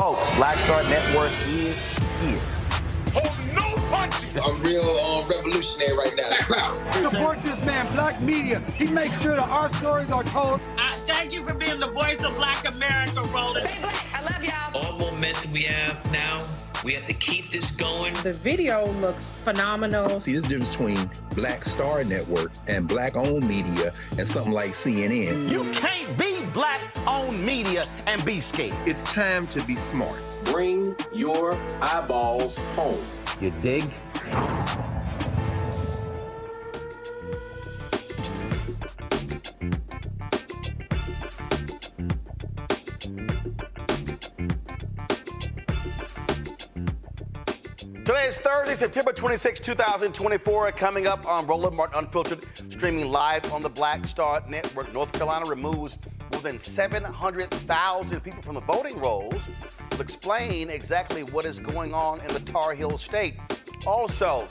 Folks, Black Star Network is here. Hold no punches. I'm real revolutionary right now. Support this man, Black Media. He makes sure that our stories are told. Thank you for being the voice of Black America, Roland. Stay black. I love y'all. All momentum we have now, we have to keep this going. The video looks phenomenal. See, there's a difference between Black Star Network and Black-owned media and something like CNN. You can't be Black-owned media and be scared. It's time to be smart. Bring your eyeballs home. You dig? Today is Thursday, September 26, 2024. Coming up on Roland Martin Unfiltered, streaming live on the Black Star Network. North Carolina removes more than 700,000 people from the voting rolls. We'll explain exactly what is going on in the Tar Heel state. Also,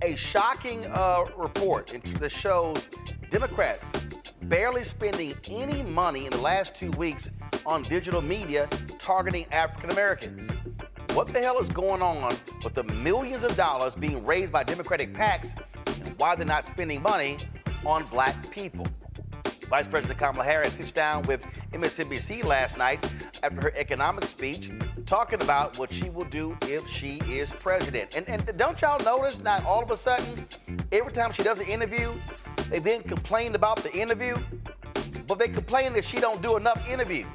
a shocking report that shows Democrats barely spending any money in the last 2 weeks on digital media targeting African Americans. What the hell is going on with the millions of dollars being raised by Democratic PACs and why they're not spending money on Black people? Vice President Kamala Harris sits down with MSNBC last night after her economic speech, talking about what she will do if she is president. And don't y'all notice that all of a sudden, every time she does an interview, they then complain about the interview, but they complain that she don't do enough interviews.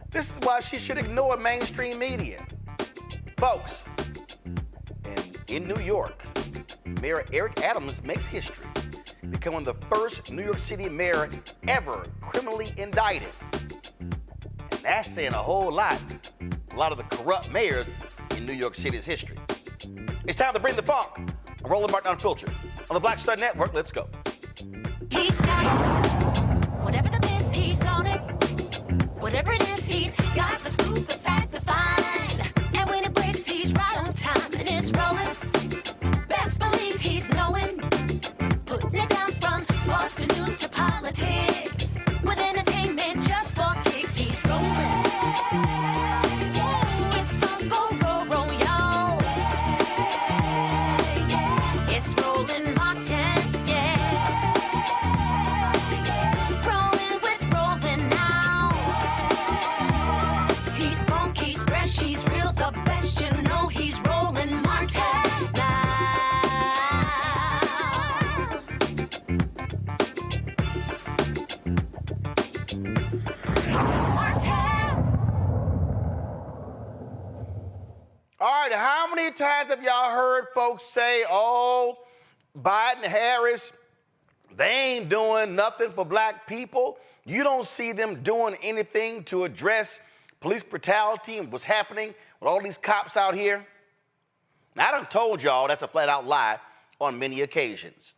This is why she should ignore mainstream media. Folks, in New York, Mayor Eric Adams makes history, becoming the first New York City mayor ever criminally indicted. And that's saying a whole lot. A lot of the corrupt mayors in New York City's history. It's time to bring the funk. I'm Roland Martin Unfiltered. On the Black Star Network, let's go. He's got it. Whatever the miss, he's on it. Whatever it is, he's got the scoop, the fact, the find. And when it breaks, he's right on time and it's rolling. Best believe he's knowing. Putting it down from sports to news to politics. With entertainment just for kicks, he's rolling. It's on go, roll, roll, y'all. It's Roland Martin, yeah. Rolling with Roland now. He's funk, he's fresh, he's real, the best, you know he's Roland Martin now. All right, how many times have y'all heard folks say, oh, Biden, Harris, they ain't doing nothing for Black people? You don't see them doing anything to address police brutality and what's happening with all these cops out here? Now, I done told y'all that's a flat-out lie on many occasions.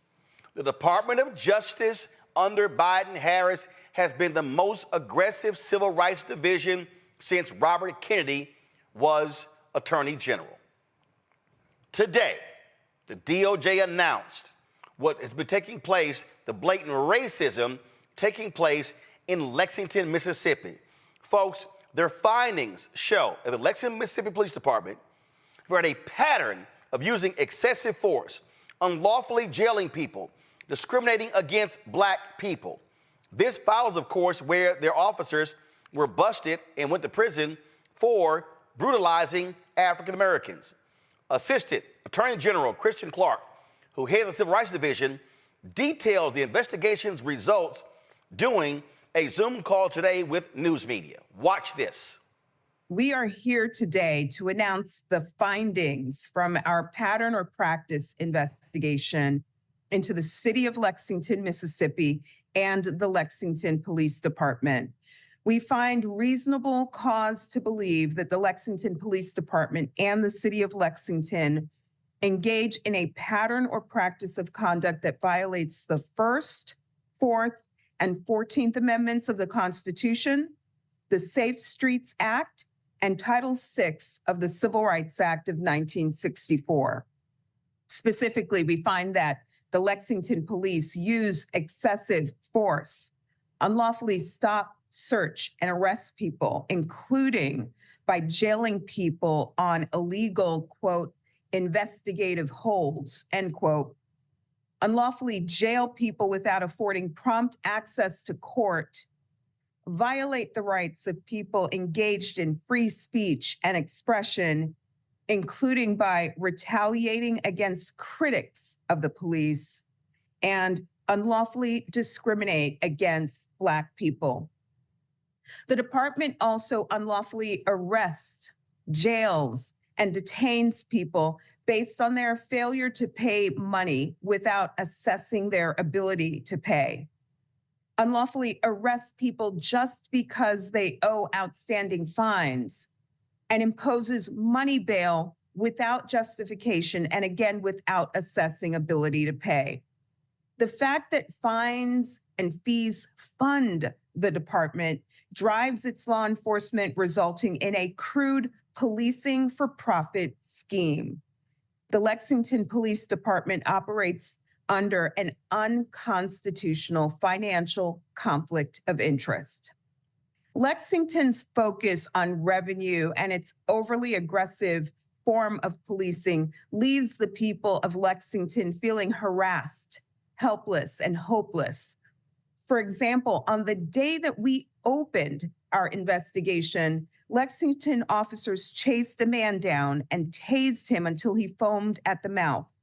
The Department of Justice under Biden, Harris has been the most aggressive civil rights division since Robert Kennedy was Attorney General. Today, the DOJ announced what has been taking place, the blatant racism taking place in Lexington, Mississippi. Folks, their findings show that the Lexington, Mississippi Police Department have had a pattern of using excessive force, unlawfully jailing people, discriminating against Black people. This follows, of course, where their officers were busted and went to prison for brutalizing African Americans. Assistant Attorney General Kristen Clarke, who heads the Civil Rights Division, details the investigation's results during a Zoom call today with news media. Watch this. We are here today to announce the findings from our pattern or practice investigation into the city of Lexington, Mississippi, and the Lexington Police Department. We find reasonable cause to believe that the Lexington Police Department and the city of Lexington engage in a pattern or practice of conduct that violates the First, Fourth, and 14th Amendments of the Constitution, the Safe Streets Act, and Title VI of the Civil Rights Act of 1964. Specifically, we find that the Lexington police use excessive force, unlawfully stop, search, and arrest people, including by jailing people on illegal, quote, investigative holds, end quote, unlawfully jail people without affording prompt access to court, violate the rights of people engaged in free speech and expression, including by retaliating against critics of the police, and unlawfully discriminate against Black people. The department also unlawfully arrests, jails, and detains people based on their failure to pay money without assessing their ability to pay. Unlawfully arrests people just because they owe outstanding fines, and imposes money bail without justification and again without assessing ability to pay. The fact that fines and fees fund the department drives its law enforcement, resulting in a crude policing for profit scheme. The Lexington Police Department operates under an unconstitutional financial conflict of interest. Lexington's focus on revenue and its overly aggressive form of policing leaves the people of Lexington feeling harassed, helpless, and hopeless. For example, on the day that we opened our investigation, Lexington officers chased a man down and tased him until he foamed at the mouth.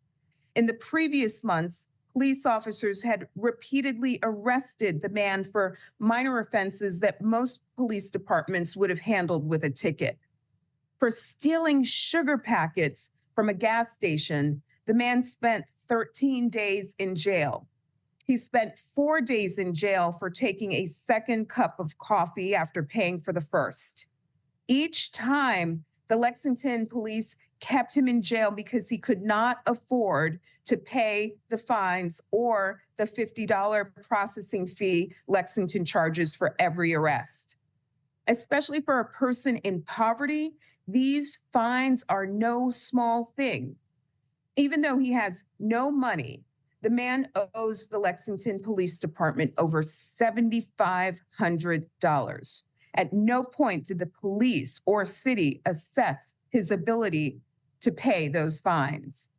In the previous months, police officers had repeatedly arrested the man for minor offenses that most police departments would have handled with a ticket. For stealing sugar packets from a gas station, the man spent 13 days in jail. He spent 4 days in jail for taking a second cup of coffee after paying for the first. Each time, the Lexington police kept him in jail because he could not afford to pay the fines or the $50 processing fee Lexington charges for every arrest. Especially for a person in poverty, these fines are no small thing. Even though he has no money, the man owes the Lexington Police Department over $7,500. At no point did the police or city assess his ability to pay those fines.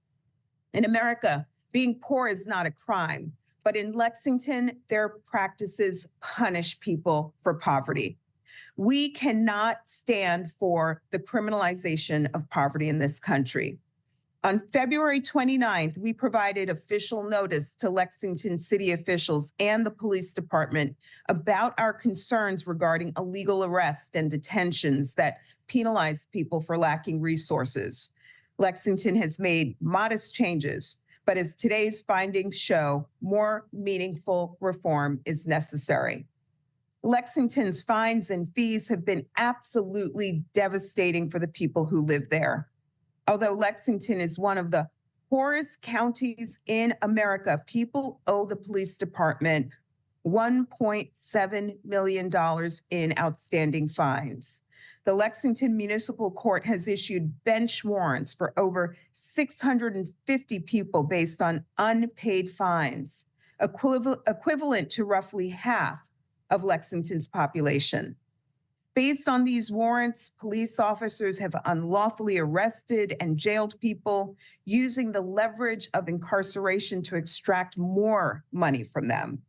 In America, being poor is not a crime, but in Lexington, their practices punish people for poverty. We cannot stand for the criminalization of poverty in this country. On February 29th, we provided official notice to Lexington city officials and the police department about our concerns regarding illegal arrests and detentions that penalize people for lacking resources. Lexington has made modest changes, but as today's findings show, more meaningful reform is necessary. Lexington's fines and fees have been absolutely devastating for the people who live there. Although Lexington is one of the poorest counties in America, people owe the police department $1.7 million in outstanding fines. The Lexington Municipal Court has issued bench warrants for over 650 people based on unpaid fines, equivalent to roughly half of Lexington's population. Based on these warrants, police officers have unlawfully arrested and jailed people using the leverage of incarceration to extract more money from them.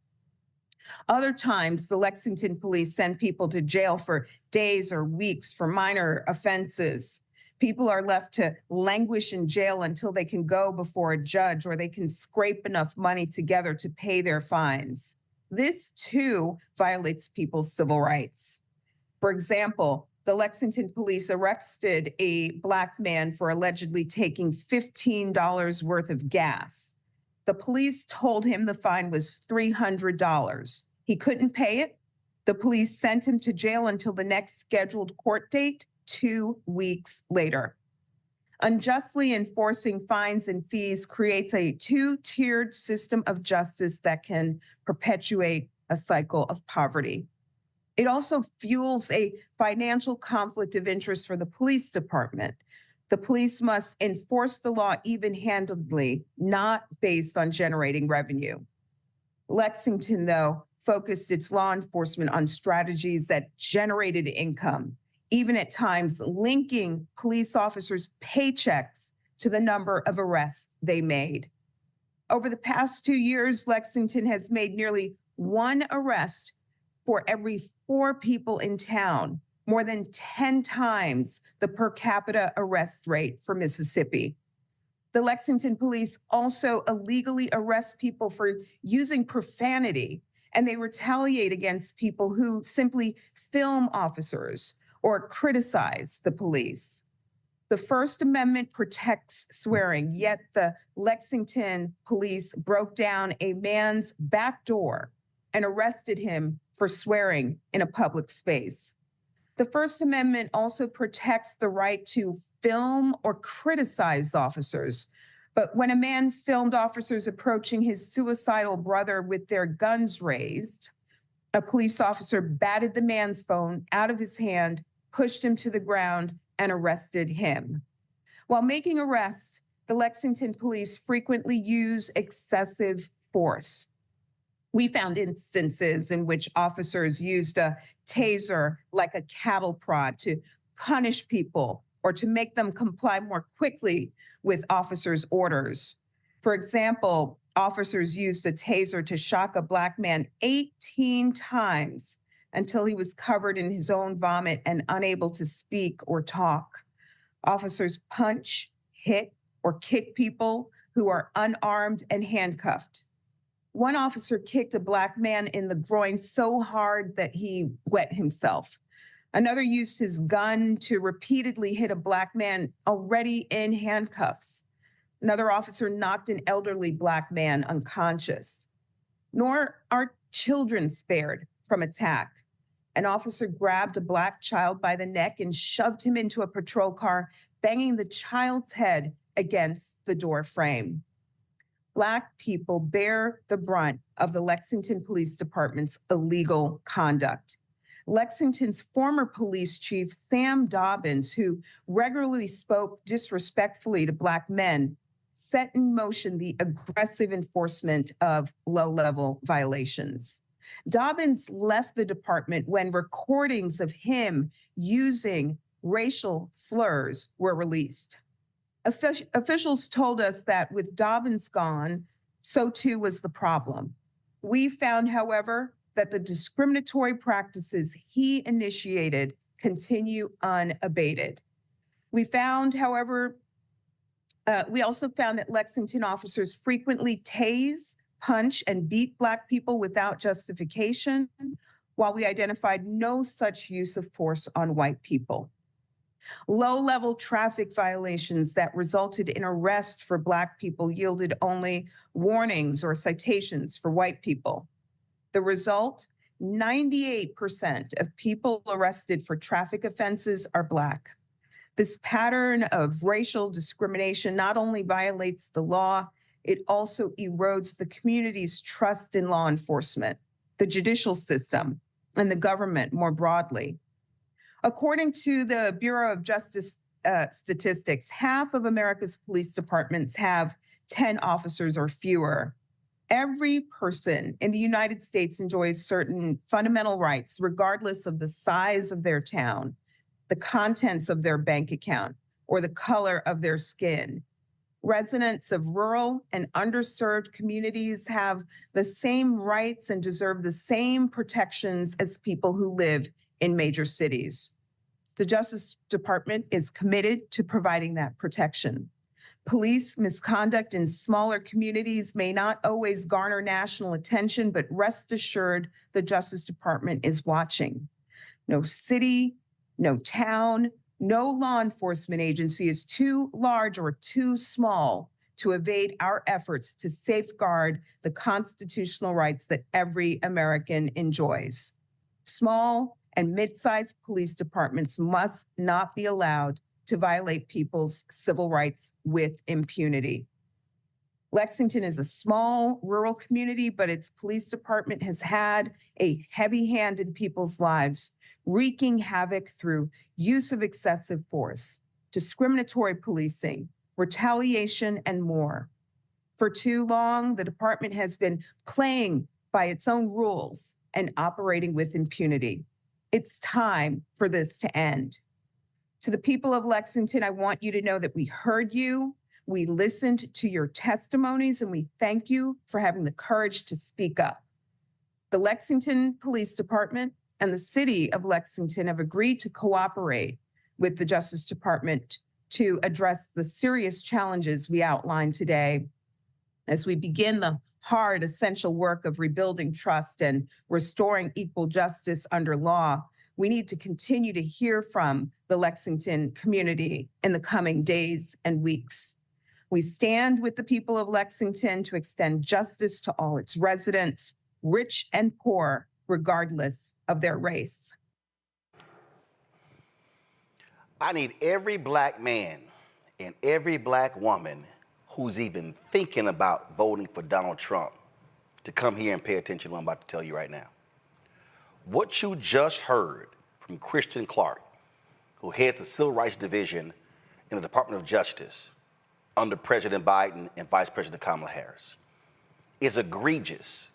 Other times, the Lexington police send people to jail for days or weeks for minor offenses. People are left to languish in jail until they can go before a judge or they can scrape enough money together to pay their fines. This, too, violates people's civil rights. For example, the Lexington police arrested a Black man for allegedly taking $15 worth of gas. The police told him the fine was $300. He couldn't pay it. The police sent him to jail until the next scheduled court date 2 weeks later. Unjustly enforcing fines and fees creates a two-tiered system of justice that can perpetuate a cycle of poverty. It also fuels a financial conflict of interest for the police department. The police must enforce the law even-handedly, not based on generating revenue. Lexington, though, focused its law enforcement on strategies that generated income, even at times linking police officers' paychecks to the number of arrests they made. Over the past 2 years, Lexington has made nearly 1 arrest for every 4 people in town, more than 10 times the per capita arrest rate for Mississippi. The Lexington police also illegally arrest people for using profanity, and they retaliate against people who simply film officers or criticize the police. The First Amendment protects swearing, yet the Lexington police broke down a man's back door and arrested him for swearing in a public space. The First Amendment also protects the right to film or criticize officers. But when a man filmed officers approaching his suicidal brother with their guns raised, a police officer batted the man's phone out of his hand, pushed him to the ground, and arrested him. While making arrests, the Lexington police frequently use excessive force. We found instances in which officers used a taser like a cattle prod to punish people or to make them comply more quickly with officers' orders. For example, officers used a taser to shock a Black man 18 times until he was covered in his own vomit and unable to speak or talk. Officers punch, hit, or kick people who are unarmed and handcuffed. One officer kicked a Black man in the groin so hard that he wet himself. Another used his gun to repeatedly hit a Black man already in handcuffs. Another officer knocked an elderly Black man unconscious. Nor are children spared from attack. An officer grabbed a Black child by the neck and shoved him into a patrol car, banging the child's head against the door frame. Black people bear the brunt of the Lexington Police Department's illegal conduct. Lexington's former police chief, Sam Dobbins, who regularly spoke disrespectfully to Black men, set in motion the aggressive enforcement of low-level violations. Dobbins left the department when recordings of him using racial slurs were released. Officials told us that with Dobbins gone, so too was the problem. We found, however, that the discriminatory practices he initiated continue unabated. We also found that Lexington officers frequently tase, punch, and beat Black people without justification, while we identified no such use of force on white people. Low-level traffic violations that resulted in arrest for Black people yielded only warnings or citations for white people. The result, 98% of people arrested for traffic offenses are Black. This pattern of racial discrimination not only violates the law, it also erodes the community's trust in law enforcement, the judicial system, and the government more broadly. According to the Bureau of Justice statistics, half of America's police departments have 10 officers or fewer. Every person in the United States enjoys certain fundamental rights, regardless of the size of their town, the contents of their bank account, or the color of their skin. Residents of rural and underserved communities have the same rights and deserve the same protections as people who live in major cities. The Justice Department is committed to providing that protection. Police misconduct in smaller communities may not always garner national attention, but rest assured the Justice Department is watching. No city, no town, no law enforcement agency is too large or too small to evade our efforts to safeguard the constitutional rights that every American enjoys. Small and mid-sized police departments must not be allowed to violate people's civil rights with impunity. Lexington is a small rural community, but its police department has had a heavy hand in people's lives, wreaking havoc through use of excessive force, discriminatory policing, retaliation, and more. For too long, the department has been playing by its own rules and operating with impunity. It's time for this to end. To the people of Lexington, I want you to know that we heard you, we listened to your testimonies, and we thank you for having the courage to speak up. The Lexington Police Department and the city of Lexington have agreed to cooperate with the Justice Department to address the serious challenges we outlined today as we begin the hard, essential work of rebuilding trust and restoring equal justice under law. We need to continue to hear from the Lexington community in the coming days and weeks. We stand with the people of Lexington to extend justice to all its residents, rich and poor, regardless of their race. I need every black man and every black woman who's even thinking about voting for Donald Trump to come here and pay attention to what I'm about to tell you right now. What you just heard from Kristen Clarke, who heads the Civil Rights Division in the Department of Justice under President Biden and Vice President Kamala Harris, is egregious.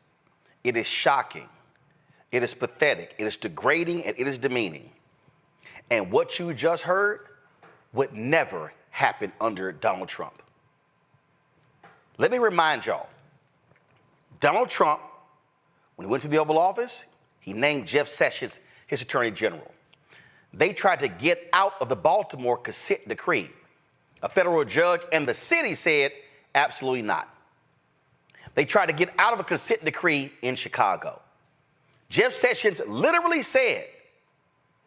It is shocking. It is pathetic. It is degrading, and it is demeaning. And what you just heard would never happen under Donald Trump. Let me remind y'all, Donald Trump, when he went to the Oval Office, he named Jeff Sessions his attorney general. They tried to get out of the Baltimore consent decree. A federal judge and the city said, absolutely not. They tried to get out of a consent decree in Chicago. Jeff Sessions literally said,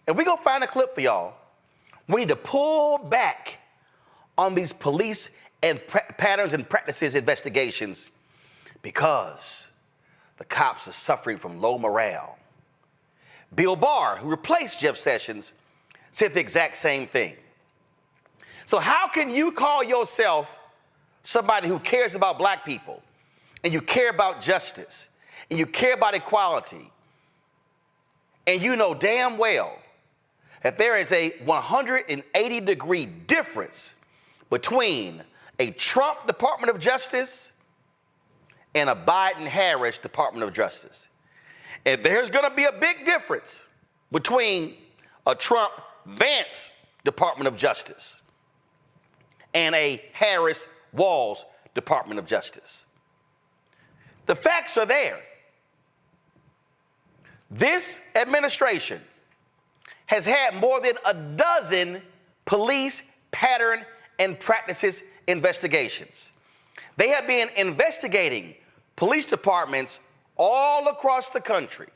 and we're gonna find a clip for y'all, we need to pull back on these police and patterns and practices investigations because the cops are suffering from low morale. Bill Barr, who replaced Jeff Sessions, said the exact same thing. So how can you call yourself somebody who cares about black people, and you care about justice, and you care about equality, and you know damn well that there is a 180-degree difference between a Trump Department of Justice and a Biden-Harris Department of Justice? And there's going to be a big difference between a Trump-Vance Department of Justice and a Harris-Walz Department of Justice. The facts are there. This administration has had more than a dozen police pattern and practices investigations. They have been investigating police departments all across the country.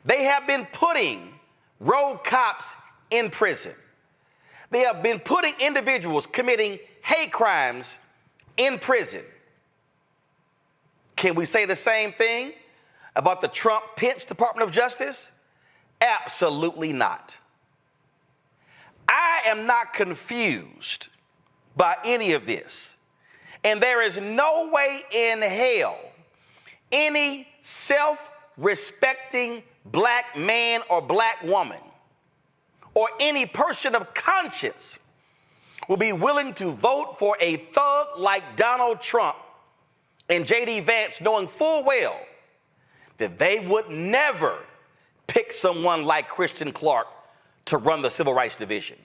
They have been putting rogue cops in prison. They have been putting individuals committing hate crimes in prison. Can we say the same thing about the Trump-Pence Department of Justice? Absolutely not. I am not confused by any of this. And there is no way in hell any self-respecting black man or black woman or any person of conscience will be willing to vote for a thug like Donald Trump and J.D. Vance, knowing full well that they would never pick someone like Kristen Clarke to run the Civil Rights Division.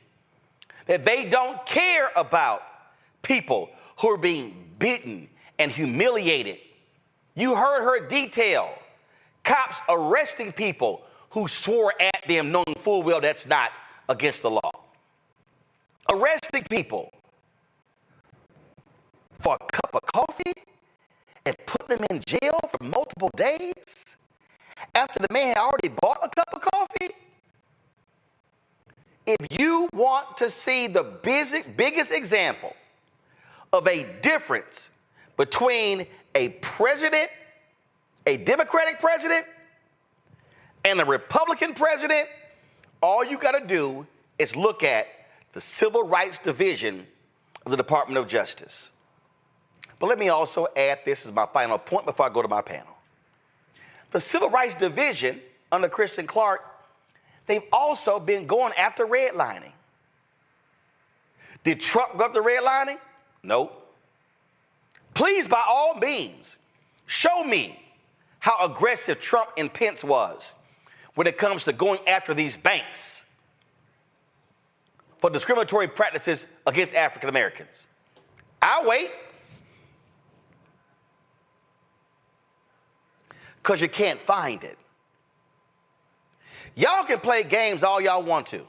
That they don't care about people who are being beaten and humiliated. You heard her detail cops arresting people who swore at them knowing full well that's not against the law. Arresting people for a cup of coffee and putting them in jail for multiple days after the man had already bought a cup of coffee. If you want to see the biggest example of a difference between a president, a Democratic president, and a Republican president, all you got to do is look at the Civil Rights Division of the Department of Justice. But let me also add this as my final point before I go to my panel. The Civil Rights Division under Kristen Clarke, they've also been going after redlining. Did Trump go after redlining? No. Please, by all means, show me how aggressive Trump and Pence was when it comes to going after these banks for discriminatory practices against African Americans. I'll wait. Because you can't find it. Y'all can play games all y'all want to.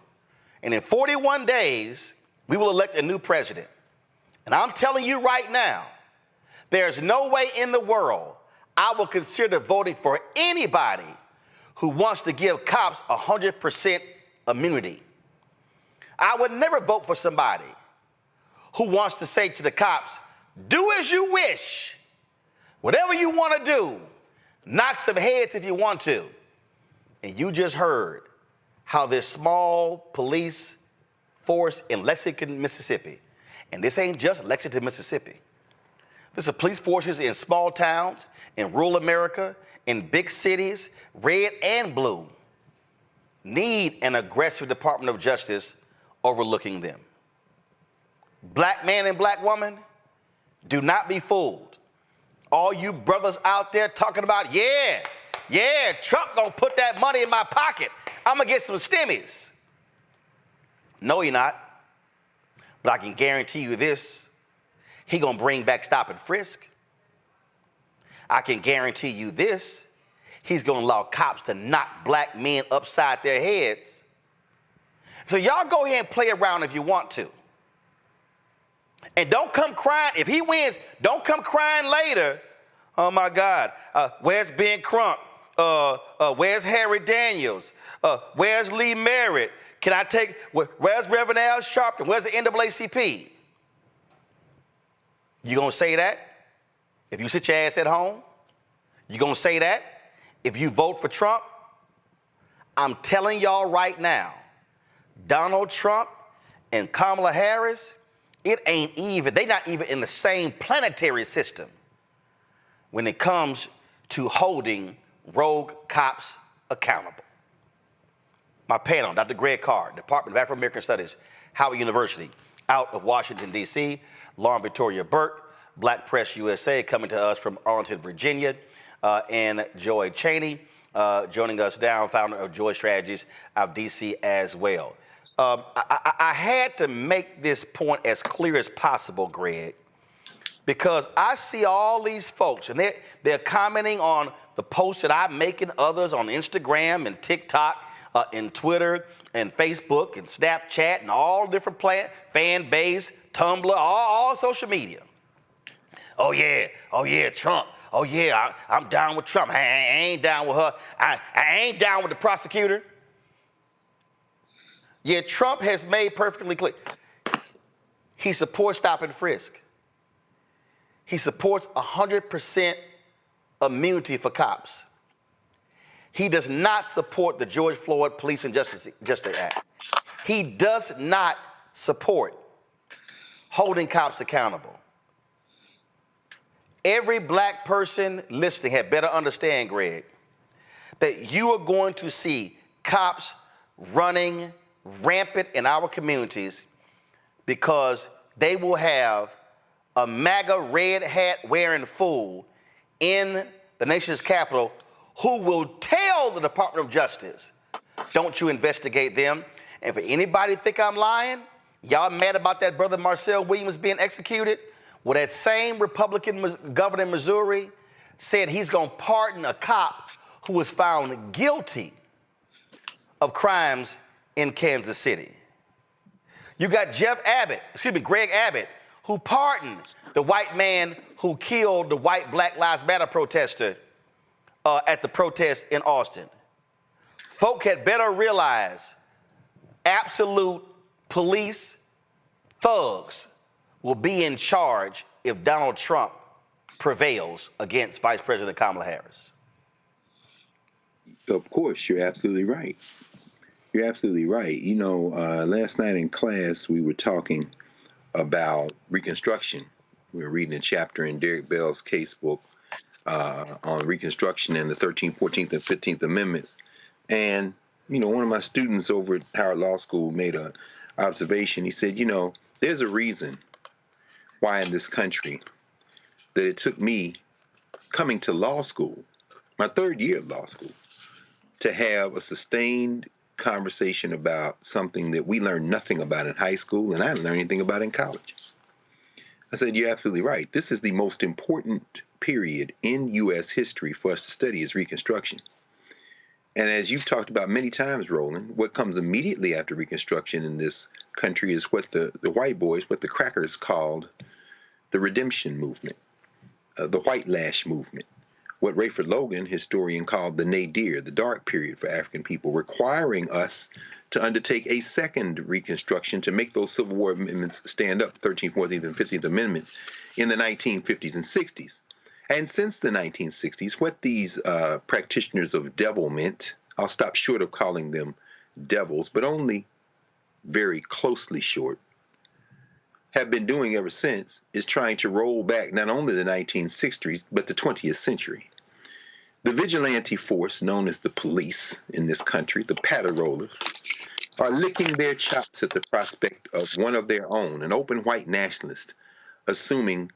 And in 41 days, we will elect a new president. And I'm telling you right now, there's no way in the world I will consider voting for anybody who wants to give cops 100% immunity. I would never vote for somebody who wants to say to the cops, do as you wish. Whatever you want to do, knock some heads if you want to. And you just heard how this small police force in Lexington, Mississippi, and this ain't just Lexington, Mississippi. This is police forces in small towns, in rural America, in big cities, red and blue, need an aggressive Department of Justice overlooking them. Black man and black woman, do not be fooled. All you brothers out there talking about, yeah, Trump gonna put that money in my pocket. I'm gonna get some stimmies. No, you're not. But I can guarantee you this, he gonna bring back stop and frisk. I can guarantee you this, he's gonna allow cops to knock black men upside their heads. So y'all go ahead and play around if you want to. And don't come crying, if he wins, don't come crying later. Oh my God, where's Ben Crump? Where's Harry Daniels? Where's Lee Merritt? Can I take, where's Reverend Al Sharpton? Where's the NAACP? You gonna say that if you sit your ass at home? You gonna say that if you vote for Trump? I'm telling y'all right now, Donald Trump and Kamala Harris, it ain't even, they not even in the same planetary system when it comes to holding rogue cops accountable. My panel, Dr. Greg Carr, Department of Afro-American Studies, Howard University, out of Washington, D.C., Lauren Victoria Burke, Black Press USA, coming to us from Arlington, Virginia, and Joy Chaney, joining us down, founder of Joy Strategies out of D.C. as well. I had to make this point as clear as possible, Greg, because I see all these folks, and they're commenting on the posts that I make and others on Instagram and TikTok, and Twitter and Facebook and Snapchat and all different fan base, Tumblr, all social media. Oh yeah, Trump. Oh yeah, I'm down with Trump. I ain't down with her. I ain't down with the prosecutor. Yeah, Trump has made perfectly clear. He supports stop and frisk. He supports 100% immunity for cops. He does not support the George Floyd Police and Justice Act. He does not support holding cops accountable. Every black person listening had better understand, Greg, that you are going to see cops running rampant in our communities because they will have a MAGA red hat wearing fool in the nation's capital who will tell the Department of Justice, don't you investigate them. And for anybody think I'm lying, y'all mad about that brother Marcel Williams being executed? Well, that same Republican governor in Missouri said he's gonna pardon a cop who was found guilty of crimes in Kansas City. You got Greg Abbott, who pardoned the white man who killed the white Black Lives Matter protester at the protest in Austin. Folk had better realize absolute police thugs will be in charge if Donald Trump prevails against Vice President Kamala Harris. Of course, you're absolutely right. You're absolutely right. You know, last night in class, we were talking about Reconstruction. We were reading a chapter in Derek Bell's casebook on Reconstruction and the 13th, 14th, and 15th Amendments. And, you know, one of my students over at Howard Law School made an observation. He said, you know, there's a reason why in this country that it took me coming to law school, my third year of law school, to have a sustained conversation about something that we learned nothing about in high school and I didn't learn anything about in college. I said, you're absolutely right. This is the most important period in U.S. history for us to study is Reconstruction. And as you've talked about many times, Roland, what comes immediately after Reconstruction in this country is what the white boys, what the crackers called the redemption movement, the white lash movement, what Rayford Logan, historian, called the nadir, the dark period for African people, requiring us to undertake a second Reconstruction to make those Civil War amendments stand up, 13th, 14th, and 15th Amendments, in the 1950s and 60s. And since the 1960s, what these practitioners of devilment, I'll stop short of calling them devils, but only very closely short, have been doing ever since is trying to roll back not only the 1960s, but the 20th century. The vigilante force known as the police in this country, the patter rollers, are licking their chops at the prospect of one of their own, an open white nationalist, assuming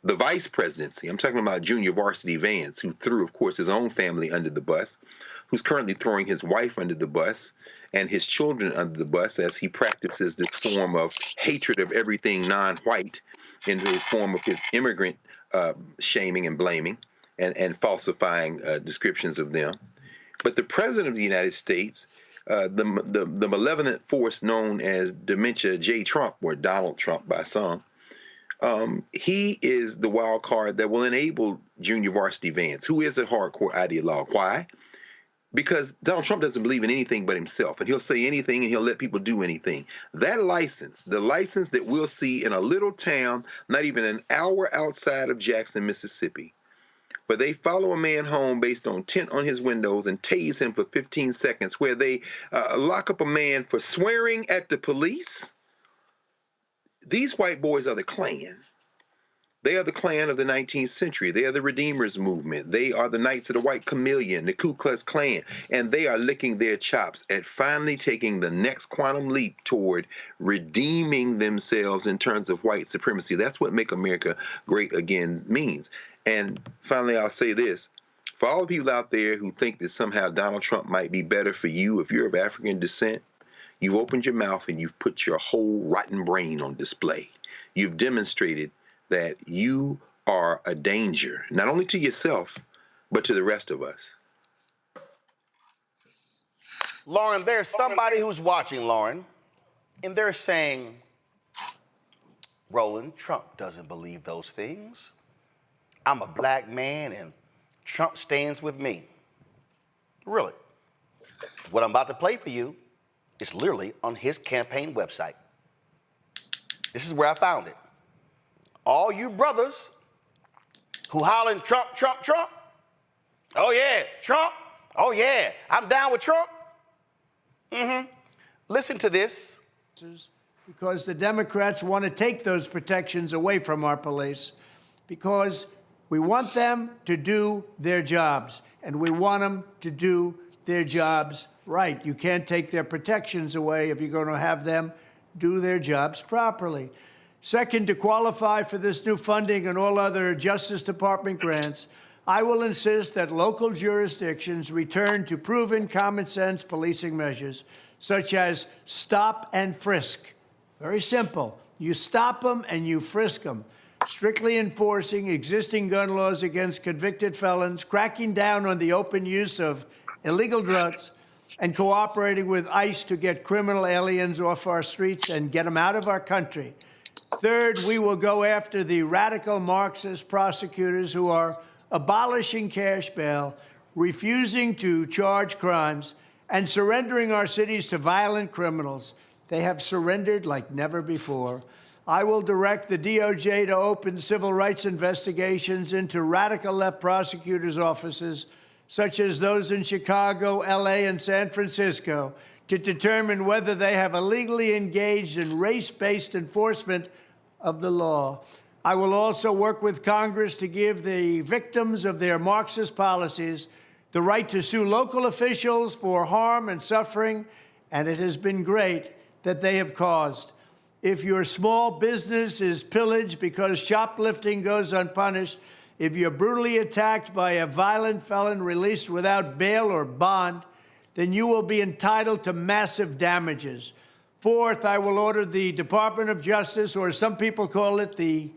the vice presidency. I'm talking about Junior Varsity Vance, who threw, of course, his own family under the bus, who's currently throwing his wife under the bus and his children under the bus as he practices this form of hatred of everything non-white in his form of his immigrant shaming and blaming and falsifying descriptions of them. But the president of the United States, the malevolent force known as Dementia J. Trump, or Donald Trump by some, he is the wild card that will enable Junior Varsity Vance, who is a hardcore ideologue. Why? Because Donald Trump doesn't believe in anything but himself, and he'll say anything and he'll let people do anything. That license, the license that we'll see in a little town, not even an hour outside of Jackson, Mississippi, where they follow a man home based on tint on his windows and tase him for 15 seconds, where they lock up a man for swearing at the police. These white boys are the Klan. They are the Klan of the 19th century. They are the Redeemers movement. They are the Knights of the White Chameleon, the Ku Klux Klan. And they are licking their chops at finally taking the next quantum leap toward redeeming themselves in terms of white supremacy. That's what Make America Great Again means. And finally, I'll say this. For all the people out there who think that somehow Donald Trump might be better for you if you're of African descent, you've opened your mouth and you've put your whole rotten brain on display. You've demonstrated that you are a danger, not only to yourself, but to the rest of us. Lauren, there's somebody who's watching, Lauren, and they're saying, Roland, Trump doesn't believe those things. I'm a black man and Trump stands with me. Really? What I'm about to play for you is literally on his campaign website. This is where I found it. All you brothers who hollering Trump, Trump, Trump. Oh yeah, Trump. Oh yeah, I'm down with Trump. Listen to this. Because the Democrats want to take those protections away from our police because we want them to do their jobs, and we want them to do their jobs right. You can't take their protections away if you're going to have them do their jobs properly. Second, to qualify for this new funding and all other Justice Department grants, I will insist that local jurisdictions return to proven common sense policing measures, such as stop and frisk. Very simple. You stop them and you frisk them. Strictly enforcing existing gun laws against convicted felons, cracking down on the open use of illegal drugs, and cooperating with ICE to get criminal aliens off our streets and get them out of our country. Third, we will go after the radical Marxist prosecutors who are abolishing cash bail, refusing to charge crimes, and surrendering our cities to violent criminals. They have surrendered like never before. I will direct the DOJ to open civil rights investigations into radical left prosecutors' offices, such as those in Chicago, LA, and San Francisco, to determine whether they have illegally engaged in race-based enforcement of the law. I will also work with Congress to give the victims of their Marxist policies the right to sue local officials for harm and suffering, and it has been great that they have caused. If your small business is pillaged because shoplifting goes unpunished, if you're brutally attacked by a violent felon released without bail or bond, then you will be entitled to massive damages. Fourth, I will order the Department of Justice, or as some people call it, the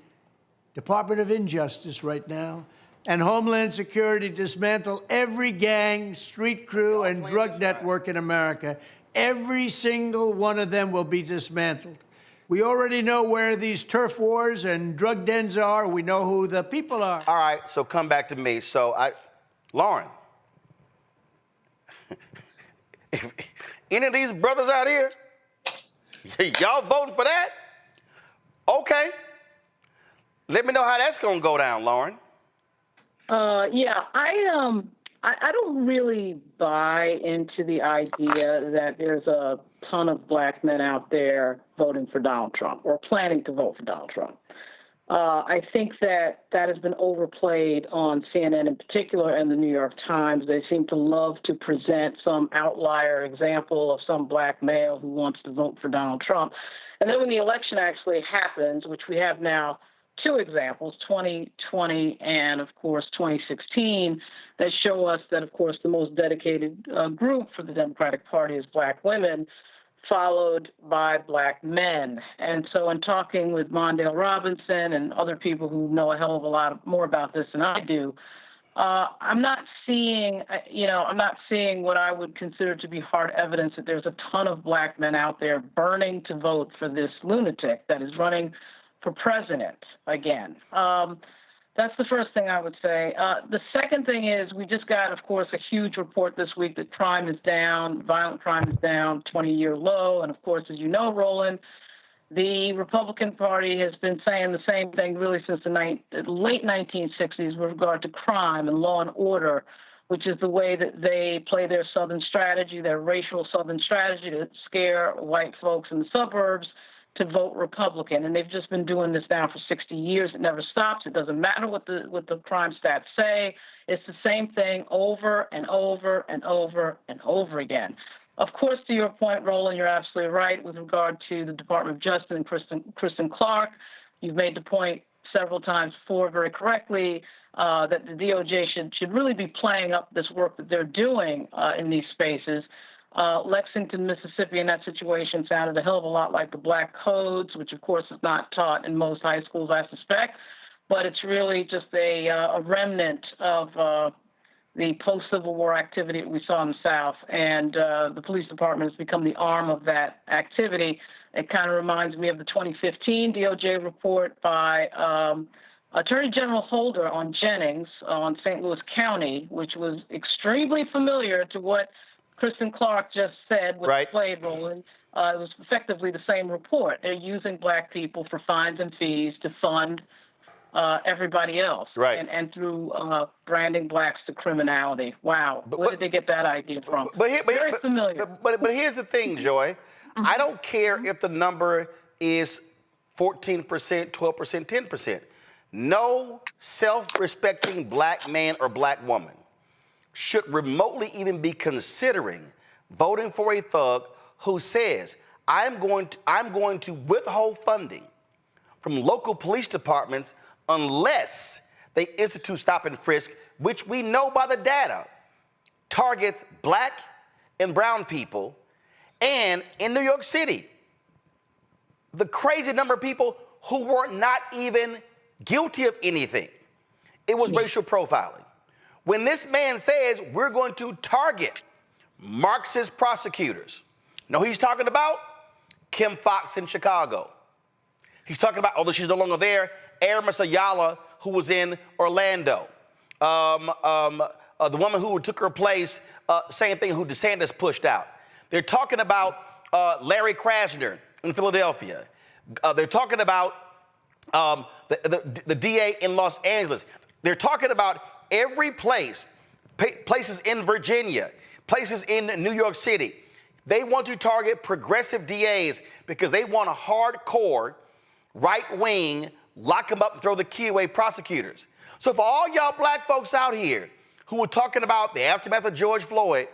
Department of Injustice right now, and Homeland Security dismantle every gang, street crew, and drug network in America. Every single one of them will be dismantled. We already know where these turf wars and drug dens are. We know who the people are. All right, so come back to me. Lauren, if any of these brothers out here, y'all voting for that? Okay. Let me know how that's gonna go down, Lauren. Yeah, I don't really buy into the idea that there's a ton of black men out there voting for Donald Trump or planning to vote for Donald Trump. I think that has been overplayed on CNN in particular and the New York Times. They seem to love to present some outlier example of some black male who wants to vote for Donald Trump. And then when the election actually happens, which we have now two examples, 2020 and, of course, 2016, that show us that, of course, the most dedicated group for the Democratic Party is black women, followed by black men. And so in talking with Mondale Robinson and other people who know a hell of a lot more about this than I do, I'm not seeing what I would consider to be hard evidence that there's a ton of black men out there burning to vote for this lunatic that is running for president again. That's the first thing I would say. The second thing is we just got, of course, a huge report this week that crime is down, violent crime is down, 20-year low. And, of course, as you know, Roland, the Republican Party has been saying the same thing really since the late 1960s with regard to crime and law and order, which is the way that they play their Southern strategy, their racial Southern strategy to scare white folks in the suburbs to vote Republican. And they've just been doing this now for 60 years. It never stops. It doesn't matter what the crime stats say. It's the same thing over and over and over and over again. Of course, to your point, Roland, you're absolutely right with regard to the Department of Justice and Kristen Clarke. You've made the point several times before very correctly that the DOJ should really be playing up this work that they're doing in these spaces. Lexington, Mississippi, in that situation sounded a hell of a lot like the Black Codes, which, of course, is not taught in most high schools, I suspect. But it's really just a remnant of the post-Civil War activity that we saw in the South. And the police department has become the arm of that activity. It kind of reminds me of the 2015 DOJ report by Attorney General Holder on Jennings on St. Louis County, which was extremely familiar to what Kristen Clarke just said, which played Roland. It was effectively the same report. They're using black people for fines and fees to fund everybody else, and through branding blacks to criminality. Wow, where did they get that idea from? Very familiar. But here's the thing, Joy. I don't care if the number is 14%, 12%, 10%. No self-respecting black man or black woman should remotely even be considering voting for a thug who says, I'm going to withhold funding from local police departments unless they institute stop and frisk, which we know by the data targets black and brown people. And in New York City, the crazy number of people who were not even guilty of anything. It was racial profiling. When this man says we're going to target Marxist prosecutors, know who he's talking about? Kim Foxx in Chicago. He's talking about, although she's no longer there, Aramis Ayala, who was in Orlando. The woman who took her place, same thing, who DeSantis pushed out. They're talking about Larry Krasner in Philadelphia. They're talking about the DA in Los Angeles. They're talking about every places in Virginia, places in New York City. They want to target progressive DAs because they want a hardcore, right-wing, lock them up and throw the key away prosecutors. So for all y'all black folks out here who are talking about the aftermath of George Floyd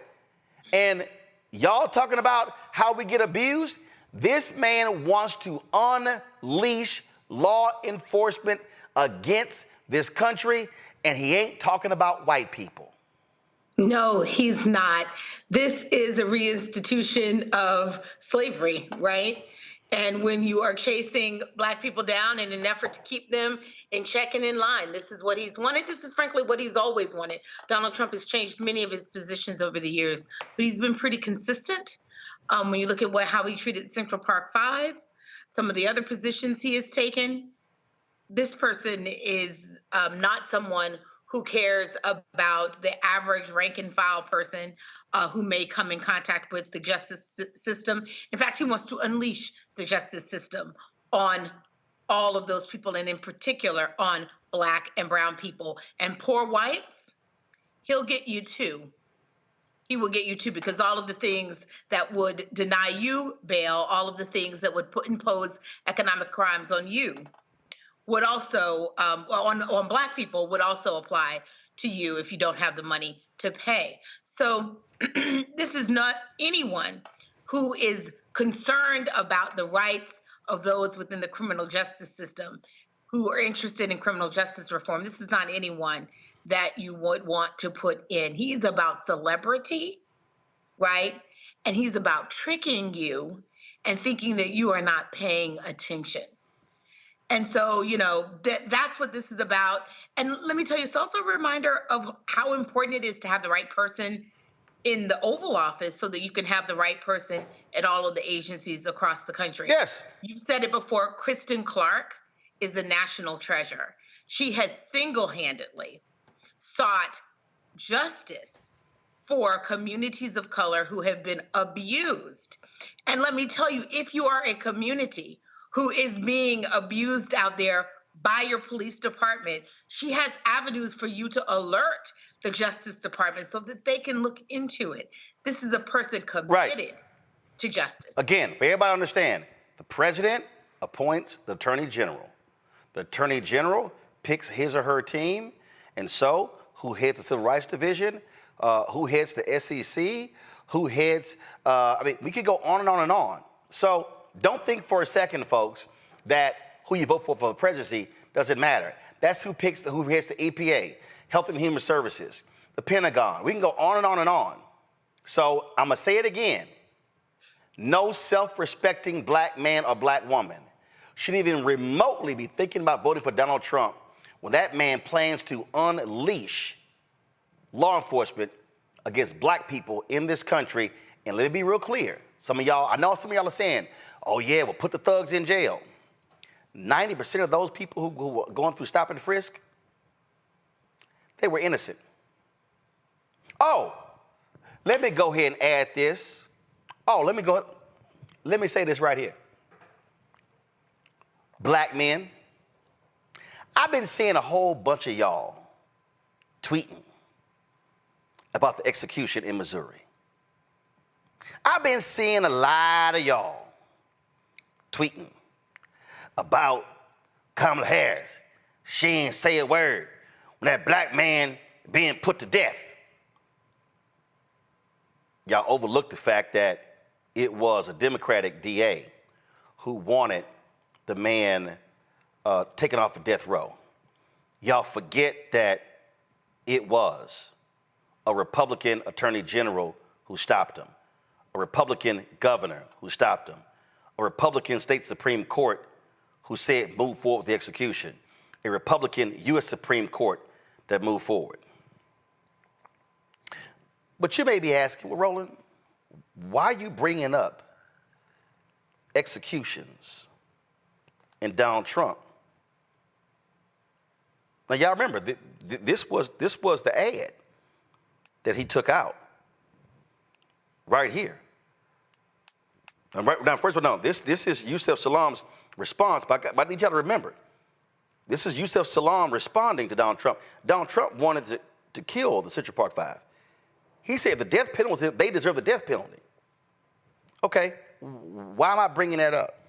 and y'all talking about how we get abused, this man wants to unleash law enforcement against this country, and he ain't talking about white people. No, he's not. This is a reinstitution of slavery, right? And when you are chasing Black people down in an effort to keep them in check and in line, this is what he's wanted. This is frankly what he's always wanted. Donald Trump has changed many of his positions over the years, but he's been pretty consistent. When you look at how he treated Central Park 5, some of the other positions he has taken, this person is not someone who cares about the average rank and file person who may come in contact with the justice system. In fact, he wants to unleash the justice system on all of those people, and in particular on Black and brown people. And poor whites, he'll get you too. He will get you too, because all of the things that would deny you bail, all of the things that would impose economic crimes on you, would also, on Black people, would also apply to you if you don't have the money to pay. So this is not anyone who is concerned about the rights of those within the criminal justice system who are interested in criminal justice reform. This is not anyone that you would want to put in. He's about celebrity, right? And he's about tricking you and thinking that you are not paying attention. And so, that's what this is about. And let me tell you, it's also a reminder of how important it is to have the right person in the Oval Office so that you can have the right person at all of the agencies across the country. Yes. You've said it before, Kristen Clarke is a national treasure. She has single-handedly sought justice for communities of color who have been abused. And let me tell you, if you are a community who is being abused out there by your police department, she has avenues for you to alert the Justice Department so that they can look into it. This is a person committed to justice. Again, for everybody to understand, the president appoints the attorney general. The attorney general picks his or her team, and so who heads the Civil Rights Division, who heads the SEC, who heads, we could go on and on and on. So don't think for a second, folks, that who you vote for the presidency doesn't matter. That's who picks who heads the EPA, Health and Human Services, the Pentagon. We can go on and on and on. So I'm gonna say it again. No self-respecting Black man or Black woman should even remotely be thinking about voting for Donald Trump when that man plans to unleash law enforcement against Black people in this country. And let me be real clear. Some of y'all, I know some of y'all are saying, oh yeah, well, put the thugs in jail. 90% of those people who were going through stop and frisk, they were innocent. Oh, let me go ahead and add this. Let me say this right here. Black men, I've been seeing a whole bunch of y'all tweeting about the execution in Missouri. I've been seeing a lot of y'all tweeting about Kamala Harris. She ain't say a word when that Black man being put to death. Y'all overlooked the fact that it was a Democratic DA who wanted the man taken off of death row. Y'all forget that it was a Republican Attorney General who stopped him, a Republican governor who stopped him, a Republican state Supreme Court who said move forward with the execution, a Republican U.S. Supreme Court that moved forward. But you may be asking, well, Roland, why are you bringing up executions and Donald Trump? Now, y'all remember, this was the ad that he took out right here. Now, first of all, this is Yusef Salaam's response, but I need y'all to remember, this is Yusef Salaam responding to Donald Trump. Donald Trump wanted to kill the Central Park Five. He said the death penalty, they deserve the death penalty. Okay, why am I bringing that up?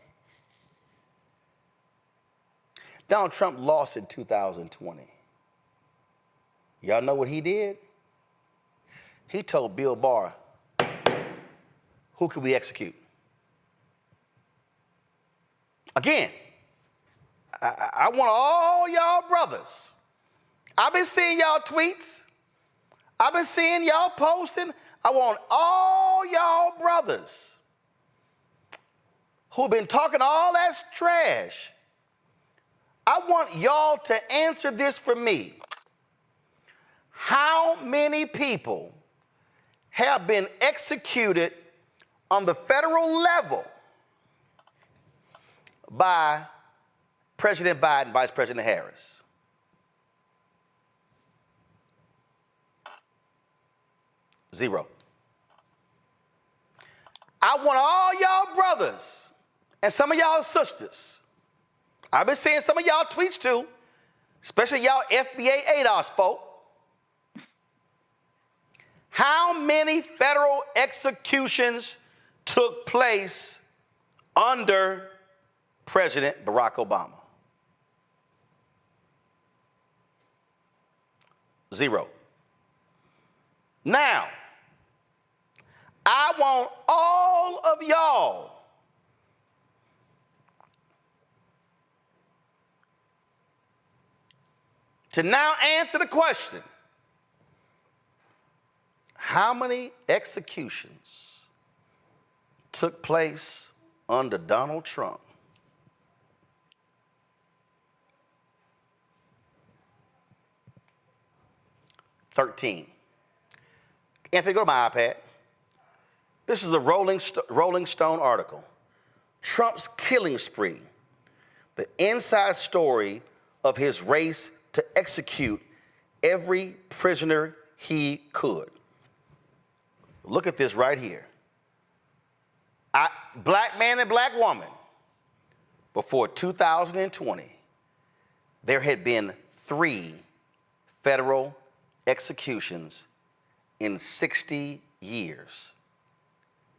Donald Trump lost in 2020. Y'all know what he did? He told Bill Barr, who could we execute? Again, I want all y'all brothers. I've been seeing y'all tweets. I've been seeing y'all posting. I want all y'all brothers who've been talking all that trash. I want y'all to answer this for me. How many people have been executed on the federal level by President Biden, Vice President Harris? Zero. I want all y'all brothers and some of y'all sisters. I've been seeing some of y'all tweets too, especially y'all FBA ADOS folk. How many federal executions took place under President Barack Obama? Zero. Now, I want all of y'all to now answer the question, how many executions took place under Donald Trump? $13. Anthony, go to my iPad. This is a Rolling Stone article. Trump's killing spree, the inside story of his race to execute every prisoner he could. Look at this right here. Black man and black woman, before 2020, there had been 3 federal executions in 60 years.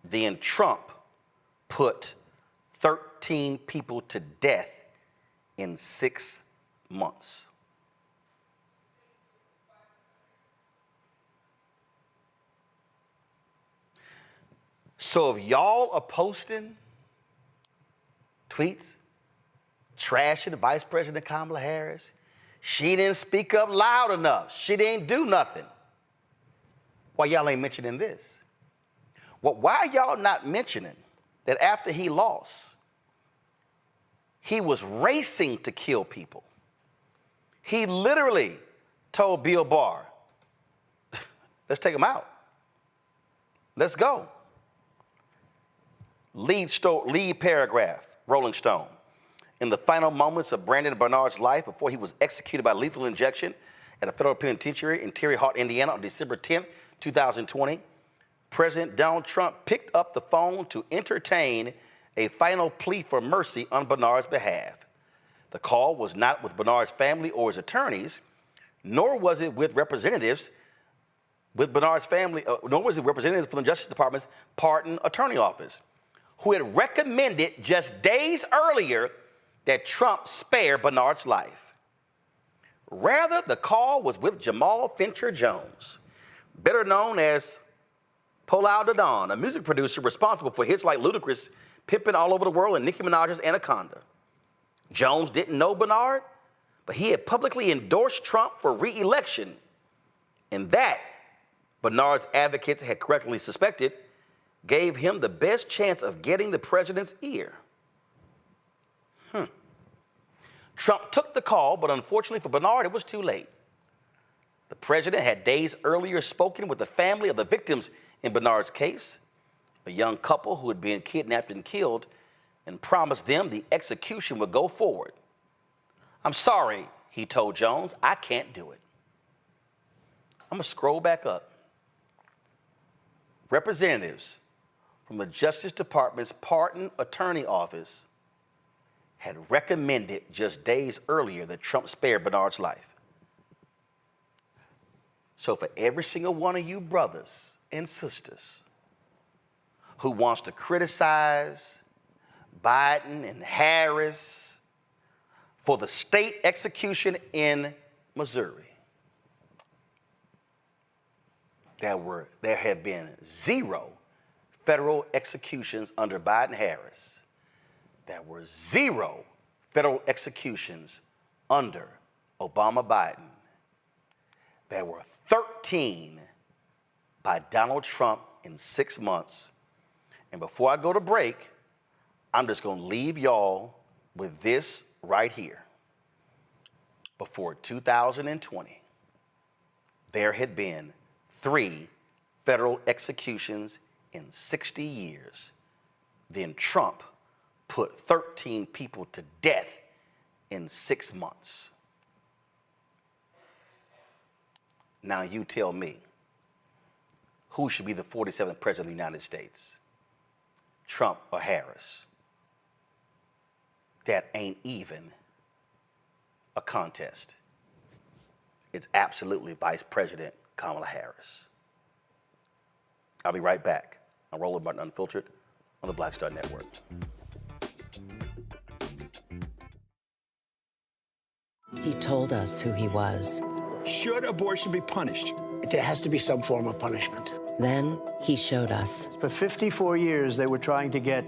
Then Trump put 13 people to death in 6 months. So if y'all are posting tweets trashing Vice President Kamala Harris, she didn't speak up loud enough, she didn't do nothing, why y'all ain't mentioning this? Well, why are y'all not mentioning that after he lost, he was racing to kill people? He literally told Bill Barr, let's take him out. Let's go. Lead paragraph, Rolling Stone. In the final moments of Brandon Bernard's life before he was executed by lethal injection at a federal penitentiary in Terre Haute, Indiana on December 10th, 2020, President Donald Trump picked up the phone to entertain a final plea for mercy on Bernard's behalf. The call was not with Bernard's family or his attorneys, nor was it with representatives with Bernard's family, nor was it representatives from the Justice Department's Pardon Attorney Office, who had recommended just days earlier that Trump spare Bernard's life. Rather, the call was with Jamal Fincher Jones, better known as Paul da Don, a music producer responsible for hits like Ludacris, Pimpin' All Over the World, and Nicki Minaj's Anaconda. Jones didn't know Bernard, but he had publicly endorsed Trump for re-election, and that, Bernard's advocates had correctly suspected, gave him the best chance of getting the president's ear. Trump took the call, but unfortunately for Bernard, it was too late. The president had days earlier spoken with the family of the victims in Bernard's case, a young couple who had been kidnapped and killed, and promised them the execution would go forward. I'm sorry, he told Jones, I can't do it. I'm gonna scroll back up. Representatives from the Justice Department's Pardon Attorney Office had recommended just days earlier that Trump spare Bernard's life. So for every single one of you brothers and sisters who wants to criticize Biden and Harris for the state execution in Missouri, there have been 0 federal executions under Biden-Harris. There were 0 federal executions under Obama-Biden. There were 13 by Donald Trump in 6 months. And before I go to break, I'm just going to leave y'all with this right here. Before 2020, there had been 3 federal executions in 60 years. Then Trump put 13 people to death in 6 months. Now you tell me, who should be the 47th president of the United States? Trump or Harris? That ain't even a contest. It's absolutely Vice President Kamala Harris. I'll be right back. I'm Roland Martin Unfiltered on the Black Star Network. He told us who he was. Should abortion be punished? There has to be some form of punishment. Then he showed us. For 54 years, they were trying to get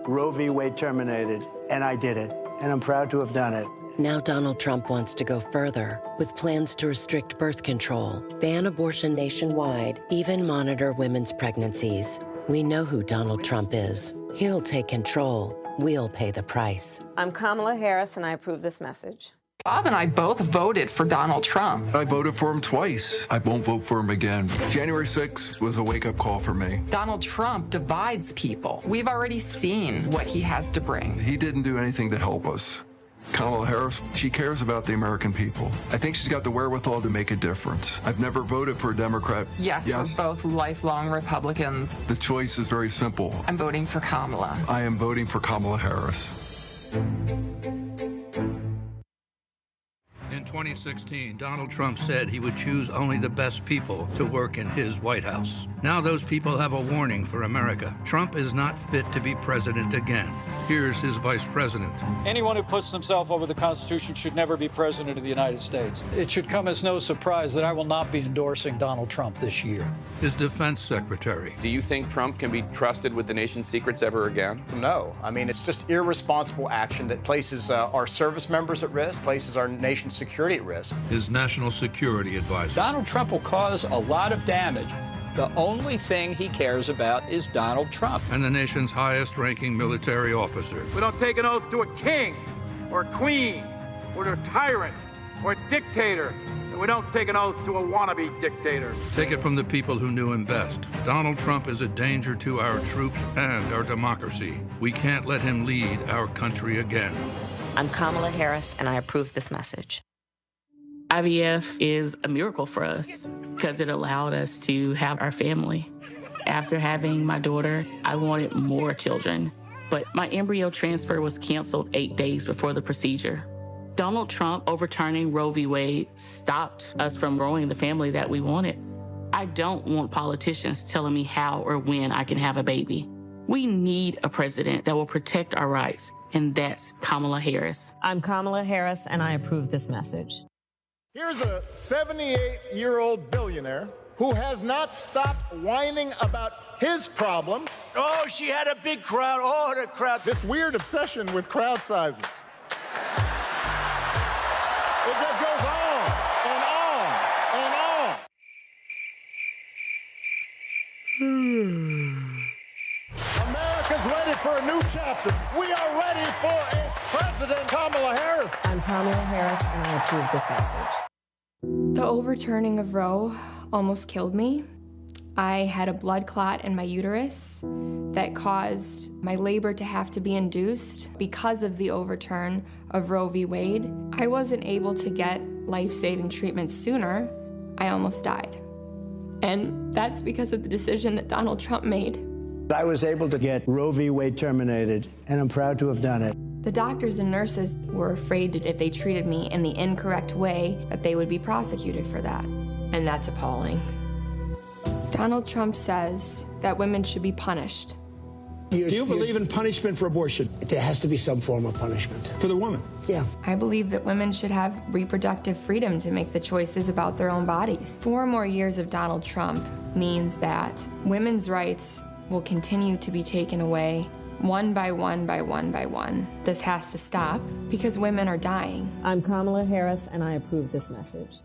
Roe v. Wade terminated, and I did it. And I'm proud to have done it. Now Donald Trump wants to go further with plans to restrict birth control, ban abortion nationwide, even monitor women's pregnancies. We know who Donald Trump is. He'll take control. We'll pay the price. I'm Kamala Harris, and I approve this message. Bob and I both voted for Donald Trump. I voted for him twice. I won't vote for him again. January 6th was a wake-up call for me. Donald Trump divides people. We've already seen what he has to bring. He didn't do anything to help us. Kamala Harris, she cares about the American people. I think she's got the wherewithal to make a difference. I've never voted for a Democrat. Yes, we're both lifelong Republicans. The choice is very simple. I'm voting for Kamala. I am voting for Kamala Harris. In 2016, Donald Trump said he would choose only the best people to work in his White House. Now those people have a warning for America. Trump is not fit to be president again. Here's his vice president. Anyone who puts themselves over the Constitution should never be president of the United States. It should come as no surprise that I will not be endorsing Donald Trump this year. His defense secretary. Do you think Trump can be trusted with the nation's secrets ever again? No. I mean, it's just irresponsible action that places our service members at risk, places our nation's security at risk. His national security advisor. Donald Trump will cause a lot of damage. The only thing he cares about is Donald Trump. And the nation's highest-ranking military officer. We don't take an oath to a king or a queen or to a tyrant or a dictator. And we don't take an oath to a wannabe dictator. Take it from the people who knew him best. Donald Trump is a danger to our troops and our democracy. We can't let him lead our country again. I'm Kamala Harris, and I approve this message. IVF is a miracle for us because it allowed us to have our family. After having my daughter, I wanted more children, but my embryo transfer was canceled 8 days before the procedure. Donald Trump overturning Roe v. Wade stopped us from growing the family that we wanted. I don't want politicians telling me how or when I can have a baby. We need a president that will protect our rights, and that's Kamala Harris. I'm Kamala Harris, and I approve this message. Here's a 78-year-old billionaire who has not stopped whining about his problems. Oh, she had a big crowd. Oh, the crowd. This weird obsession with crowd sizes. It just goes on and on and on. America's ready for a new chapter. We are ready for a President Kamala Harris. I'm Kamala Harris, and I approve this message. The overturning of Roe almost killed me. I had a blood clot in my uterus that caused my labor to have to be induced because of the overturn of Roe v. Wade. I wasn't able to get life-saving treatment sooner. I almost died. And that's because of the decision that Donald Trump made. I was able to get Roe v. Wade terminated, and I'm proud to have done it. The doctors and nurses were afraid that if they treated me in the incorrect way, that they would be prosecuted for that. And that's appalling. Donald Trump says that women should be punished. Do you believe in punishment for abortion? There has to be some form of punishment. For the woman? Yeah. I believe that women should have reproductive freedom to make the choices about their own bodies. 4 more years of Donald Trump means that women's rights will continue to be taken away one by one by one by one. This has to stop because women are dying. I'm Kamala Harris, and I approve this message.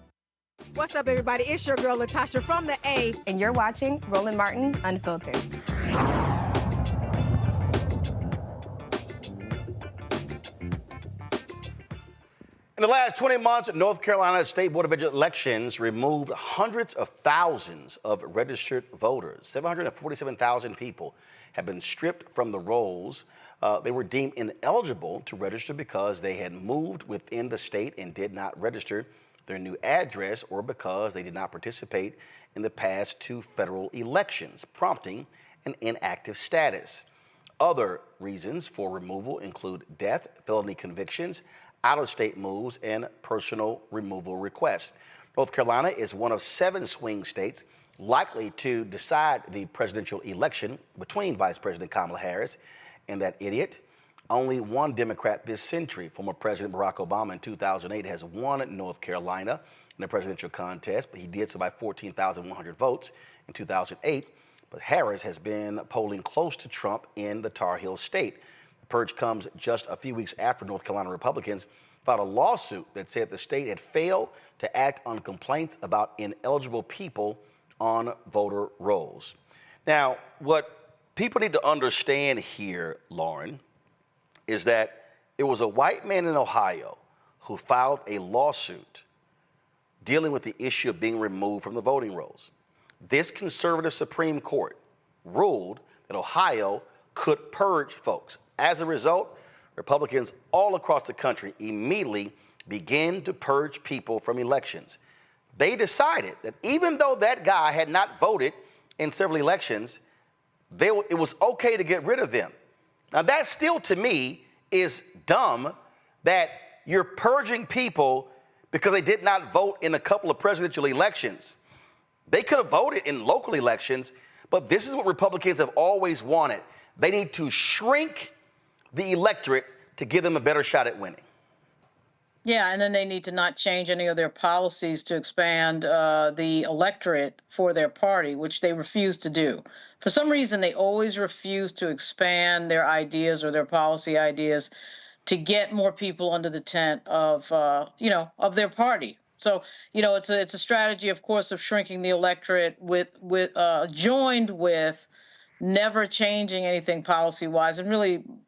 What's up, everybody? It's your girl, Latasha from the A. And you're watching Roland Martin Unfiltered. In the last 20 months, North Carolina State Board of Elections removed hundreds of thousands of registered voters. 747,000 people have been stripped from the rolls. They were deemed ineligible to register because they had moved within the state and did not register their new address, or because they did not participate in the past 2 federal elections, prompting an inactive status. Other reasons for removal include death, felony convictions, out-of-state moves, and personal removal requests. North Carolina is one of 7 swing states likely to decide the presidential election between Vice President Kamala Harris and that idiot. Only one Democrat this century, former President Barack Obama in 2008, has won North Carolina in the presidential contest, but he did so by 14,100 votes in 2008. But Harris has been polling close to Trump in the Tar Heel state. The purge comes just a few weeks after North Carolina Republicans filed a lawsuit that said the state had failed to act on complaints about ineligible people on voter rolls. Now, what people need to understand here, Lauren, is that it was a white man in Ohio who filed a lawsuit dealing with the issue of being removed from the voting rolls. This conservative Supreme Court ruled that Ohio could purge folks. As a result, Republicans all across the country immediately began to purge people from elections. They decided that even though that guy had not voted in several elections, it was okay to get rid of them. Now, that still, to me, is dumb, that you're purging people because they did not vote in a couple of presidential elections. They could have voted in local elections, but this is what Republicans have always wanted. They need to shrink the electorate to give them a better shot at winning. Yeah, and then they need to not change any of their policies to expand the electorate for their party, which they refuse to do. For some reason, they always refuse to expand their ideas or their policy ideas to get more people under the tent of, of their party. So, it's a strategy, of course, of shrinking the electorate joined with never changing anything policy-wise. And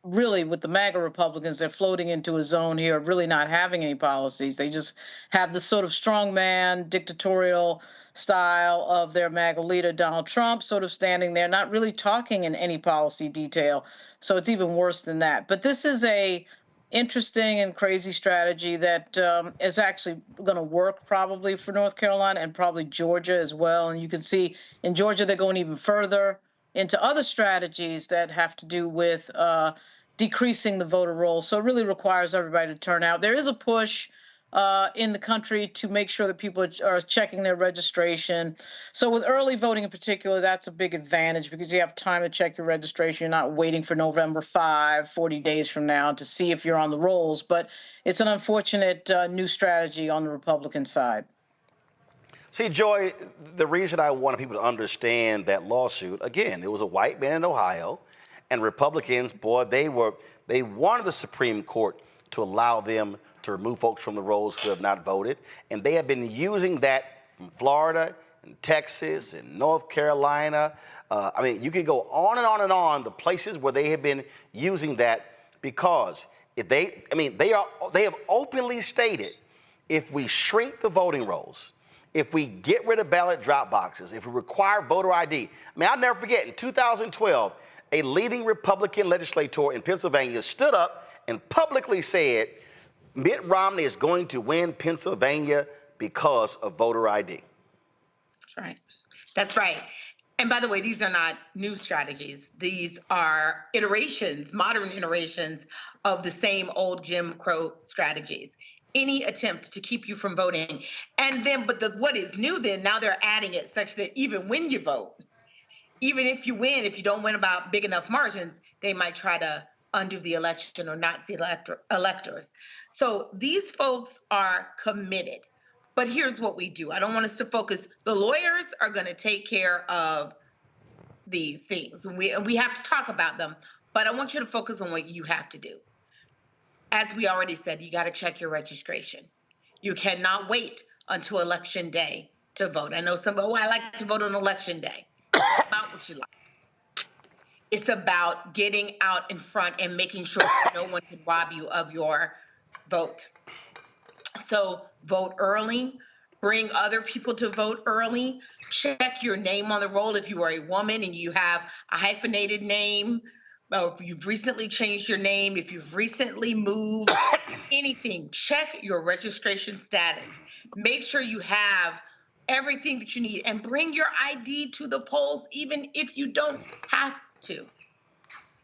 really, with the MAGA Republicans, they're floating into a zone here of really not having any policies. They just have this sort of strongman, dictatorial style of their MAGA leader, Donald Trump, sort of standing there, not really talking in any policy detail. So it's even worse than that. But this is a interesting and crazy strategy that is actually going to work probably for North Carolina and probably Georgia as well. And you can see in Georgia, they're going even further into other strategies that have to do with decreasing the voter roll. So it really requires everybody to turn out. There is a push in the country to make sure that people are checking their registration. So with early voting in particular, that's a big advantage because you have time to check your registration. You're not waiting for November 5, 40 days from now to see if you're on the rolls. But it's an unfortunate new strategy on the Republican side. See, Joy, the reason I wanted people to understand that lawsuit, again, it was a white man in Ohio, and Republicans, boy, they wanted the Supreme Court to allow them to remove folks from the rolls who have not voted, and they have been using that from Florida and Texas and North Carolina. I mean, you can go on and on and on, the places where they have been using that, because if they have openly stated, if we shrink the voting rolls, if we get rid of ballot drop boxes, if we require voter ID. I mean, I'll never forget, in 2012, a leading Republican legislator in Pennsylvania stood up and publicly said, Mitt Romney is going to win Pennsylvania because of voter ID. That's right. That's right. And by the way, these are not new strategies. These are iterations, modern iterations of the same old Jim Crow strategies. Any attempt to keep you from voting. And then, but what is new then, now they're adding it such that even when you vote, even if you win, if you don't win about big enough margins, they might try to undo the election or not see electors. So these folks are committed. But here's what we do. I don't want us to focus. The lawyers are going to take care of these things. And we have to talk about them. But I want you to focus on what you have to do. As we already said, you got to check your registration. You cannot wait until Election Day to vote. I know somebody, I like to vote on Election Day. It's about what you like. It's about getting out in front and making sure that no one can rob you of your vote. So vote early, bring other people to vote early, check your name on the roll if you are a woman and you have a hyphenated name, or if you've recently changed your name, if you've recently moved, anything, check your registration status. Make sure you have everything that you need and bring your ID to the polls, even if you don't have to.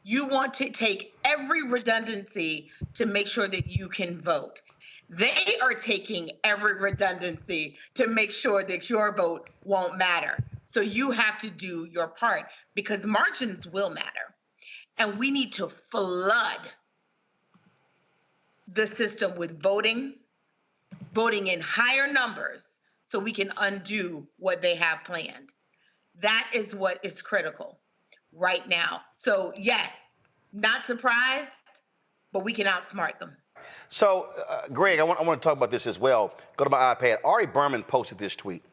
You want to take every redundancy to make sure that you can vote. They are taking every redundancy to make sure that your vote won't matter. So you have to do your part because margins will matter. And we need to flood the system with voting in higher numbers so we can undo what they have planned. That is what is critical right now. So yes, not surprised, but we can outsmart them. So, Greg, I want to talk about this as well. Go to my iPad. Ari Berman posted this tweet,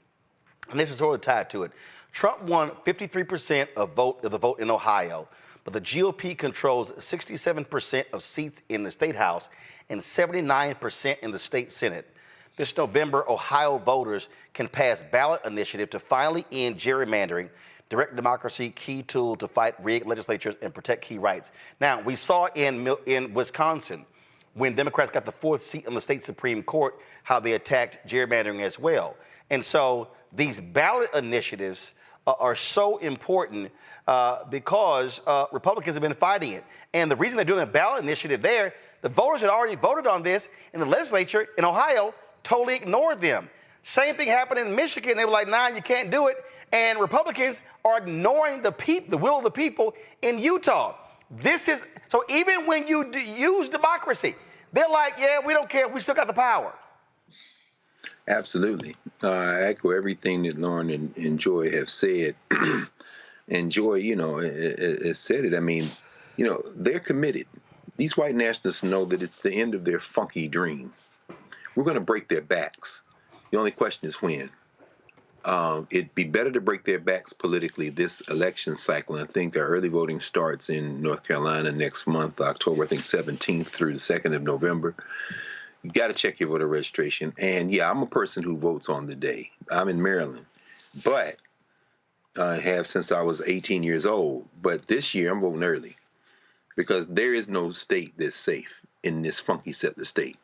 and this is sort of tied to it. Trump won 53% of the vote in Ohio, but the GOP controls 67% of seats in the state house and 79% in the state senate. This November, Ohio voters can pass ballot initiative to finally end gerrymandering, direct democracy, key tool to fight rigged legislatures and protect key rights. Now, we saw in Wisconsin, when Democrats got the 4th seat on the state Supreme Court, how they attacked gerrymandering as well. And so these ballot initiatives are so important because Republicans have been fighting it. And the reason they're doing a ballot initiative there, the voters had already voted on this, and the legislature in Ohio totally ignored them. Same thing happened in Michigan. They were like, nah, you can't do it. And Republicans are ignoring the will of the people in Utah. So even when you use democracy, they're like, yeah, we don't care. We still got the power. Absolutely. I echo everything that Lauren and Joy have said. And Joy, has said it. I mean, they're committed. These white nationalists know that it's the end of their funky dream. We're going to break their backs. The only question is when. It'd be better to break their backs politically this election cycle. And I think our early voting starts in North Carolina next month, October, 17th through the 2nd of November. You got to check your voter registration. And yeah, I'm a person who votes on the day. I'm in Maryland, but I have since I was 18 years old. But this year I'm voting early because there is no state that's safe in this funky settler state.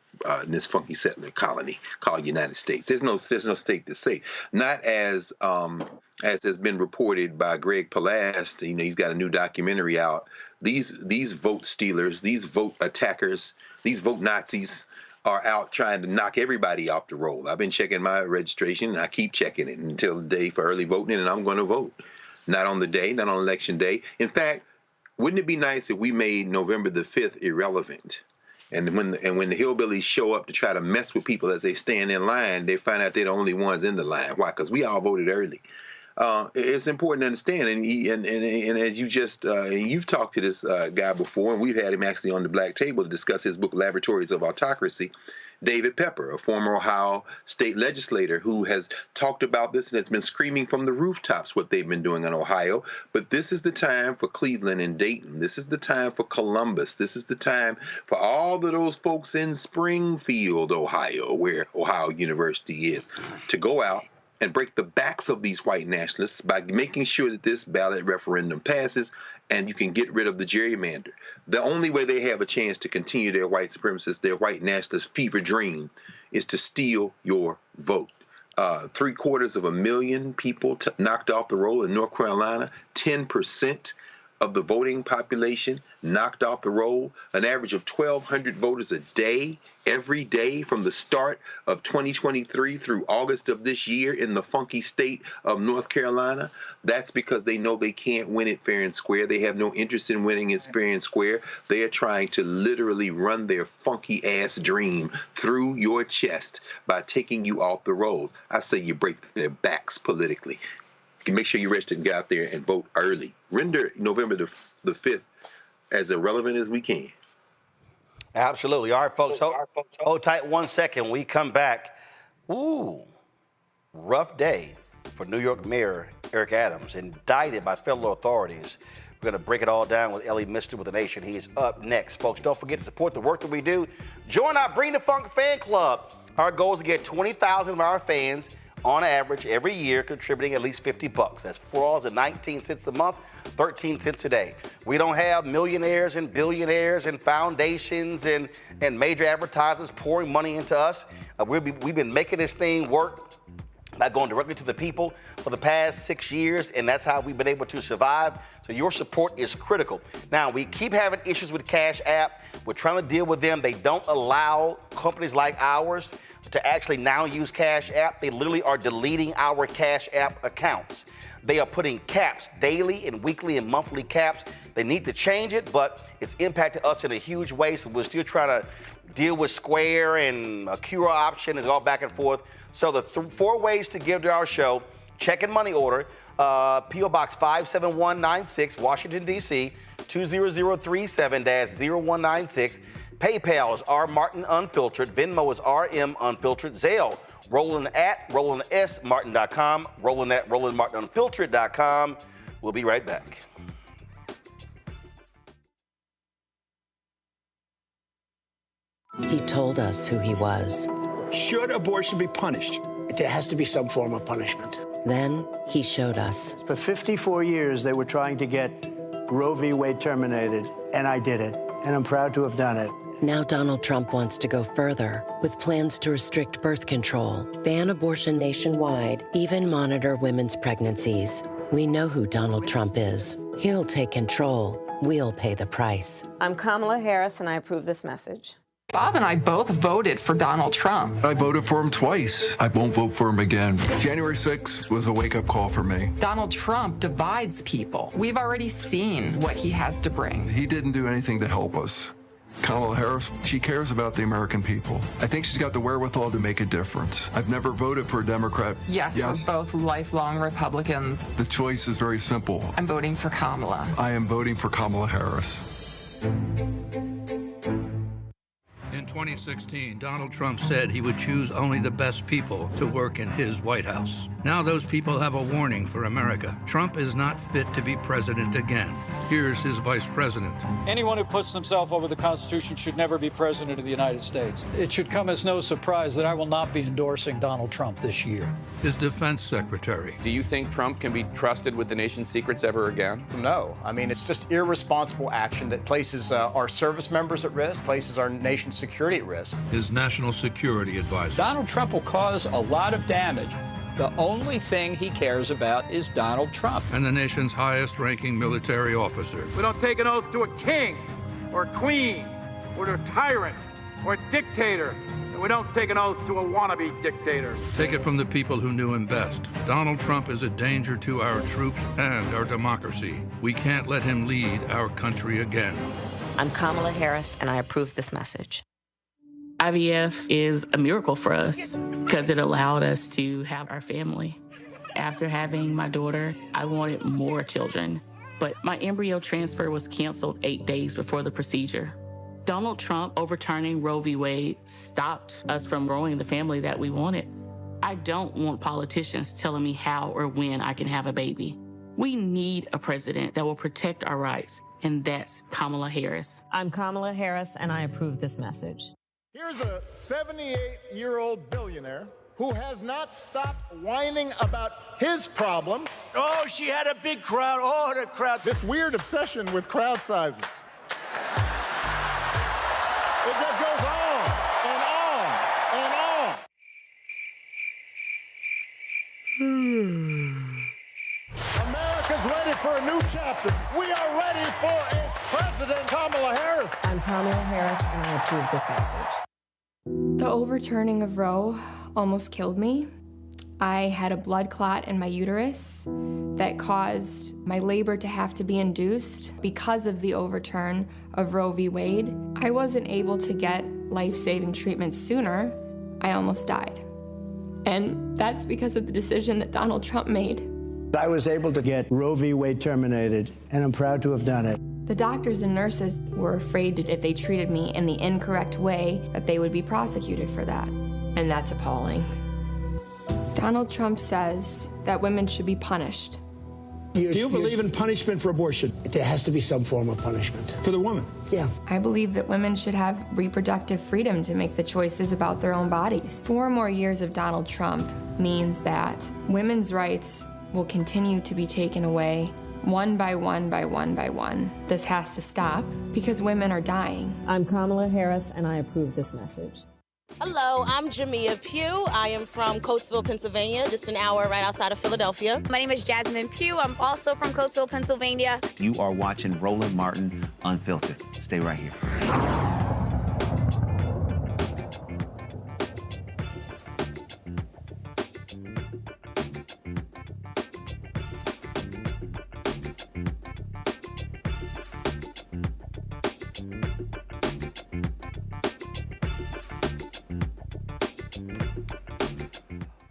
In this funky settler colony called United States. There's no state that's safe. Not as has been reported by Greg Palast. He's got a new documentary out. These vote stealers, these vote attackers, these vote Nazis are out trying to knock everybody off the roll. I've been checking my registration, and I keep checking it until the day for early voting, and I'm going to vote. Not on the day, not on election day. In fact, wouldn't it be nice if we made November the 5th irrelevant? And when the hillbillies show up to try to mess with people as they stand in line, they find out they're the only ones in the line. Why? Because we all voted early. It's important to understand, and as you just you've talked to this guy before, and we've had him actually on the Black Table to discuss his book Laboratories of Autocracy. David Pepper, a former Ohio state legislator who has talked about this and has been screaming from the rooftops what they've been doing in Ohio. But this is the time for Cleveland and Dayton. This is the time for Columbus. This is the time for all of those folks in Springfield, Ohio, where Ohio University is, to go out and break the backs of these white nationalists by making sure that this ballot referendum passes and you can get rid of the gerrymander. The only way they have a chance to continue their white supremacist, their white nationalist fever dream is to steal your vote. 750,000 people knocked off the roll in North Carolina, 10% of the voting population knocked off the roll, an average of 1,200 voters a day, every day from the start of 2023 through August of this year in the funky state of North Carolina. That's because they know they can't win it fair and square. They have no interest in winning it fair and square. They are trying to literally run their funky ass dream through your chest by taking you off the rolls. I say you break their backs politically. Make sure you register and get out there and vote early. Render November the 5th as irrelevant as we can. Absolutely. All right, folks. Hold tight 1 second. When we come back, ooh, Rough day for New York Mayor Eric Adams, indicted by federal authorities. We're going to break it all down with Ellie Mister with the Nation. He is up next. Folks, don't forget to support the work that we do. Join our Bring the Funk fan club. Our goal is to get 20,000 of our fans on average every year contributing at least $50. That's $4.19 a month, 13 cents a day. We don't have millionaires and billionaires and foundations and major advertisers pouring money into us. We've been making this thing work by going directly to the people for the past 6 years, and that's how we've been able to survive. So your support is critical. Now, we keep having issues with Cash App. We're trying to deal with them. They don't allow companies like ours to actually now use Cash App. They literally are deleting our Cash App accounts. They are putting caps, daily and weekly and monthly caps. They need to change it, but it's impacted us in a huge way, so we're still trying to deal with Square and a QR option is all back and forth. So the 4 ways to give to our show: check and money order, P.O. Box 57196, Washington, D.C., 20037-0196. PayPal is R Martin Unfiltered. Venmo is RM Unfiltered. Zelle, Roland@RolandSMartin.com. Roland@RolandMartinUnfiltered.com. We'll be right back. He told us who he was. Should abortion be punished? There has to be some form of punishment. Then he showed us. For 54 years, they were trying to get Roe v. Wade terminated, and I did it, and I'm proud to have done it. Now Donald Trump wants to go further with plans to restrict birth control, ban abortion nationwide, even monitor women's pregnancies. We know who Donald Trump is. He'll take control. We'll pay the price. I'm Kamala Harris, and I approve this message. Bob and I both voted for Donald Trump. I voted for him twice. I won't vote for him again. January 6th was a wake-up call for me. Donald Trump divides people. We've already seen what he has to bring. He didn't do anything to help us. Kamala Harris, she cares about the American people. I think she's got the wherewithal to make a difference. I've never voted for a Democrat. Yes, we're both lifelong Republicans. The choice is very simple. I'm voting for Kamala. I am voting for Kamala Harris. In 2016, Donald Trump said he would choose only the best people to work in his White House. Now those people have a warning for America. Trump is not fit to be president again. Here's his vice president. Anyone who puts themselves over the Constitution should never be president of the United States. It should come as no surprise that I will not be endorsing Donald Trump this year. His defense secretary. Do you think Trump can be trusted with the nation's secrets ever again? No. I mean, it's just irresponsible action that places our service members at risk, places our nation's security at risk. His national security advisor. Donald Trump will cause a lot of damage. The only thing he cares about is Donald Trump. And the nation's highest-ranking military officer. We don't take an oath to a king or a queen or to a tyrant or a dictator. And we don't take an oath to a wannabe dictator. Take it from the people who knew him best. Donald Trump is a danger to our troops and our democracy. We can't let him lead our country again. I'm Kamala Harris, and I approve this message. IVF is a miracle for us because it allowed us to have our family. After having my daughter, I wanted more children, but my embryo transfer was canceled 8 days before the procedure. Donald Trump overturning Roe v. Wade stopped us from growing the family that we wanted. I don't want politicians telling me how or when I can have a baby. We need a president that will protect our rights, and that's Kamala Harris. I'm Kamala Harris, and I approve this message. Here's a 78-year-old billionaire who has not stopped whining about his problems. Oh, she had a big crowd. Oh, the crowd. This weird obsession with crowd sizes. It just goes on and on and on. America's ready for a new chapter. We are ready for a President Kamala Harris. I'm Kamala Harris, and I approve this message. The overturning of Roe almost killed me. I had a blood clot in my uterus that caused my labor to have to be induced because of the overturn of Roe v. Wade. I wasn't able to get life-saving treatment sooner. I almost died. And that's because of the decision that Donald Trump made. I was able to get Roe v. Wade terminated, and I'm proud to have done it. The doctors and nurses were afraid that if they treated me in the incorrect way, that they would be prosecuted for that. And that's appalling. Donald Trump says that women should be punished. Do you believe in punishment for abortion? There has to be some form of punishment. For the woman? Yeah. I believe that women should have reproductive freedom to make the choices about their own bodies. 4 more years of Donald Trump means that women's rights will continue to be taken away one by one by one by one. This has to stop because women are dying. I'm Kamala Harris, and I approve this message. Hello, I'm Jamia Pugh. I am from Coatesville, Pennsylvania, just an hour right outside of Philadelphia. My name is Jasmine Pugh. I'm also from Coatesville, Pennsylvania. You are watching Roland Martin Unfiltered. Stay right here.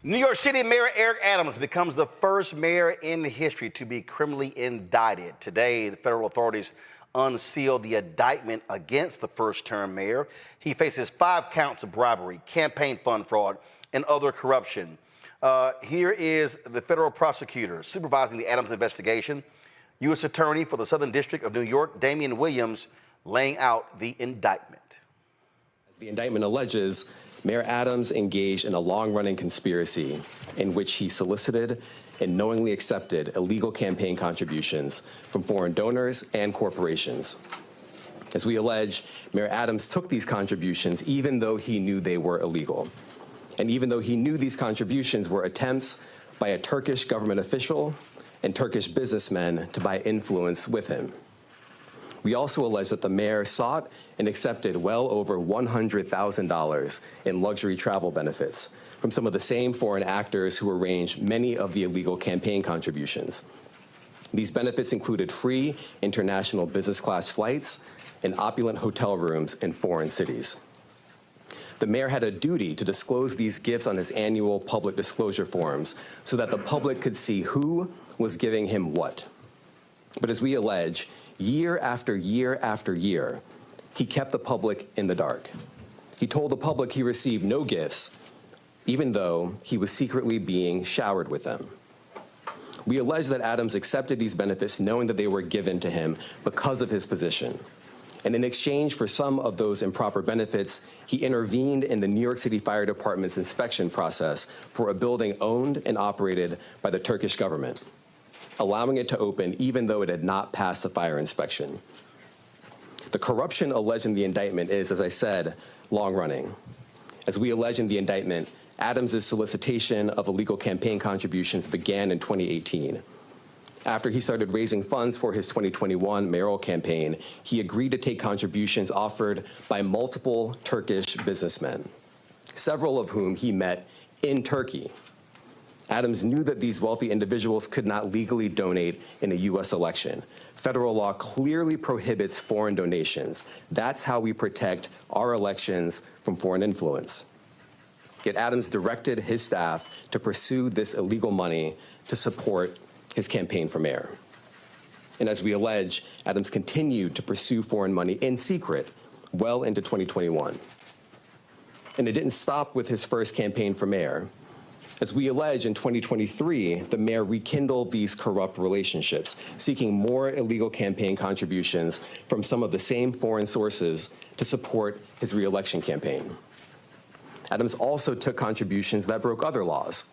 New York City Mayor Eric Adams becomes the first mayor in history to be criminally indicted. Today, the federal authorities unsealed the indictment against the first-term mayor. He faces 5 counts of bribery, campaign fund fraud, and other corruption. Here is the federal prosecutor supervising the Adams investigation, U.S. Attorney for the Southern District of New York, Damian Williams, laying out the indictment. As the indictment alleges, Mayor Adams engaged in a long-running conspiracy in which he solicited and knowingly accepted illegal campaign contributions from foreign donors and corporations. As we allege, Mayor Adams took these contributions even though he knew they were illegal, and even though he knew these contributions were attempts by a Turkish government official and Turkish businessmen to buy influence with him. We also allege that the mayor sought and accepted well over $100,000 in luxury travel benefits from some of the same foreign actors who arranged many of the illegal campaign contributions. These benefits included free international business class flights and opulent hotel rooms in foreign cities. The mayor had a duty to disclose these gifts on his annual public disclosure forms so that the public could see who was giving him what. But as we allege, year after year after year, he kept the public in the dark. He told the public he received no gifts, even though he was secretly being showered with them. We allege that Adams accepted these benefits knowing that they were given to him because of his position. And in exchange for some of those improper benefits, he intervened in the New York City Fire Department's inspection process for a building owned and operated by the Turkish government, allowing it to open even though it had not passed the fire inspection. The corruption alleged in the indictment is, as I said, long-running. As we allege in the indictment, Adams' solicitation of illegal campaign contributions began in 2018. After he started raising funds for his 2021 mayoral campaign, he agreed to take contributions offered by multiple Turkish businessmen, several of whom he met in Turkey. Adams knew that these wealthy individuals could not legally donate in a U.S. election. Federal law clearly prohibits foreign donations. That's how we protect our elections from foreign influence. Yet Adams directed his staff to pursue this illegal money to support his campaign for mayor. And as we allege, Adams continued to pursue foreign money in secret well into 2021. And it didn't stop with his first campaign for mayor. As we allege, in 2023, the mayor rekindled these corrupt relationships, seeking more illegal campaign contributions from some of the same foreign sources to support his re-election campaign. Adams also took contributions that broke other laws.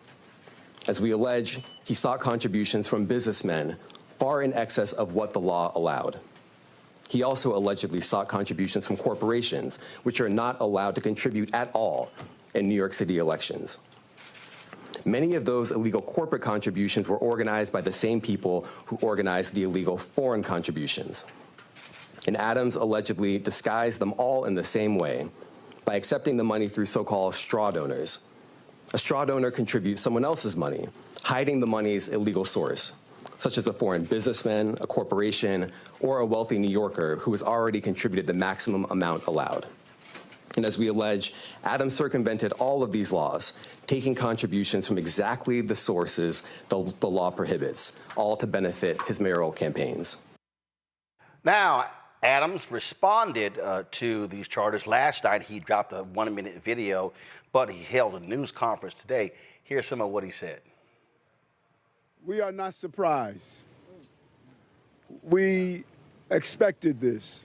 As we allege, he sought contributions from businessmen far in excess of what the law allowed. He also allegedly sought contributions from corporations, which are not allowed to contribute at all in New York City elections. Many of those illegal corporate contributions were organized by the same people who organized the illegal foreign contributions. And Adams allegedly disguised them all in the same way by accepting the money through so-called straw donors. A straw donor contributes someone else's money, hiding the money's illegal source, such as a foreign businessman, a corporation, or a wealthy New Yorker who has already contributed the maximum amount allowed. And as we allege, Adams circumvented all of these laws, taking contributions from exactly the sources the law prohibits, all to benefit his mayoral campaigns. Now, Adams responded to these charges. Last night, he dropped a 1-minute video, but he held a news conference today. Here's some of what he said. We are not surprised. We expected this.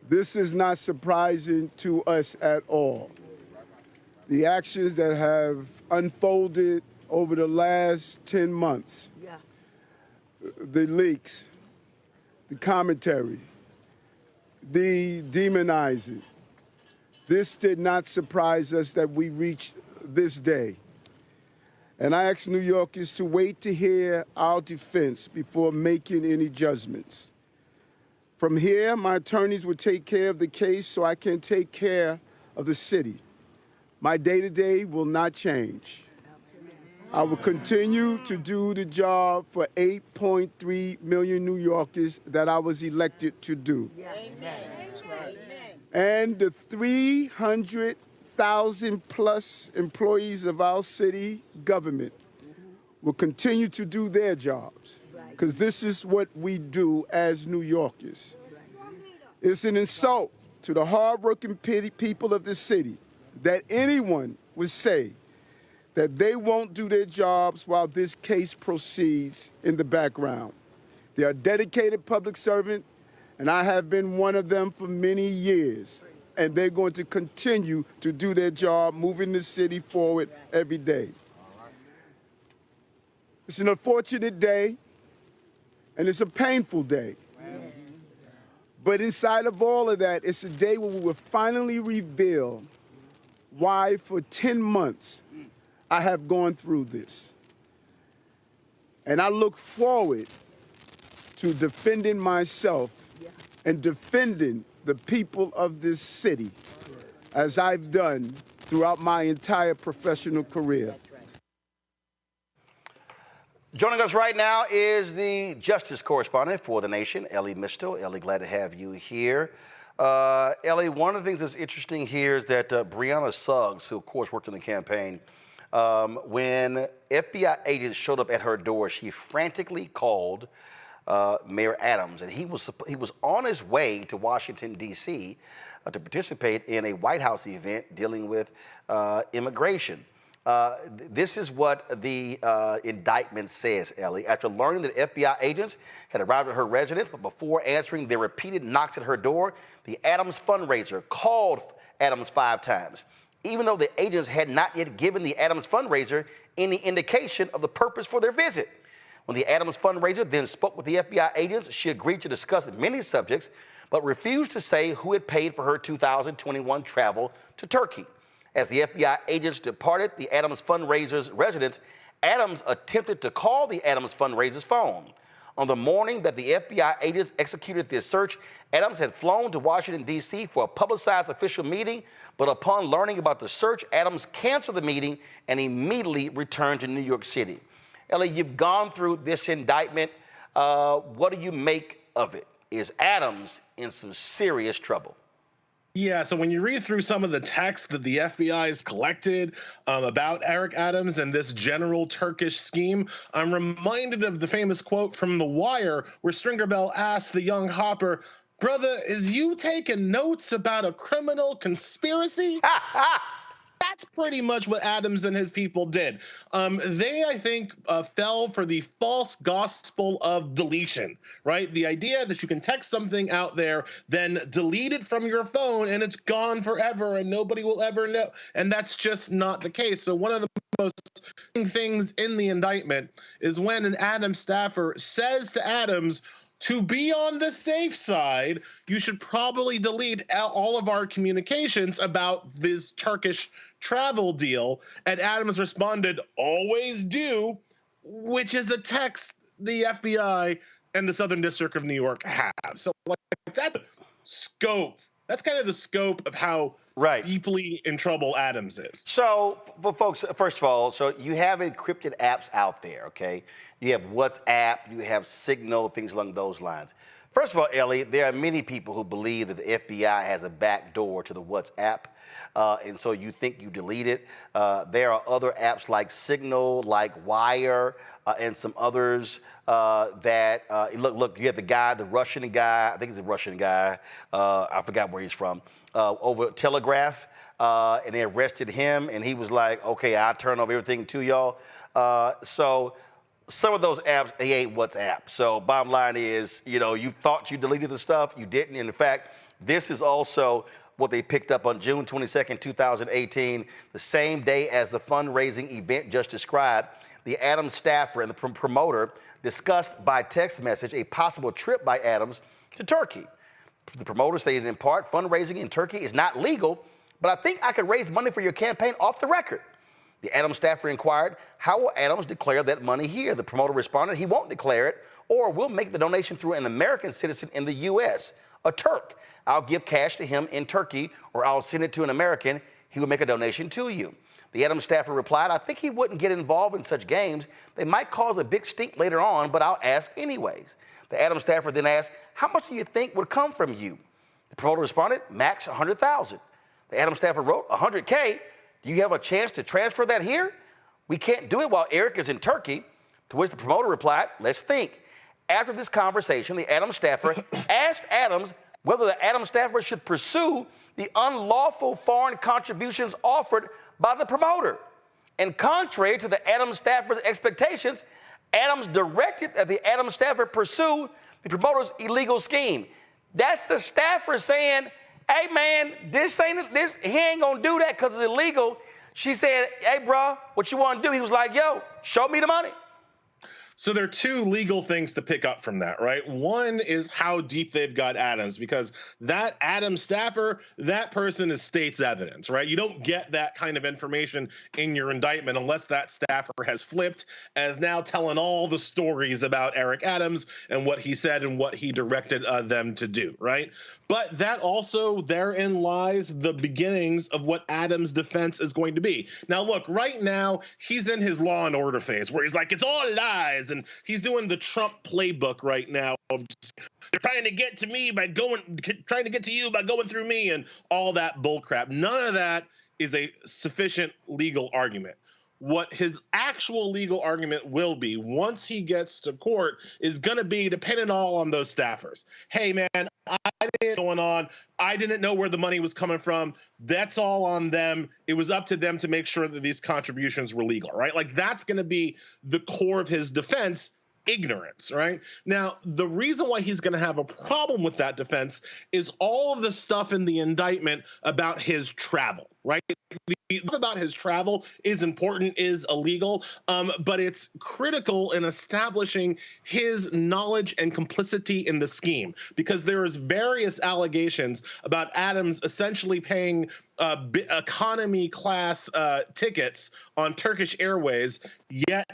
This is not surprising to us at all. The actions that have unfolded over the last 10 months, the leaks, the commentary, the demonizing, this did not surprise us that we reached this day. And I ask New Yorkers to wait to hear our defense before making any judgments. From here, my attorneys will take care of the case so I can take care of the city. My day-to-day will not change. I will continue to do the job for 8.3 million New Yorkers that I was elected to do. And the 300,000 plus employees of our city government will continue to do their jobs, because this is what we do as New Yorkers. It's an insult to the hardworking people of the city that anyone would say that they won't do their jobs while this case proceeds in the background. They are dedicated public servants, and I have been one of them for many years, and they're going to continue to do their job, moving the city forward every day. It's an unfortunate day, and it's a painful day. But inside of all of that, it's a day where we will finally reveal why for 10 months I have gone through this. And I look forward to defending myself and defending the people of this city as I've done throughout my entire professional career. Joining us right now is the justice correspondent for The Nation, Ellie Mistel. Ellie, glad to have you here. Ellie, one of the things that's interesting here is that Breonna Suggs, who of course worked in the campaign, when FBI agents showed up at her door, she frantically called Mayor Adams, and he was on his way to Washington, D.C. To participate in a White House event dealing with immigration. This is what the indictment says, Ellie. After learning that FBI agents had arrived at her residence, but before answering their repeated knocks at her door, the Adams fundraiser called Adams 5 times, even though the agents had not yet given the Adams fundraiser any indication of the purpose for their visit. When the Adams fundraiser then spoke with the FBI agents, she agreed to discuss many subjects, but refused to say who had paid for her 2021 travel to Turkey. As the FBI agents departed the Adams fundraiser's residence, Adams attempted to call the Adams fundraiser's phone. On the morning that the FBI agents executed this search, Adams had flown to Washington, D.C. for a publicized official meeting, but upon learning about the search, Adams canceled the meeting and immediately returned to New York City. Ellie, you've gone through this indictment. What do you make of it? Is Adams in some serious trouble? Yeah, so when you read through some of the text that the FBI has collected about Eric Adams and this general Turkish scheme, I'm reminded of the famous quote from The Wire where Stringer Bell asked the young Hopper, "Brother, is you taking notes about a criminal conspiracy?" That's pretty much what Adams and his people did. They, I think, fell for the false gospel of deletion, right? The idea that you can text something out there, then delete it from your phone, and it's gone forever, and nobody will ever know. And that's just not the case. So one of the most things in the indictment is when an Adams staffer says to Adams, to be on the safe side, you should probably delete all of our communications about this Turkish travel deal. And Adams responded, "Always do," which is a text the FBI and the Southern District of New York have. So like that's scope. That's kind of the scope of how deeply in trouble Adams is. So, for folks, first of all, so you have encrypted apps out there, okay? You have WhatsApp, you have Signal, things along those lines. First of all, Ellie, there are many people who believe that the FBI has a back door to the WhatsApp, and so you think you delete it. There are other apps like Signal, like Wire, and some others that, look, you have the Russian guy, I think he's a Russian guy, I forgot where he's from, over Telegraph, and they arrested him, and he was like, okay, I'll turn over everything to y'all. So some of those apps, they ain't WhatsApp. So bottom line is, you thought you deleted the stuff, you didn't. And in fact, this is also what they picked up on June 22nd, 2018, the same day as the fundraising event just described. The Adams staffer and the promoter discussed by text message a possible trip by Adams to Turkey. The promoter stated in part, fundraising in Turkey is not legal, but I think I could raise money for your campaign off the record. The Adams staffer inquired, how will Adams declare that money here? The promoter responded, he won't declare it, or we'll make the donation through an American citizen in the U.S., a Turk. I'll give cash to him in Turkey, or I'll send it to an American. He will make a donation to you. The Adams staffer replied, I think he wouldn't get involved in such games. They might cause a big stink later on, but I'll ask anyways. The Adams staffer then asked, how much do you think would come from you? The promoter responded, max 100,000. The Adams staffer wrote, 100K? Do you have a chance to transfer that here? We can't do it while Eric is in Turkey. To which the promoter replied, let's think. After this conversation, the Adams staffer asked Adams whether the Adams staffer should pursue the unlawful foreign contributions offered by the promoter. And contrary to the Adams staffer's expectations, Adams directed that the Adams staffer pursue the promoter's illegal scheme. That's the staffer saying, hey man, he ain't gonna do that because it's illegal. She said, hey bro, what you wanna do? He was like, yo, show me the money. So there are two legal things to pick up from that, right? One is how deep they've got Adams, because that Adams staffer, that person is state's evidence, right? You don't get that kind of information in your indictment unless that staffer has flipped as now telling all the stories about Eric Adams and what he said and what he directed them to do, right? But that also, therein lies the beginnings of what Adams' defense is going to be. Now, look, right now, he's in his Law and Order phase where he's like, it's all lies. And he's doing the Trump playbook right now. They're trying to get to me by trying to get to you by going through me and all that bullcrap. None of that is a sufficient legal argument. What his actual legal argument will be once he gets to court is going to be dependent all on those staffers. Hey, man, I didn't know what's going on. I didn't know where the money was coming from. That's all on them. It was up to them to make sure that these contributions were legal, right? Like that's going to be the core of his defense. Ignorance, right? Now, the reason why he's going to have a problem with that defense is all of the stuff in the indictment about his travel, right? The stuff about his travel is important, is illegal, but it's critical in establishing his knowledge and complicity in the scheme, because there is various allegations about Adams essentially paying economy class tickets on Turkish Airways, yet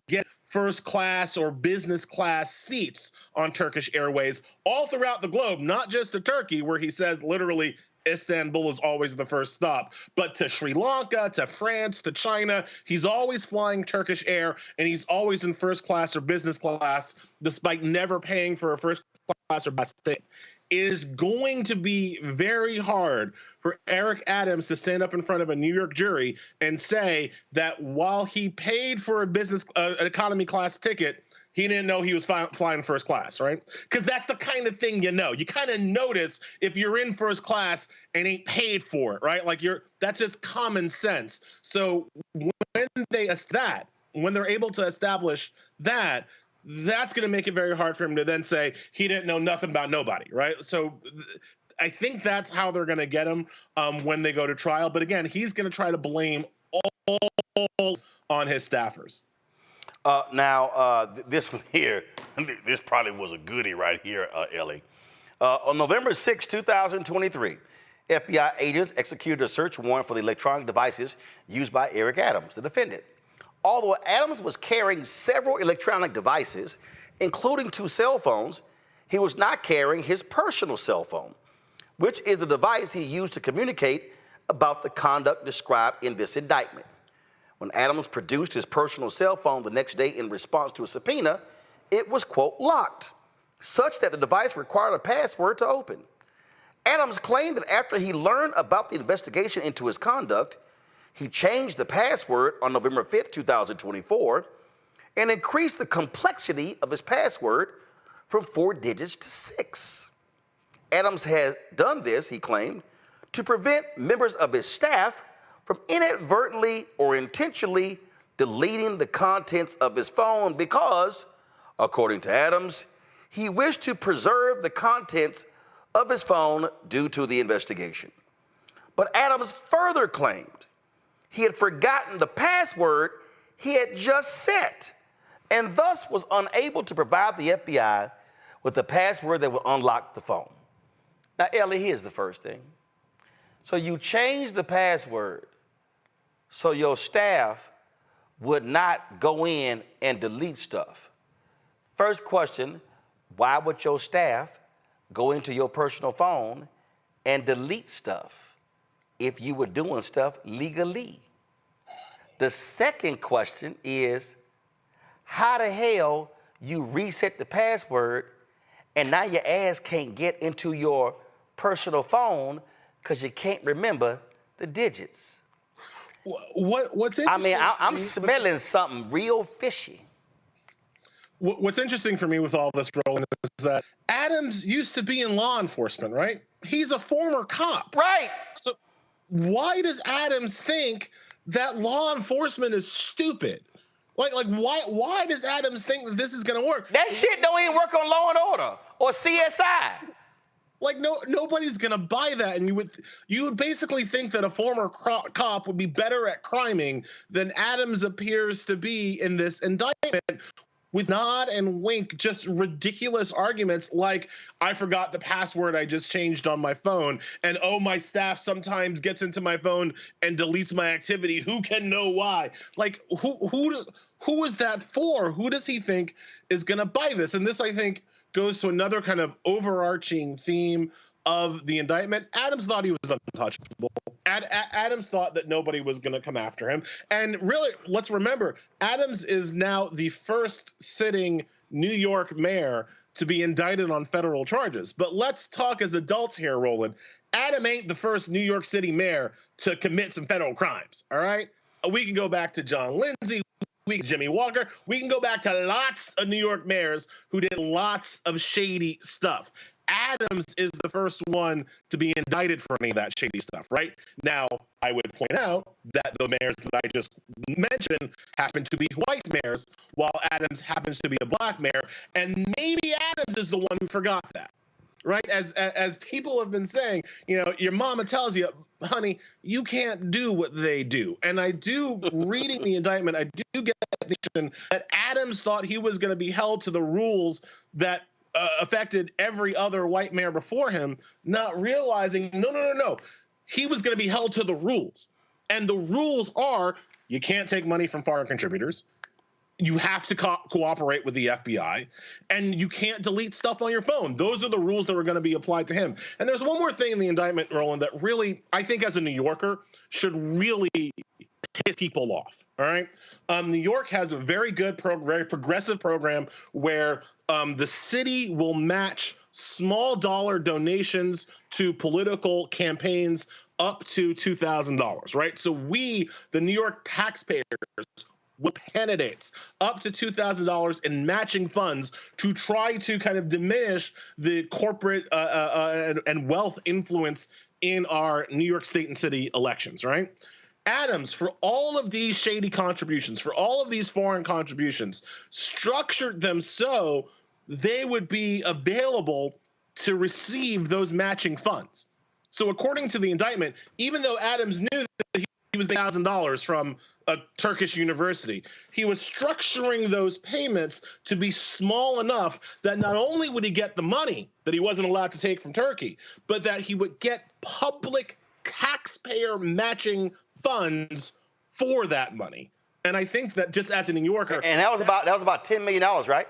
get first class or business class seats on Turkish Airways all throughout the globe, not just to Turkey, where he says literally Istanbul is always the first stop, but to Sri Lanka, to France, to China. He's always flying Turkish Air, and he's always in first class or business class, despite never paying for a first class or best ticket. It is going to be very hard for Eric Adams to stand up in front of a New York jury and say that while he paid for a business an economy class ticket, he didn't know he was flying first class, right? Because that's the kind of thing you know. You kind of notice if you're in first class and ain't paid for it, right? Like that's just common sense. So when they're able to establish that, that's going to make it very hard for him to then say he didn't know nothing about nobody, right? So I think that's how they're going to get him when they go to trial. But again, he's going to try to blame all on his staffers. This one here, this probably was a goodie right here, Ellie. On November 6, 2023, FBI agents executed a search warrant for the electronic devices used by Eric Adams, the defendant. Although Adams was carrying several electronic devices, including 2 cell phones, he was not carrying his personal cell phone, which is the device he used to communicate about the conduct described in this indictment. When Adams produced his personal cell phone the next day in response to a subpoena, it was, quote, locked. such that the device required a password to open. Adams claimed that after he learned about the investigation into his conduct, he changed the password on November 5th, 2024, and increased the complexity of his password from 4 digits to 6. Adams had done this, he claimed, to prevent members of his staff from inadvertently or intentionally deleting the contents of his phone because, according to Adams, he wished to preserve the contents of his phone due to the investigation. But Adams further claimed he had forgotten the password he had just set and thus was unable to provide the FBI with the password that would unlock the phone. Now, Ellie, here's the first thing. So you changed the password so your staff would not go in and delete stuff. First question, why would your staff go into your personal phone and delete stuff if you were doing stuff legally? The second question is, how the hell you reset the password and now your ass can't get into your personal phone because you can't remember the digits? What's interesting? I mean, I'm smelling something real fishy. What's interesting for me with all this, Roland, is that Adams used to be in law enforcement, right? He's a former cop. Right. So why does Adams think that law enforcement is stupid? Like why does Adams think that this is going to work? That shit don't even work on Law and Order or CSI. Like nobody's gonna buy that, and you would basically think that a former cop would be better at criming than Adams appears to be in this indictment, with nod and wink, just ridiculous arguments like, I forgot the password I just changed on my phone, and oh, my staff sometimes gets into my phone and deletes my activity. Who can know why? Like, who is that for? Who does he think is gonna buy this? And this, I think, goes to another kind of overarching theme of the indictment. Adams thought he was untouchable. Adams thought that nobody was going to come after him. And really, let's remember, Adams is now the first sitting New York mayor to be indicted on federal charges. But let's talk as adults here, Roland. Adam ain't the first New York City mayor to commit some federal crimes, all right? We can go back to John Lindsay, Jimmy Walker. We can go back to lots of New York mayors who did lots of shady stuff. Adams is the first one to be indicted for any of that shady stuff, right? Now, I would point out that the mayors that I just mentioned happen to be white mayors, while Adams happens to be a black mayor, and maybe Adams is the one who forgot that, right? As people have been saying, you know, your mama tells you, honey, you can't do what they do. And I do, reading the indictment, I do get that Adams thought he was going to be held to the rules that affected every other white mayor before him, not realizing, no. He was going to be held to the rules. And the rules are, you can't take money from foreign contributors. You have to cooperate with the FBI, and you can't delete stuff on your phone. Those are the rules that were going to be applied to him. And there's one more thing in the indictment, Roland, that really, I think as a New Yorker, should really piss people off, all right? New York has a very good, very progressive program where the city will match small dollar donations to political campaigns up to $2,000, right? So we, the New York taxpayers, with candidates up to $2,000 in matching funds to try to kind of diminish the corporate and wealth influence in our New York State and city elections, right? Adams, for all of these shady contributions, for all of these foreign contributions, structured them so they would be available to receive those matching funds. So according to the indictment, even though Adams knew that he was $1,000 from a Turkish university, he was structuring those payments to be small enough that not only would he get the money that he wasn't allowed to take from Turkey, but that he would get public taxpayer matching funds for that money. And I think that just as a New Yorker, and that was about $10 million, right?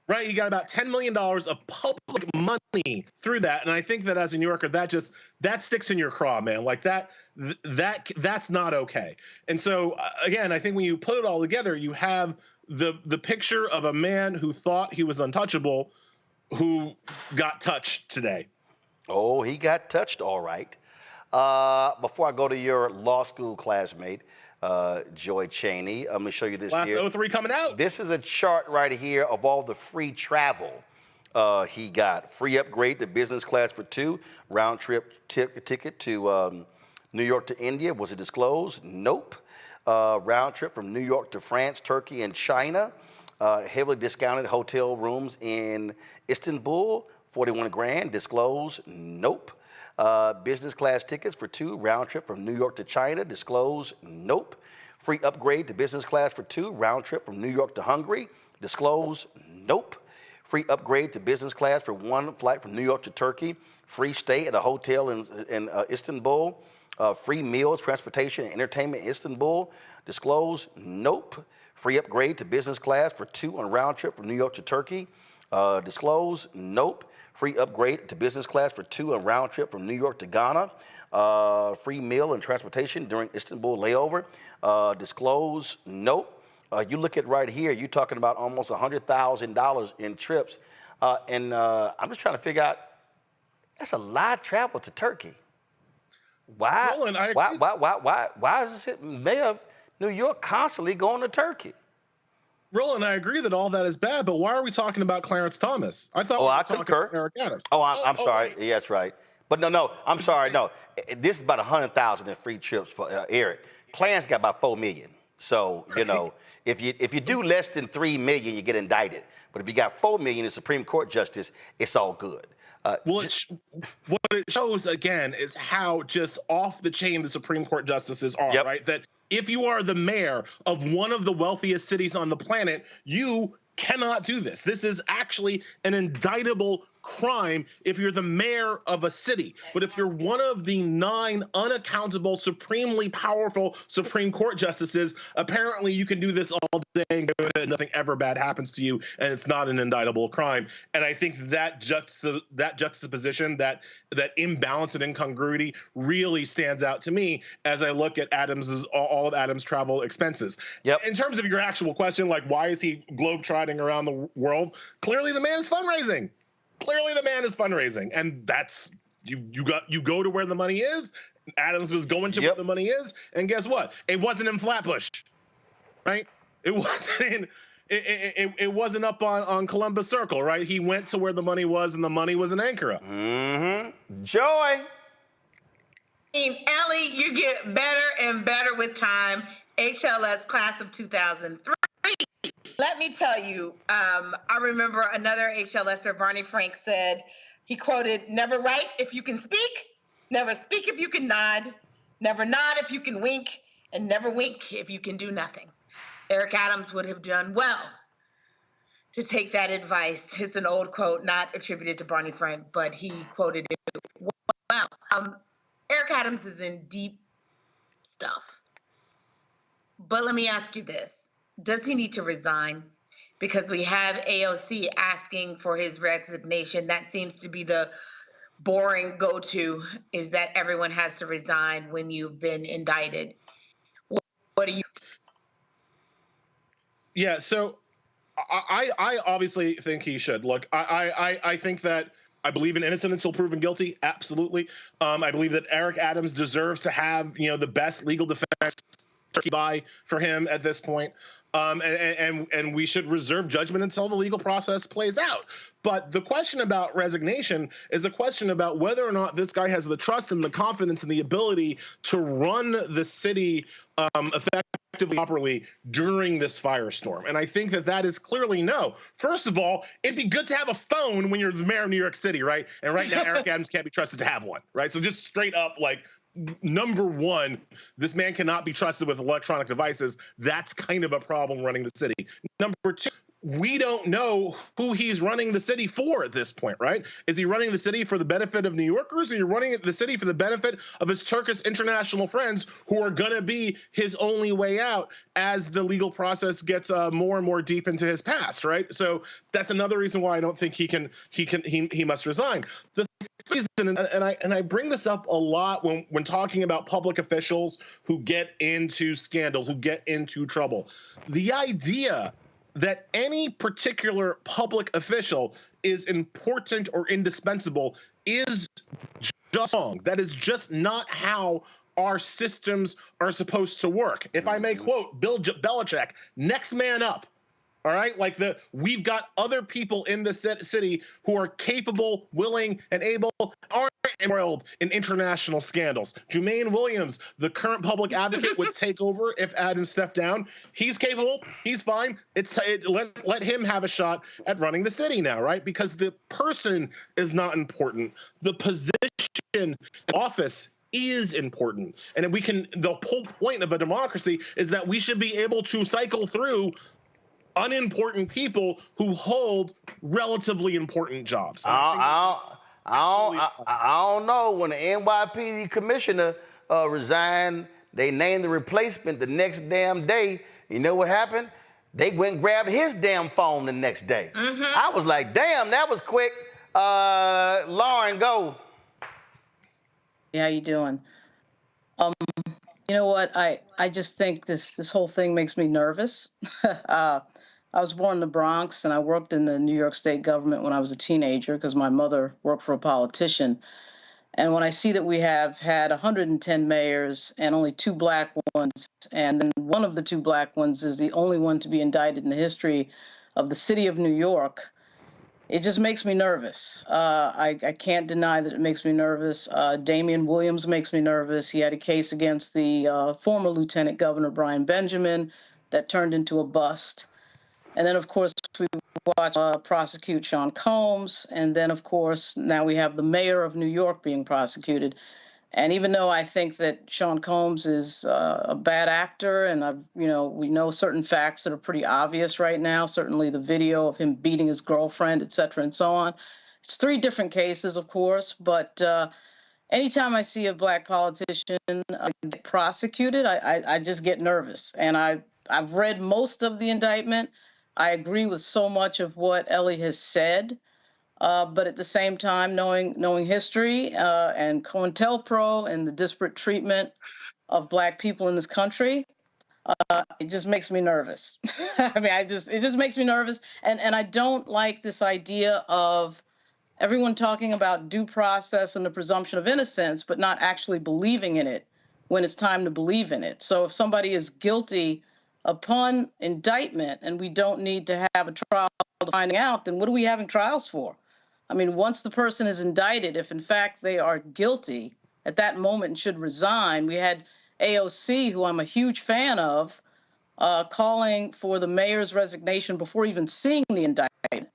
Right, he got about $10 million of public money through that, and I think that as a New Yorker, that sticks in your craw, man. Like that's not okay. And so again, I think when you put it all together, you have the picture of a man who thought he was untouchable, who got touched today. Oh, he got touched, all right. Before I go to your law school classmate, Joy Cheney, I'm going to show you this Last here. 03 coming out. This is a chart right here of all the free travel he got. Free upgrade to business class for 2, round trip ticket to New York to India. Was it disclosed? Nope. Round trip from New York to France, Turkey, and China. Heavily discounted hotel rooms in Istanbul, 41 grand. Disclosed? Nope. Business class tickets for 2, round trip from New York to China. Disclosed? Nope. Free upgrade to business class for 2, round trip from New York to Hungary. Disclosed? Nope. Free upgrade to business class for 1 flight from New York to Turkey. Free stay at a hotel in Istanbul. Free meals, transportation, and entertainment in Istanbul. Disclosed? Nope. Free upgrade to business class for 2 on a round trip from New York to Turkey. Disclosed? Nope. Free upgrade to business class for 2 on a round trip from New York to Ghana. Free meal and transportation during Istanbul layover. Disclosed? Nope. You look at right here, you're talking about almost $100,000 in trips. And I'm just trying to figure out, that's a lot of travel to Turkey. Why? Roland, Why is this mayor of New York constantly going to Turkey? Roland, I agree that all that is bad, but why are we talking about Clarence Thomas? I thought we were I talking concur. about Eric Adams. I'm sorry. Yeah, that's right. But no, I'm sorry. No, this is about 100,000 in free trips for Eric. Clarence got about 4 million. So, you know, if you do less than 3 million, you get indicted. But if you got 4 million in Supreme Court justice, it's all good. What it shows, again, is how just off the chain the Supreme Court justices are, right? That if you are the mayor of one of the wealthiest cities on the planet, you cannot do this. This is actually an indictable crime if you're the mayor of a city. But if you're one of the 9 unaccountable, supremely powerful Supreme Court justices, apparently you can do this all day and nothing ever bad happens to you, and it's not an indictable crime. And I think that juxtaposition, that imbalance and incongruity really stands out to me as I look at all of Adams' travel expenses. In terms of your actual question, like why is he globetrotting around the world? Clearly the man is fundraising. And that's you go to where the money is. Adams was going to where the money is, and guess what? It wasn't in Flatbush, right? It wasn't. It wasn't up on Columbus Circle, right? He went to where the money was, and the money was in Ankara. Joy. Ellie, you get better and better with time. HLS class of 2003. Let me tell you, I remember another HLSer, Barney Frank, said, he quoted, "Never write if you can speak, never speak if you can nod, never nod if you can wink, and never wink if you can do nothing." Eric Adams would have done well to take that advice. It's an old quote, not attributed to Barney Frank, but he quoted it well. Eric Adams is in deep stuff. But let me ask you this. Does he need to resign? Because we have AOC asking for his resignation. That seems to be the boring go-to, is that everyone has to resign when you've been indicted. What do you? Yeah, so I obviously think he should. Look, I think that I believe in innocent until proven guilty. Absolutely. I believe that Eric Adams deserves to have, the best legal defense by for him at this point. And we should reserve judgment until the legal process plays out. But the question about resignation is a question about whether or not this guy has the trust and the confidence and the ability to run the city effectively, properly during this firestorm. And I think that is clearly no. First of all, it'd be good to have a phone when you're the mayor of New York City, right? And right now, Eric Adams can't be trusted to have one, right? So just straight up, like, number one, this man cannot be trusted with electronic devices. That's kind of a problem running the city. Number two, we don't know who he's running the city for at this point, right? Is he running the city for the benefit of New Yorkers, or are you running the city for the benefit of his Turkish international friends who are going to be his only way out as the legal process gets more and more deep into his past, right? So that's another reason why I don't think he must resign. The reason, and I bring this up a lot when talking about public officials who get into scandal, who get into trouble. The idea that any particular public official is important or indispensable is just wrong. That is just not how our systems are supposed to work. If I may quote Bill Belichick, next man up. All right, like we've got other people in the city who are capable, willing, and able, aren't embroiled in international scandals. Jumaine Williams, the current public advocate, would take over if Adams stepped down. He's capable. He's fine. Let him have a shot at running the city now, right? Because the person is not important. The position, office is important. And the whole point of a democracy is that we should be able to cycle through unimportant people who hold relatively important jobs. I don't know. When the NYPD commissioner resigned, they named the replacement the next damn day. You know what happened? They went and grabbed his damn phone the next day. I was like, damn, that was quick. Lauren, go. Yeah, how you doing? You know what? I just think this whole thing makes me nervous. I was born in the Bronx, and I worked in the New York State government when I was a teenager because my mother worked for a politician. And when I see that we have had 110 mayors and only 2 black ones, and then one of the 2 black ones is the only one to be indicted in the history of the city of New York, it just makes me nervous. I can't deny that it makes me nervous. Damian Williams makes me nervous. He had a case against the former Lieutenant Governor Brian Benjamin that turned into a bust. And then, of course, we watched prosecute Sean Combs. And then, of course, now we have the mayor of New York being prosecuted. And even though I think that Sean Combs is a bad actor, and we know certain facts that are pretty obvious right now, certainly the video of him beating his girlfriend, et cetera, and so on. It's 3 different cases, of course, but anytime I see a black politician get prosecuted, I just get nervous. And I've read most of the indictment. I agree with so much of what Ellie has said, but at the same time, knowing history and COINTELPRO and the disparate treatment of black people in this country, it just makes me nervous. I mean, it just makes me nervous, and I don't like this idea of everyone talking about due process and the presumption of innocence, but not actually believing in it when it's time to believe in it. So if somebody is guilty upon indictment and we don't need to have a trial to find out, then what are we having trials for? I mean, once the person is indicted, if in fact they are guilty at that moment and should resign, we had AOC, who I'm a huge fan of, calling for the mayor's resignation before even seeing the indictment.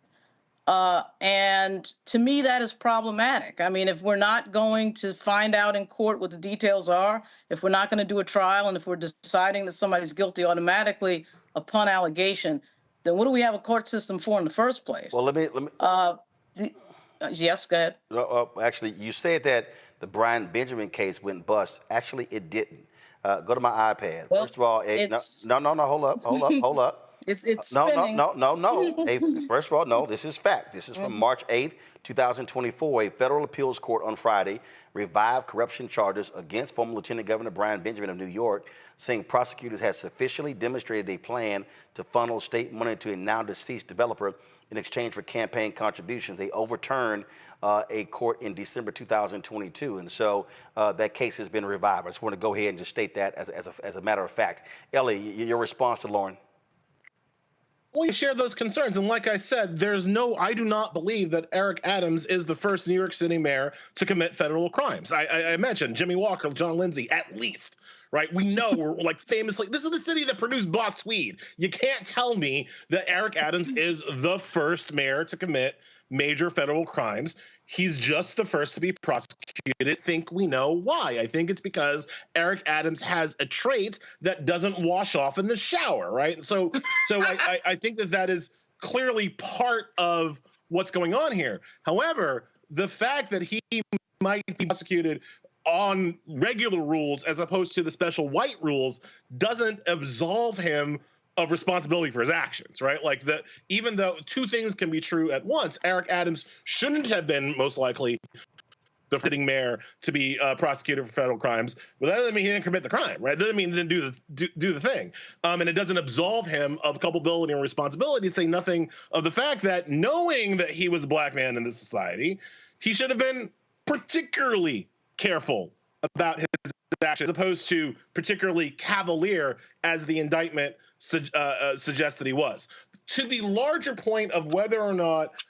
And to me, that is problematic. I mean, if we're not going to find out in court what the details are, if we're not going to do a trial, and if we're deciding that somebody's guilty automatically upon allegation, then what do we have a court system for in the first place? Well, let me. Yes, go ahead. Actually, you said that the Brian Benjamin case went bust. Actually, it didn't. Go to my iPad. Well, first of all, no, hold up. It's spinning. No. Hey, first of all, no, this is fact. This is from March 8th, 2024. A federal appeals court on Friday revived corruption charges against former Lieutenant Governor Brian Benjamin of New York, saying prosecutors had sufficiently demonstrated a plan to funnel state money to a now deceased developer in exchange for campaign contributions. They overturned a court in December 2022, and so that case has been revived. I just want to go ahead and just state that as a matter of fact. Ellie, your response to Lauren? Well, you share those concerns. And like I said, I do not believe that Eric Adams is the first New York City mayor to commit federal crimes. I mentioned Jimmy Walker, John Lindsay, at least, right? We know we're like famously, this is the city that produced Boss Tweed. You can't tell me that Eric Adams is the first mayor to commit major federal crimes. He's just the first to be prosecuted. I think we know why. I think it's because Eric Adams has a trait that doesn't wash off in the shower, right? So I think that is clearly part of what's going on here. However, the fact that he might be prosecuted on regular rules as opposed to the special white rules doesn't absolve him of responsibility for his actions, right? Like even though 2 things can be true at once, Eric Adams shouldn't have been most likely the sitting mayor to be prosecuted for federal crimes. Well, that doesn't mean he didn't commit the crime, right? That doesn't mean he didn't do the thing. And it doesn't absolve him of culpability and responsibility, say nothing of the fact that knowing that he was a black man in this society, he should have been particularly careful about his actions, as opposed to particularly cavalier as the indictment suggests that he was. To the larger point of whether or not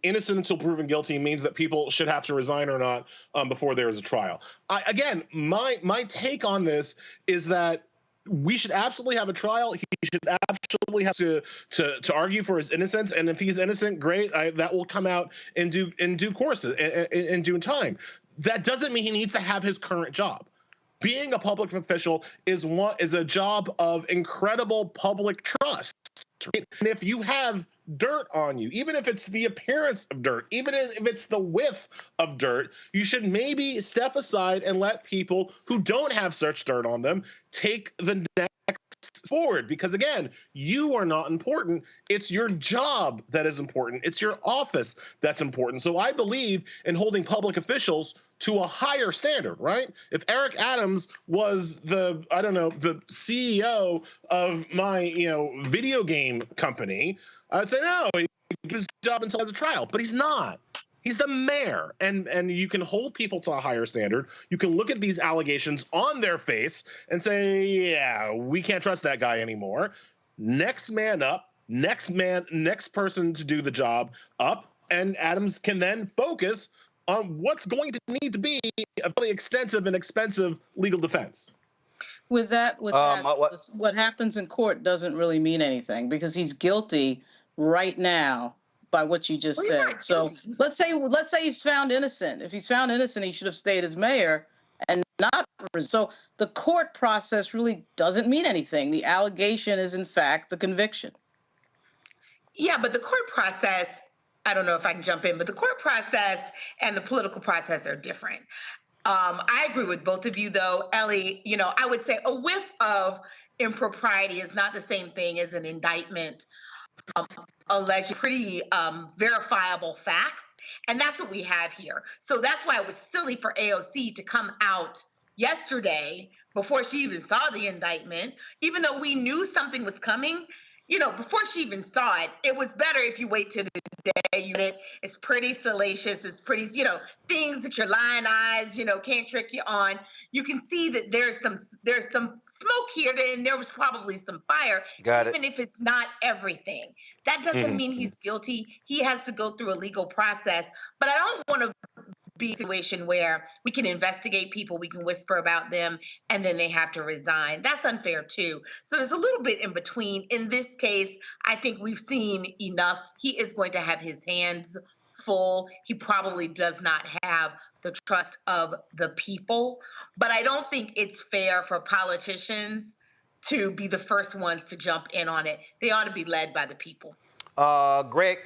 innocent until proven guilty means that people should have to resign or not before there is a trial. Again, my take on this is that we should absolutely have a trial. He should absolutely have to argue for his innocence, and if he's innocent, great. That will come out in due course, in due time. That doesn't mean he needs to have his current job. Being a public official is a job of incredible public trust. And if you have dirt on you, even if it's the appearance of dirt, even if it's the whiff of dirt, you should maybe step aside and let people who don't have such dirt on them take the next forward. Because again, you are not important. It's your job that is important. It's your office that's important. So I believe in holding public officials to a higher standard, right? If Eric Adams was the CEO of my, video game company, I would say, no, he gives his job until has a trial, but he's not. He's the mayor, and you can hold people to a higher standard. You can look at these allegations on their face and say, yeah, we can't trust that guy anymore. Next man up, next person to do the job up, and Adams can then focus on what's going to need to be a really extensive and expensive legal defense. What happens in court doesn't really mean anything because he's guilty right now by what you just said. So let's say he's found innocent. If he's found innocent, he should have stayed as mayor and not. So the court process really doesn't mean anything. The allegation is in fact the conviction. Yeah, but the court process, I don't know if I can jump in, but the court process and the political process are different. I agree with both of you, though. Ellie, I would say a whiff of impropriety is not the same thing as an indictment alleging pretty verifiable facts. And that's what we have here. So that's why it was silly for AOC to come out yesterday before she even saw the indictment, even though we knew something was coming. Before she even saw it, it was better if you wait till the day. It's pretty salacious. It's pretty, things that your lying eyes, can't trick you on. You can see that there's some smoke here, and there was probably some fire. Even if it's not everything. That doesn't mean he's guilty. He has to go through a legal process. But I don't want to be a situation where we can investigate people, we can whisper about them, and then they have to resign. That's unfair too. So there's a little bit in between. In this case, I think we've seen enough. He is going to have his hands full. He probably does not have the trust of the people. But I don't think it's fair for politicians to be the first ones to jump in on it. They ought to be led by the people. Greg.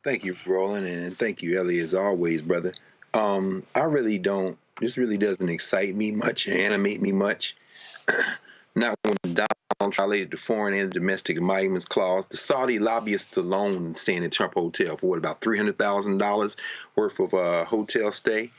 Thank you, Roland, and thank you, Ellie, as always, brother. I really don't, this really doesn't excite me much, animate me much. Not when Donald Trump violated the foreign and domestic emoluments clause. The Saudi lobbyists alone staying at Trump Hotel for about $300,000 worth of hotel stay.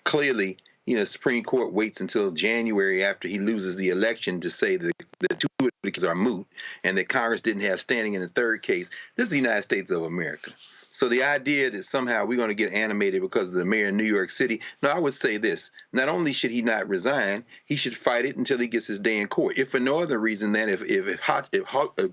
Clearly, the Supreme Court waits until January after he loses the election to say that the two cases are moot and that Congress didn't have standing in the third case. This is the United States of America. So the idea that somehow we're going to get animated because of the mayor of New York City, no, I would say this. Not only should he not resign, he should fight it until he gets his day in court. If for no other reason than if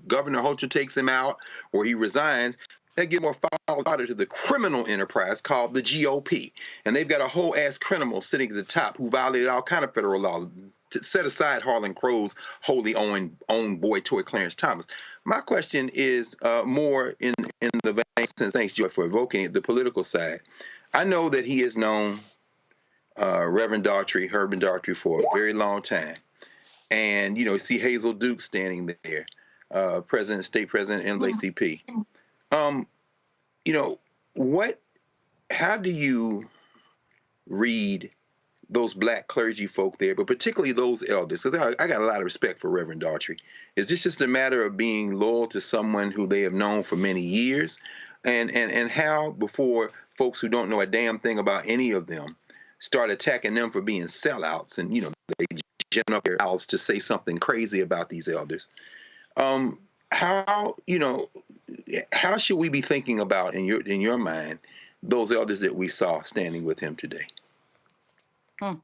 Governor Hochul takes him out or he resigns, that give more fodder to the criminal enterprise called the GOP. And they've got a whole ass criminal sitting at the top who violated all kind of federal law. To set aside Harlan Crow's wholly owned boy toy Clarence Thomas. My question is more in the vein, since thanks Joy for evoking it, the political side. I know that he has known Reverend Daughtry, Herman Daughtry, for a very long time. And, you see Hazel Duke standing there, state president NAACP. How do you read those black clergy folk there, but particularly those elders? Because I got a lot of respect for Reverend Daughtry. Is this just a matter of being loyal to someone who they have known for many years? And how, before folks who don't know a damn thing about any of them start attacking them for being sellouts, and they gin up their mouths to say something crazy about these elders. How should we be thinking about, in your mind, those elders that we saw standing with him today? Well,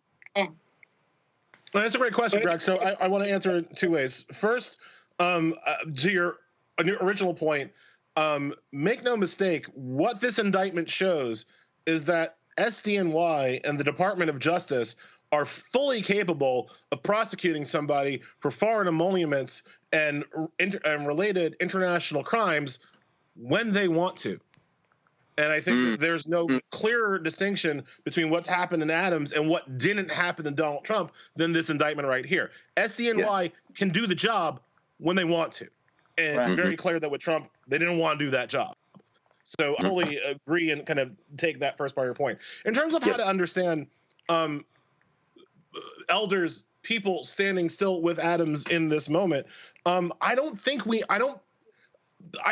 that's a great question, Greg. So I want to answer it two ways. First, to your original point, make no mistake, what this indictment shows is that SDNY and the Department of Justice are fully capable of prosecuting somebody for foreign emoluments and related international crimes when they want to. And I think that there's no clearer distinction between what's happened in Adams and what didn't happen in Donald Trump than this indictment right here. SDNY can do the job when they want to. And it's very clear that with Trump, they didn't want to do that job. So I totally agree and kind of take that first part of your point. In terms of how to understand elders, people standing still with Adams in this moment, I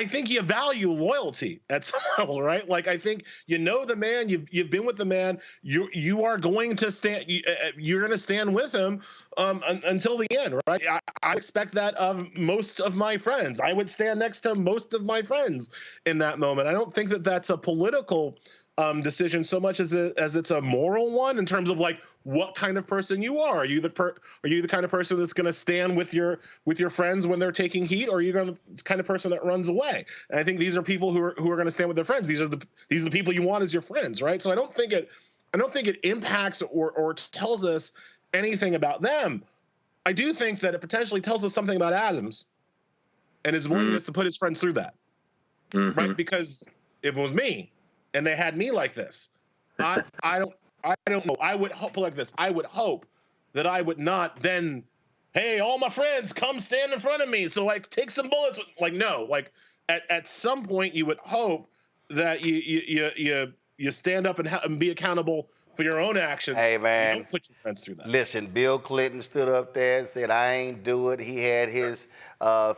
think you value loyalty at some level, right? Like, I think the man, you've been with the man, you are going to stand, you're going to stand with him until the end, right? I expect that of most of my friends. I would stand next to most of my friends in that moment. I don't think that that's a political decision so much as it's a moral one, in terms of like what kind of person you are. Are you the kind of person that's going to stand with your friends when they're taking heat, or are you the kind of person that runs away? And I think these are people who are going to stand with their friends. These are the people you want as your friends, right? So I don't think it impacts or tells us anything about them. I do think that it potentially tells us something about Adams and his willingness to put his friends through that, right? Because if it was me and they had me like this, I don't know. I would hope like this. I would hope that I would not then, hey, all my friends, come stand in front of me. So like, take some bullets. Like, no. Like, at some point, you would hope that you stand up and be accountable for your own actions. Hey, man. You don't put your friends through that. Listen, Bill Clinton stood up there and said, I ain't do it. He had his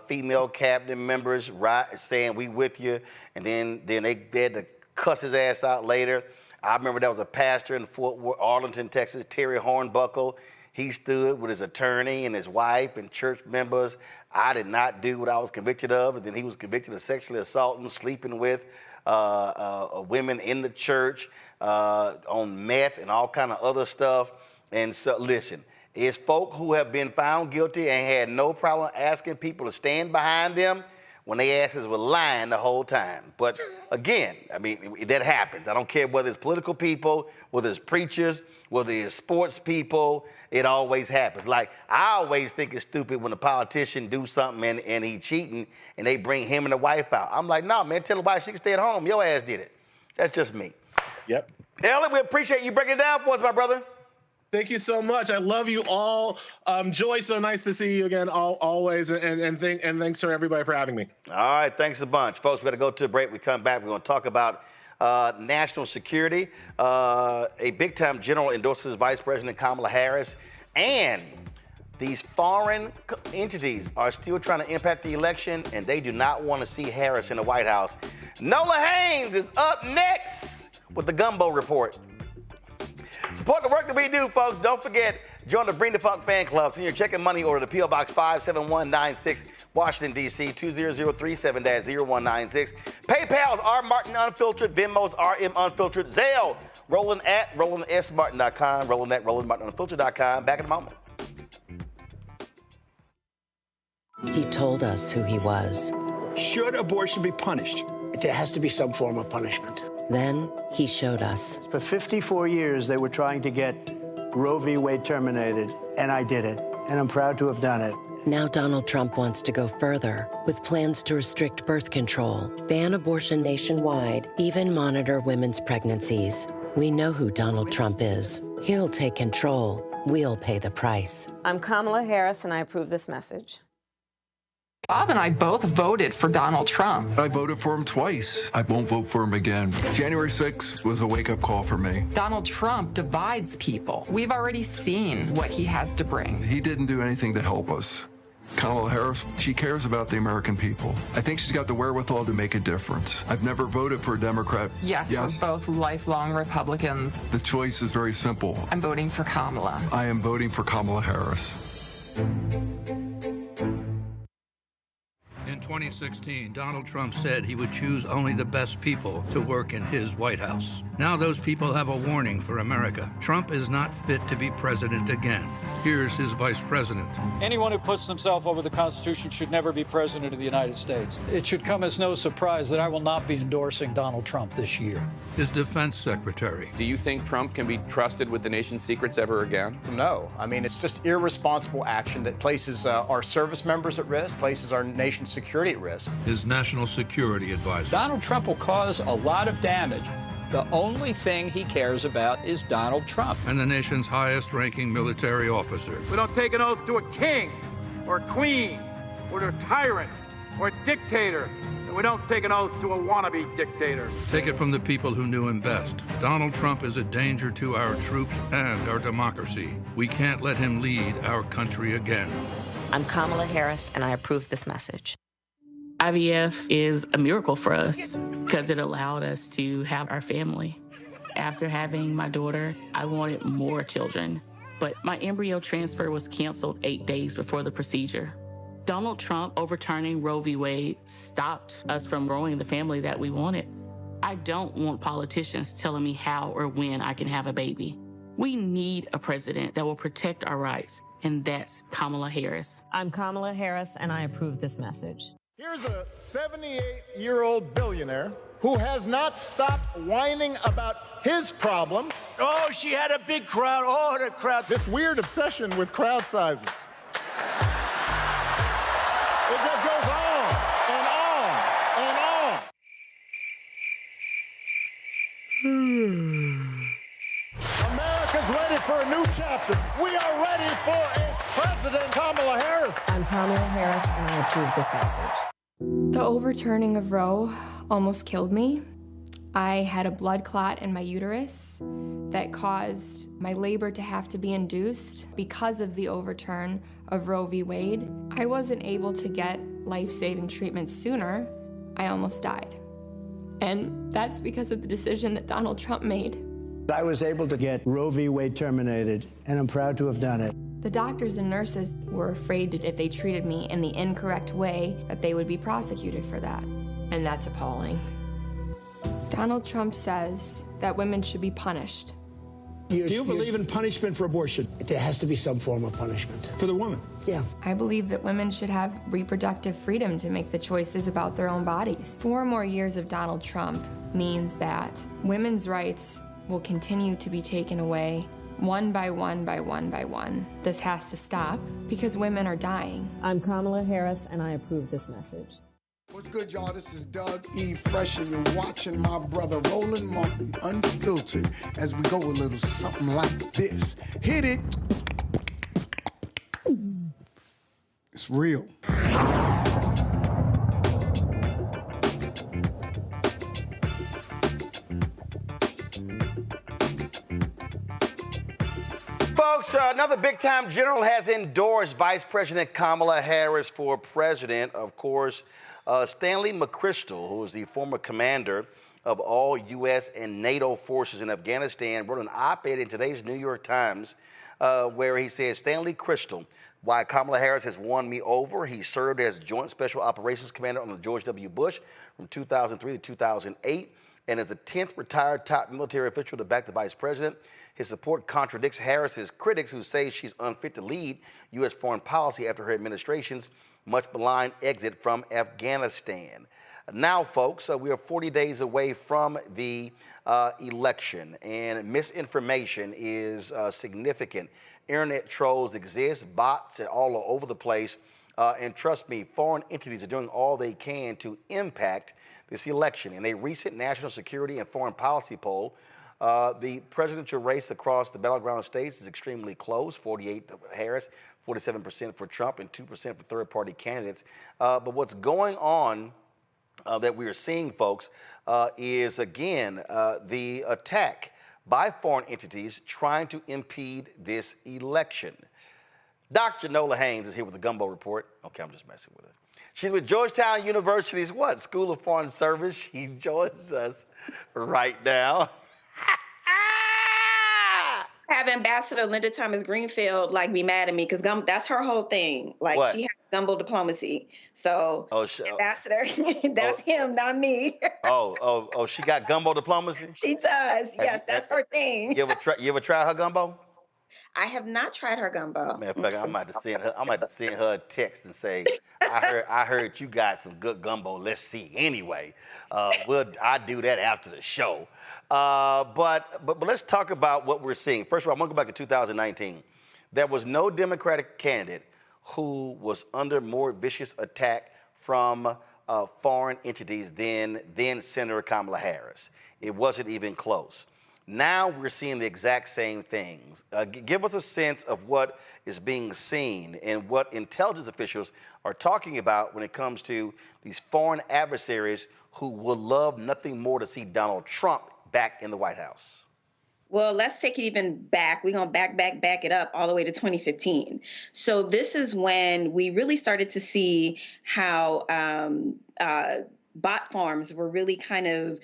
female cabinet members saying, we with you. And then they had to cuss his ass out later. I remember there was a pastor in Fort Worth, Arlington, Texas, Terry Hornbuckle. He stood with his attorney and his wife and church members. I did not do what I was convicted of. And then he was convicted of sexually assaulting, sleeping with women in the church on meth and all kind of other stuff. And so, listen, it's folk who have been found guilty and had no problem asking people to stand behind them when they asses were lying the whole time. But again, I mean, that happens. I don't care whether it's political people, whether it's preachers, whether it's sports people, it always happens. Like, I always think it's stupid when a politician do something and he cheating and they bring him and the wife out. I'm like, no, man, tell the wife she can stay at home. Your ass did it. That's just me. Yep. Elliot, we appreciate you breaking it down for us, my brother. Thank you so much. I love you all. Joy, so nice to see you again, always, and thanks for everybody for having me. All right, thanks a bunch. Folks, we're going to go to a break. We come back, we're going to talk about national security. A big-time general endorses Vice President Kamala Harris, and these foreign entities are still trying to impact the election, and they do not want to see Harris in the White House. Nola Hayes is up next with the Gumbo Report. Support the work that we do, folks. Don't forget, join the Bring the Funk fan club. Send your check and money order to P.O. Box 57196, Washington, D.C. 20037-0196. PayPal's R. Martin Unfiltered. Venmo's RM Unfiltered. Zelle, Roland at RolandSMartin.com. Roland at RolandMartinUnfiltered.com. Back in a moment. He told us who he was. Should abortion be punished? There has to be some form of punishment. Then he showed us. For 54 years, they were trying to get Roe v. Wade terminated, and I did it, and I'm proud to have done it. Now Donald Trump wants to go further with plans to restrict birth control, ban abortion nationwide, even monitor women's pregnancies. We know who Donald Trump is. He'll take control. We'll pay the price. I'm Kamala Harris, and I approve this message. Bob and I both voted for Donald Trump. I voted for him twice. I won't vote for him again. January 6th was a wake-up call for me. Donald Trump divides people. We've already seen what he has to bring. He didn't do anything to help us. Kamala Harris, she cares about the American people. I think she's got the wherewithal to make a difference. I've never voted for a Democrat. Yes, we're both lifelong Republicans. The choice is very simple. I'm voting for Kamala. I am voting for Kamala Harris. In 2016, Donald Trump said he would choose only the best people to work in his White House. Now those people have a warning for America. Trump is not fit to be president again. Here's his vice president. Anyone who puts themselves over the Constitution should never be president of the United States. It should come as no surprise that I will not be endorsing Donald Trump this year. His defense secretary. Do you think Trump can be trusted with the nation's secrets ever again? No. I mean, it's just irresponsible action that places our service members at risk, places our nation's security at risk. His national security advisor. Donald Trump will cause a lot of damage. The only thing he cares about is Donald Trump. And the nation's highest-ranking military officer. We don't take an oath to a king or a queen or to a tyrant or a dictator. And we don't take an oath to a wannabe dictator. Take it from the people who knew him best. Donald Trump is a danger to our troops and our democracy. We can't let him lead our country again. I'm Kamala Harris, and I approve this message. IVF is a miracle for us because it allowed us to have our family. After having my daughter, I wanted more children, but my embryo transfer was canceled 8 days before the procedure. Donald Trump overturning Roe v. Wade stopped us from growing the family that we wanted. I don't want politicians telling me how or when I can have a baby. We need a president that will protect our rights, and that's Kamala Harris. I'm Kamala Harris, and I approve this message. Here's a 78-year-old billionaire who has not stopped whining about his problems. Oh, she had a big crowd. Oh, the crowd. This weird obsession with crowd sizes. It just goes on and on and on. America's ready for a new chapter. We are ready for a President Kamala Harris. I'm Kamala Harris, and I approve this message. The overturning of Roe almost killed me. I had a blood clot in my uterus that caused my labor to have to be induced because of the overturn of Roe v. Wade. I wasn't able to get life-saving treatment sooner. I almost died. And that's because of the decision that Donald Trump made. I was able to get Roe v. Wade terminated, and I'm proud to have done it. The doctors and nurses were afraid that if they treated me in the incorrect way, that they would be prosecuted for that. And that's appalling. Donald Trump says that women should be punished. Do you believe in punishment for abortion? There has to be some form of punishment for the woman. Yeah. I believe that women should have reproductive freedom to make the choices about their own bodies. 4 more years of Donald Trump means that women's rights will continue to be taken away one by one by one by one. This has to stop because women are dying. I'm Kamala Harris, and I approve this message. What's good, y'all? This is Doug E. Fresh, and you're watching my brother Roland Martin Unfiltered as we go a little something like this. Hit it. It's real. Folks, another big-time general has endorsed Vice President Kamala Harris for president. Of course, Stanley McChrystal, who is the former commander of all U.S. and NATO forces in Afghanistan, wrote an op-ed in today's New York Times where he says, Stanley McChrystal, why Kamala Harris has won me over. He served as Joint Special Operations Commander under George W. Bush from 2003 to 2008 and is the 10th retired top military official to back the vice president. His support contradicts Harris's critics who say she's unfit to lead U.S. foreign policy after her administration's much maligned exit from Afghanistan. Now, folks, we are 40 days away from the election, and misinformation is significant. Internet trolls exist, bots are all over the place, and trust me, foreign entities are doing all they can to impact this election. In a recent national security and foreign policy poll, the presidential race across the battleground states is extremely close, 48% for Harris, 47% for Trump, and 2% for third-party candidates. But what's going on that we are seeing, folks, is, again, the attack by foreign entities trying to impede this election. Dr. Nola Hayes is here with the Gumbo Report. Okay, I'm just messing with her. She's with Georgetown University's School of Foreign Service. She joins us right now. Have Ambassador Linda Thomas Greenfield be mad at me because that's her whole thing. What? She has gumbo diplomacy. So Ambassador, that's him, not me. She got gumbo diplomacy? She does. Yes, that's her thing. You ever tried her gumbo? I have not tried her gumbo. Man, I'm about to send her a text and say, I heard you got some good gumbo. Let's see. Anyway, I do that after the show. But let's talk about what we're seeing. First of all, I'm gonna go back to 2019. There was no Democratic candidate who was under more vicious attack from foreign entities than Senator Kamala Harris. It wasn't even close. Now we're seeing the exact same things. Give us a sense of what is being seen and what intelligence officials are talking about when it comes to these foreign adversaries who would love nothing more to see Donald Trump back in the White House. Well, let's take it even back. We're going to back it up all the way to 2015. So this is when we really started to see how bot farms were really kind of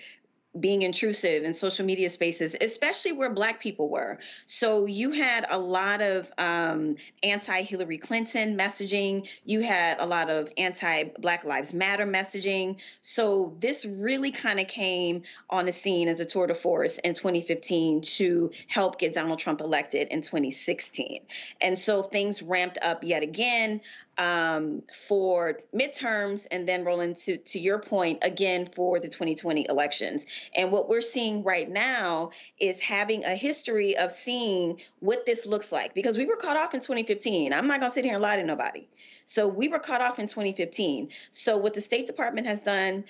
being intrusive in social media spaces, especially where Black people were. So you had a lot of anti-Hillary Clinton messaging. You had a lot of anti-Black Lives Matter messaging. So this really kind of came on the scene as a tour de force in 2015 to help get Donald Trump elected in 2016. And so things ramped up yet again for midterms, and then rolling to your point again for the 2020 elections. And what we're seeing right now is having a history of seeing what this looks like, because we were caught off in 2015. I'm not going to sit here and lie to nobody. So we were caught off in 2015. So what the State Department has done,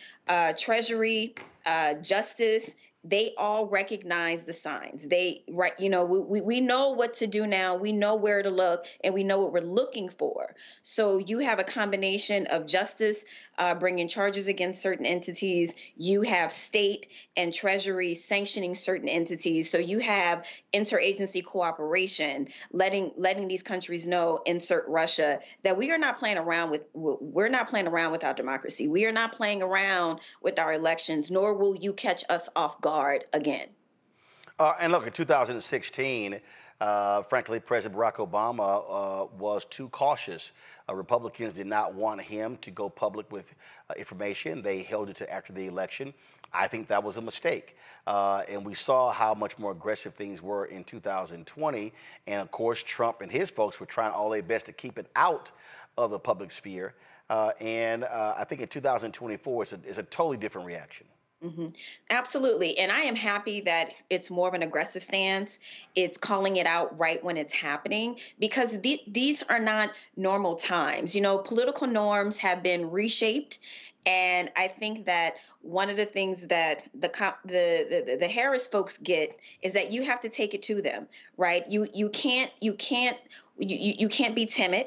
Treasury, Justice, they all recognize the signs. We know what to do now. We know where to look, and we know what we're looking for. So you have a combination of justice bringing charges against certain entities. You have state and treasury sanctioning certain entities. So you have interagency cooperation, letting these countries know, insert Russia, that we are not playing around with. We're not playing around with our democracy. We are not playing around with our elections, nor will you catch us off guard again. And look, in 2016, frankly, President Barack Obama was too cautious. Republicans did not want him to go public with information. They held it to after the election. I think that was a mistake. And we saw how much more aggressive things were in 2020. And of course, Trump and his folks were trying all their best to keep it out of the public sphere. And I think in 2024, it's a totally different reaction. Mm-hmm. Absolutely. And I am happy that it's more of an aggressive stance. It's calling it out right when it's happening, because these are not normal times. Political norms have been reshaped. And I think that one of the things that the Harris folks get is that you have to take it to them, right? You can't be timid,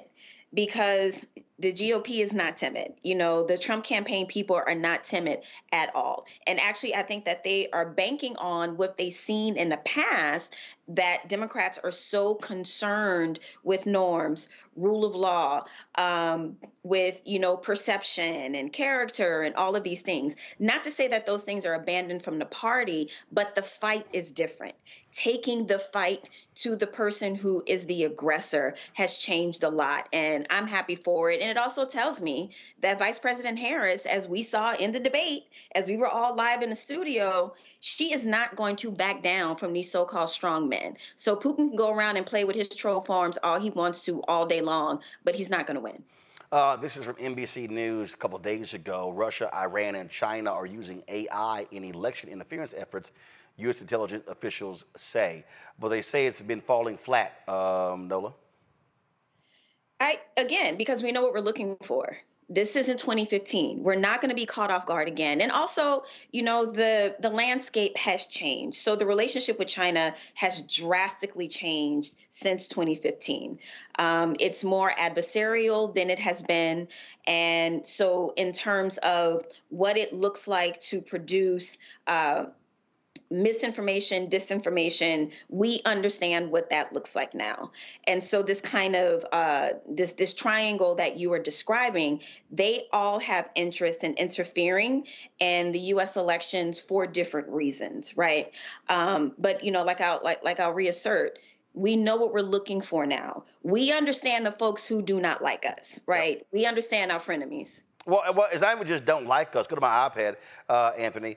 because the GOP is not timid. The Trump campaign people are not timid at all. And actually, I think that they are banking on what they've seen in the past, that Democrats are so concerned with norms, rule of law, with, perception and character and all of these things. Not to say that those things are abandoned from the party, but the fight is different. Taking the fight to the person who is the aggressor has changed a lot, and I'm happy for it. And it also tells me that Vice President Harris, as we saw in the debate, as we were all live in the studio, she is not going to back down from these so-called strong men. So Putin can go around and play with his troll farms all he wants to all day long, but he's not going to win. This is from NBC News a couple of days ago. Russia, Iran, and China are using AI in election interference efforts, U.S. intelligence officials say. But they say it's been falling flat, Nola. Because we know what we're looking for. This isn't 2015. We're not going to be caught off guard again. And also, the landscape has changed. So the relationship with China has drastically changed since 2015. It's more adversarial than it has been. And so in terms of what it looks like to produce misinformation, disinformation, we understand what that looks like now. And so this kind of this triangle that you are describing, they all have interest in interfering in the U.S. elections for different reasons, right? But I'll reassert. We know what we're looking for now. We understand the folks who do not like us, right? Yep. We understand our frenemies. Well, it's not even just don't like us. Go to my iPad, Anthony.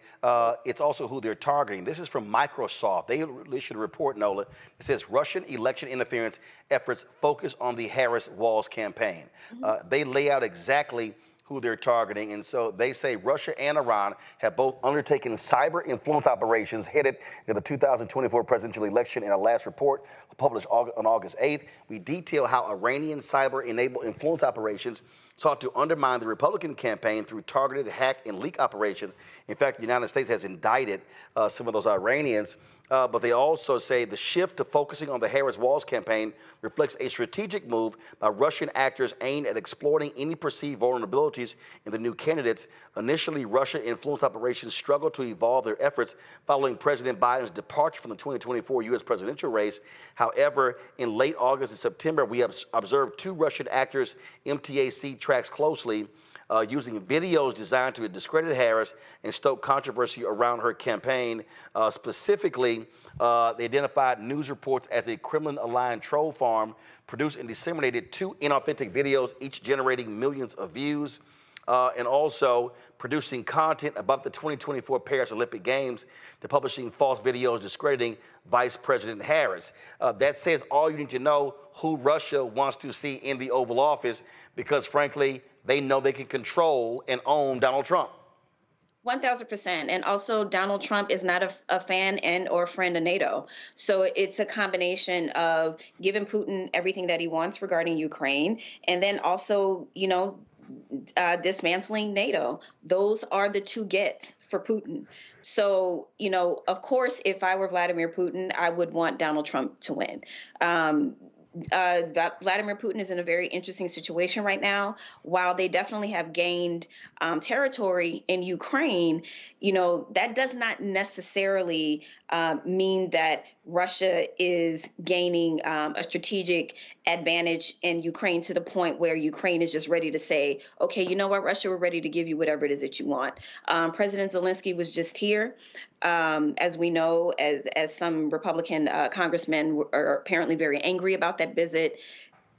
It's also who they're targeting. This is from Microsoft. They issued a report, Nola. It says Russian election interference efforts focus on the Harris-Walz campaign. They lay out exactly who they're targeting. And so they say Russia and Iran have both undertaken cyber influence operations headed to the 2024 presidential election. In our last report published on August 8th, we detail how Iranian cyber-enabled influence operations sought to undermine the Republican campaign through targeted hack and leak operations. In fact, the United States has indicted some of those Iranians. But they also say the shift to focusing on the Harris-Walz campaign reflects a strategic move by Russian actors aimed at exploiting any perceived vulnerabilities in the new candidates. Initially, Russia influence operations struggled to evolve their efforts following President Biden's departure from the 2024 U.S. presidential race. However, in late August and September, we observed two Russian actors MTAC tracks closely, using videos designed to discredit Harris and stoke controversy around her campaign. Specifically, they identified news reports as a Kremlin-aligned troll farm, produced and disseminated two inauthentic videos, each generating millions of views, and also producing content about the 2024 Paris Olympic Games to publishing false videos discrediting Vice President Harris. That says all you need to know who Russia wants to see in the Oval Office, because frankly, they know they can control and own Donald Trump. 1,000%. And also, Donald Trump is not a fan and or friend of NATO. So it's a combination of giving Putin everything that he wants regarding Ukraine, and then also, dismantling NATO. Those are the two gets for Putin. So, of course, if I were Vladimir Putin, I would want Donald Trump to win. Vladimir Putin is in a very interesting situation right now. While they definitely have gained territory in Ukraine, that does not necessarily mean that Russia is gaining a strategic advantage in Ukraine to the point where Ukraine is just ready to say, okay, you know what, Russia, we're ready to give you whatever it is that you want. President Zelensky was just here. As we know, as some Republican congressmen are apparently very angry about that visit.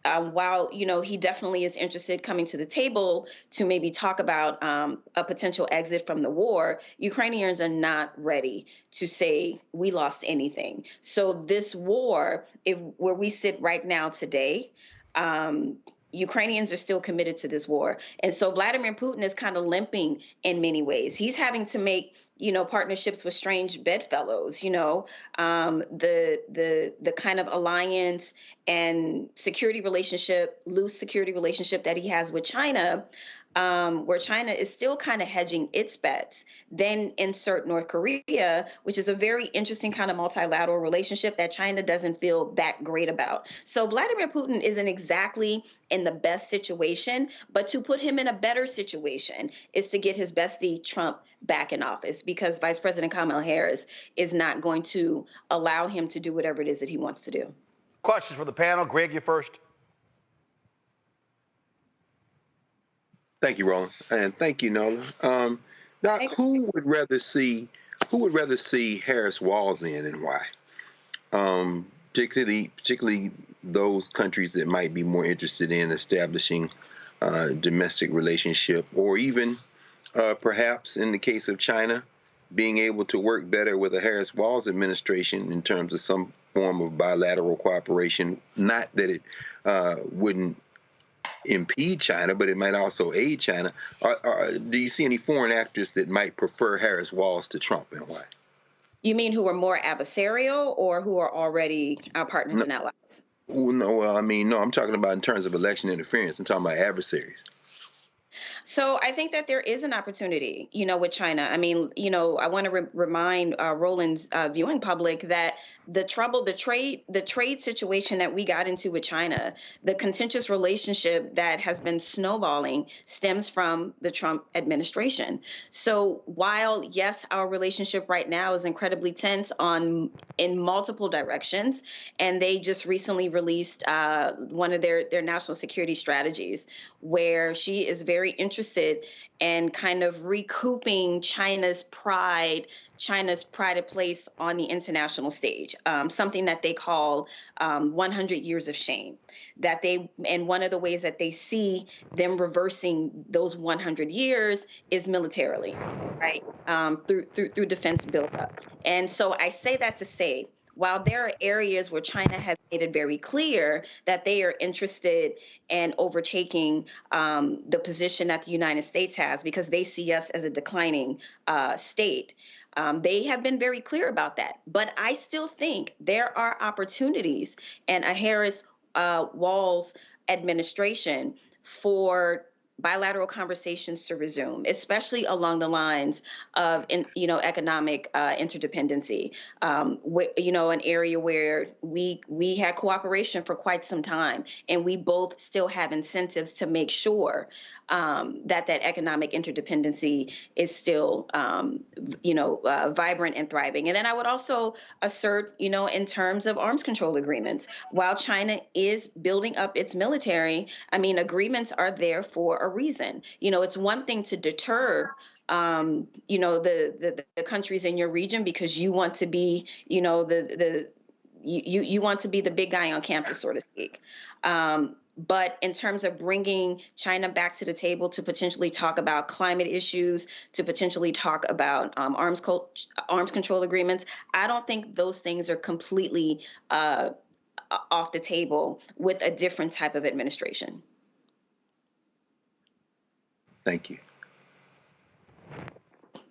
While, he definitely is interested coming to the table to maybe talk about a potential exit from the war, Ukrainians are not ready to say we lost anything. So this war, where we sit right now today, Ukrainians are still committed to this war. And so Vladimir Putin is kind of limping in many ways. He's having to make partnerships with strange bedfellows, the kind of alliance and loose security relationship that he has with China, where China is still kind of hedging its bets. Then insert North Korea, which is a very interesting kind of multilateral relationship that China doesn't feel that great about. So Vladimir Putin isn't exactly in the best situation, but to put him in a better situation is to get his bestie Trump back in office, because Vice President Kamala Harris is not going to allow him to do whatever it is that he wants to do. Questions for the panel. Greg, you first. Thank you, Roland, and thank you, Nola. Now, who would rather see Harris-Walz in, and why? Particularly those countries that might be more interested in establishing a domestic relationship, or even perhaps in the case of China, being able to work better with the Harris-Walz administration in terms of some form of bilateral cooperation. Not that it wouldn't impede China, but it might also aid China. Do you see any foreign actors that might prefer Harris-Walz to Trump, and why? You mean who are more adversarial, or who are already our partners and allies? No, I'm talking about in terms of election interference. I'm talking about adversaries. So I think that there is an opportunity, with China. I mean, I want to remind Roland's viewing public that the trade situation that we got into with China, the contentious relationship that has been snowballing stems from the Trump administration. So while, yes, our relationship right now is incredibly tense in multiple directions, and they just recently released one of their national security strategies, where she is very interested in kind of recouping China's pride of place on the international stage, something that they call 100 years of shame. And one of the ways that they see them reversing those 100 years is militarily, right? Through defense buildup. And so I say that to say, while there are areas where China has made it very clear that they are interested in overtaking the position that the United States has, because they see us as a declining state, they have been very clear about that. But I still think there are opportunities in a Harris-Walz administration for bilateral conversations to resume, especially along the lines of, economic interdependency. An area where we had cooperation for quite some time, and we both still have incentives to make sure that economic interdependency is still, vibrant and thriving. And then I would also assert, in terms of arms control agreements, while China is building up its military, I mean, agreements are there for a reason. It's one thing to deter the countries in your region because you want to be, you want to be the big guy on campus, so to speak. But in terms of bringing China back to the table to potentially talk about climate issues, to potentially talk about arms control agreements, I don't think those things are completely off the table with a different type of administration. Thank you.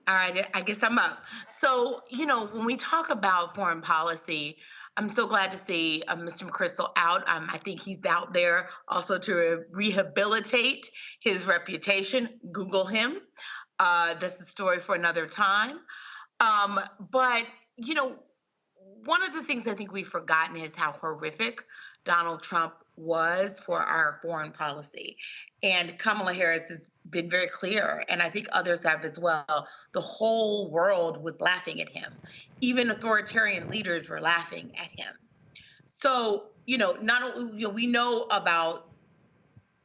All right, I guess I'm up. So, when we talk about foreign policy, I'm so glad to see Mr. McChrystal out. I think he's out there also to rehabilitate his reputation. Google him. That's a story for another time. But, one of the things I think we've forgotten is how horrific Donald Trump was for our foreign policy. And Kamala Harris has been very clear, and I think others have as well. The whole world was laughing at him. Even authoritarian leaders were laughing at him. So, not only, we know about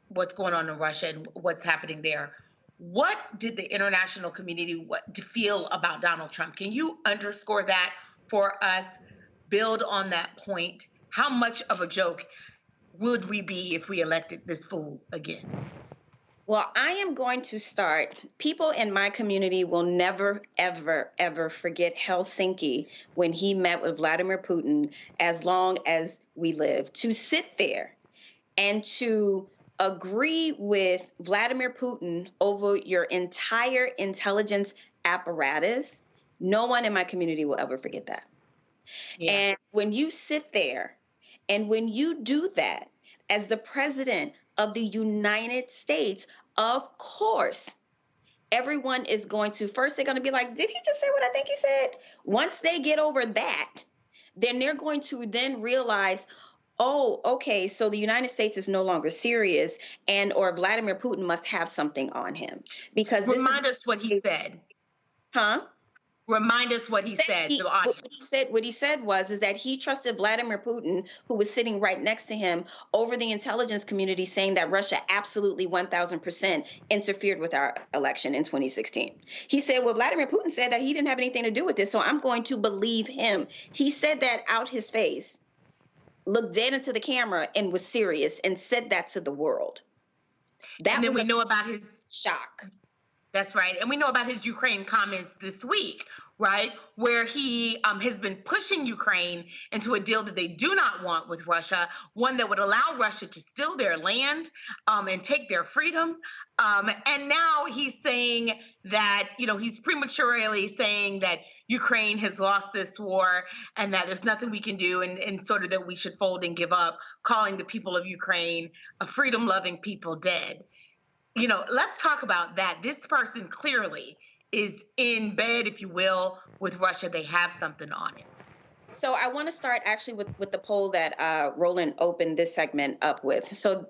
what's going on in Russia and what's happening there. What did the international community feel about Donald Trump? Can you underscore that for us? Build on that point. How much of a joke would we be if we elected this fool again? Well, I am going to start. People in my community will never, ever, ever forget Helsinki when he met with Vladimir Putin as long as we live. To sit there and to agree with Vladimir Putin over your entire intelligence apparatus, no one in my community will ever forget that. Yeah. And when you sit there and when you do that as the president of the United States, of course, everyone is going to, first they're going to be like, did he just say what I think he said? Once they get over that, then they're going to then realize, oh, okay, so the United States is no longer serious, and or Vladimir Putin must have something on him. Because remind us what he said. Huh? Remind us what he said. What he said was that he trusted Vladimir Putin, who was sitting right next to him, over the intelligence community, saying that Russia absolutely 1,000% interfered with our election in 2016. He said, well, Vladimir Putin said that he didn't have anything to do with this, so I'm going to believe him. He said that out his face, looked dead into the camera, and was serious, and said that to the world. And then we know about his shock. That's right. And we know about his Ukraine comments this week, right, where he has been pushing Ukraine into a deal that they do not want with Russia, one that would allow Russia to steal their land and take their freedom. And now he's saying that, he's prematurely saying that Ukraine has lost this war and that there's nothing we can do and sort of that we should fold and give up, calling the people of Ukraine a freedom-loving people dead. let's talk about that. This person clearly is in bed, if you will, with Russia. They have something on it. So I want to start actually with the poll that Roland opened this segment up with. So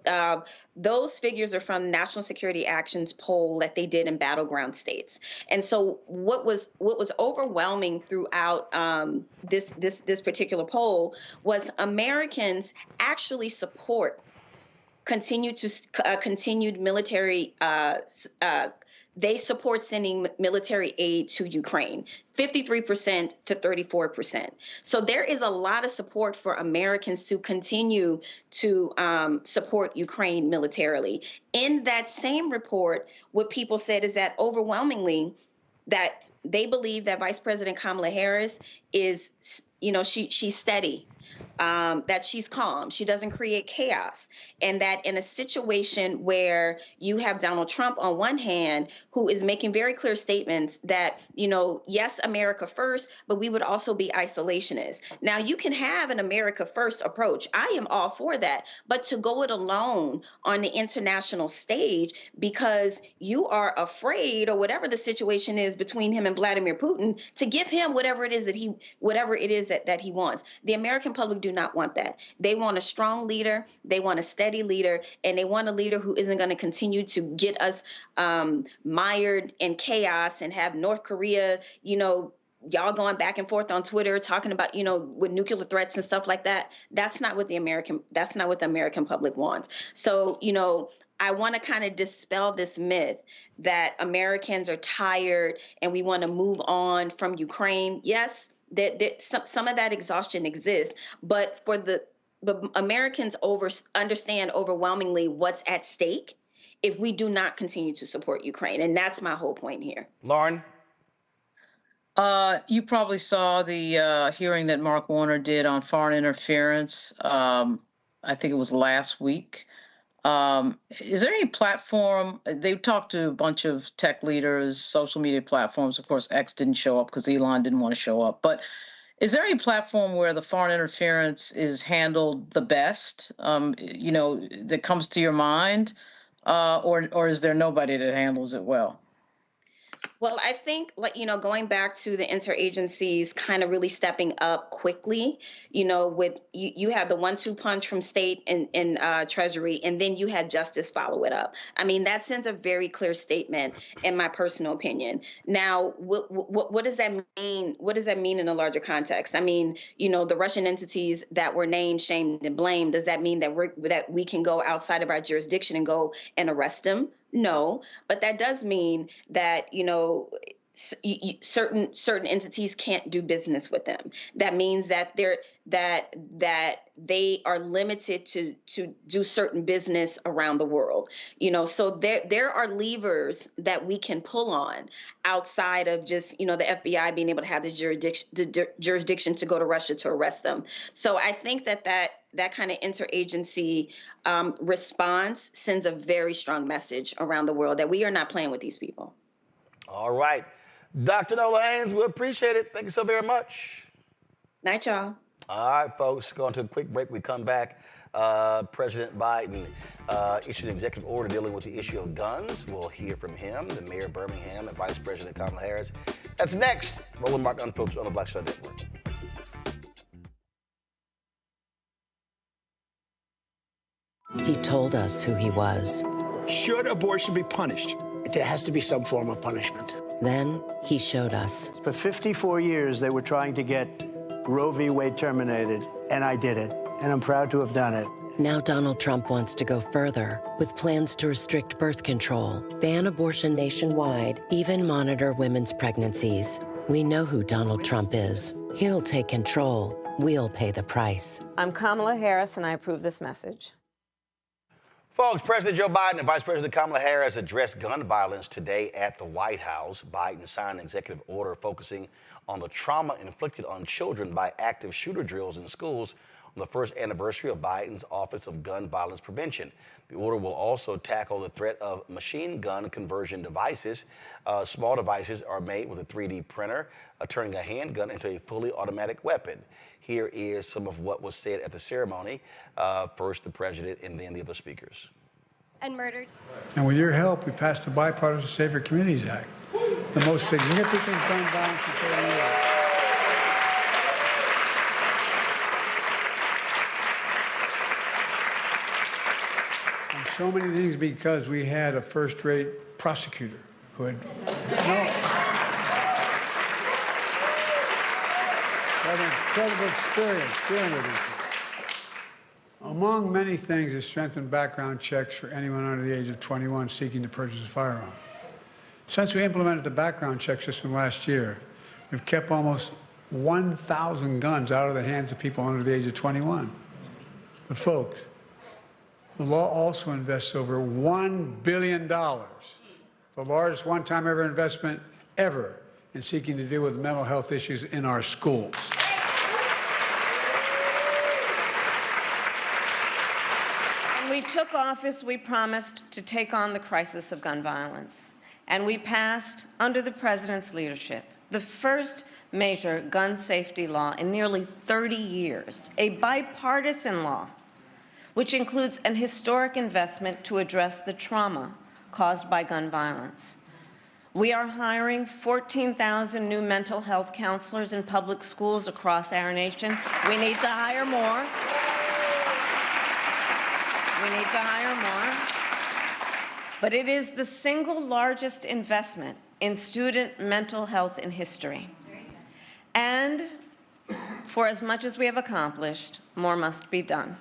those figures are from National Security Action's poll that they did in battleground states. And so what was overwhelming throughout this particular poll was Americans actually support continued military. They support sending military aid to Ukraine, 53% to 34%. So there is a lot of support for Americans to continue to support Ukraine militarily. In that same report, what people said is that overwhelmingly that they believe that Vice President Kamala Harris is, she's steady. That she's calm, she doesn't create chaos, and that in a situation where you have Donald Trump on one hand, who is making very clear statements that, yes, America first, but we would also be isolationists. Now, you can have an America first approach. I am all for that, but to go it alone on the international stage because you are afraid, or whatever the situation is between him and Vladimir Putin, to give him whatever it is that he wants. The American public do not want that. They want a strong leader, they want a steady leader, and they want a leader who isn't going to continue to get us mired in chaos and have North Korea, y'all going back and forth on Twitter talking about, with nuclear threats and stuff like that. That's not what the American public wants. So, I want to kind of dispel this myth that Americans are tired and we want to move on from Ukraine. Yes, some of that exhaustion exists, but Americans understand overwhelmingly what's at stake if we do not continue to support Ukraine. And that's my whole point here. Lauren? You probably saw the hearing that Mark Warner did on foreign interference. I think it was last week. Is there any platform? They talked to a bunch of tech leaders, social media platforms. Of course, X didn't show up because Elon didn't want to show up. But is there any platform where the foreign interference is handled the best, that comes to your mind? Or is there nobody that handles it well? Well, I think, going back to the interagencies kind of really stepping up quickly, with you had the 1-2 punch from state and Treasury, and then you had Justice follow it up. I mean, that sends a very clear statement, in my personal opinion. Now, what does that mean? What does that mean in a larger context? I mean, the Russian entities that were named, shamed, and blamed, does that mean that we can go outside of our jurisdiction and go and arrest them? No, but that does mean that, certain entities can't do business with them. That means that they are limited to do certain business around the world. So there are levers that we can pull on outside of just, the FBI being able to have the jurisdiction to go to Russia to arrest them. So I think that kind of interagency response sends a very strong message around the world that we are not playing with these people. All right. Dr. Nola Hayes, we appreciate it. Thank you so very much. Night, y'all. All right, folks, going to a quick break. We come back. President Biden issued an executive order dealing with the issue of guns. We'll hear from him, the mayor of Birmingham, and Vice President Kamala Harris. That's next. Roland Martin Unfiltered on the Black Star Network. He told us who he was. Should abortion be punished? There has to be some form of punishment. Then he showed us. For 54 years, they were trying to get Roe v. Wade terminated, and I did it, and I'm proud to have done it. Now Donald Trump wants to go further with plans to restrict birth control, ban abortion nationwide, even monitor women's pregnancies. We know who Donald Trump is. He'll take control. We'll pay the price. I'm Kamala Harris, and I approve this message. Folks, President Joe Biden and Vice President Kamala Harris addressed gun violence today at the White House. Biden signed an executive order focusing on the trauma inflicted on children by active shooter drills in schools on the first anniversary of Biden's Office of Gun Violence Prevention. The order will also tackle the threat of machine gun conversion devices. Small devices are made with a 3D printer, turning a handgun into a fully automatic weapon. Here is some of what was said at the ceremony. First, the president, and then the other speakers. and murdered. And with your help, we passed the Bipartisan Safer Communities Act, the most significant gun violence in 30 years. And so many things because we had a first-rate prosecutor who had an incredible experience dealing with this. Among many things is strengthened background checks for anyone under the age of 21 seeking to purchase a firearm. Since we implemented the background check system last year, we've kept almost 1,000 guns out of the hands of people under the age of 21. But folks, the law also invests over $1 billion, the largest one-time ever investment ever in seeking to deal with mental health issues in our schools. When we took office, we promised to take on the crisis of gun violence. And we passed, under the president's leadership, the first major gun safety law in nearly 30 years, a bipartisan law, which includes an historic investment to address the trauma caused by gun violence. We are hiring 14,000 new mental health counselors in public schools across our nation. We need to hire more. We need to hire more. But it is the single largest investment in student mental health in history. And for as much as we have accomplished, more must be done.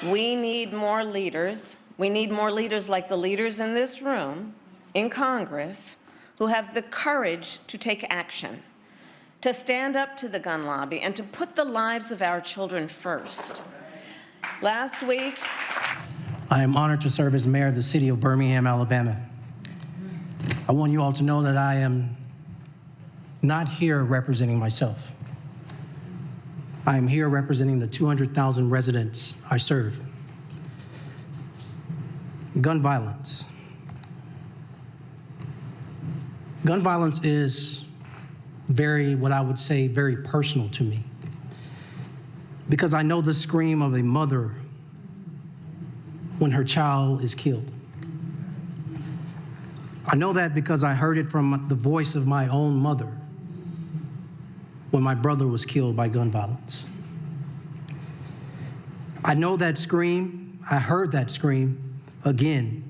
We need more leaders. We need more leaders like the leaders in this room, in Congress, who have the courage to take action, to stand up to the gun lobby, and to put the lives of our children first. Last week, I am honored to serve as mayor of the city of Birmingham, Alabama. I want you all to know that I am not here representing myself. I am here representing the 200,000 residents I serve. Gun violence. Gun violence is what I would say, very personal to me. Because I know the scream of a mother when her child is killed. I know that because I heard it from the voice of my own mother when my brother was killed by gun violence. I know that scream, I heard that scream again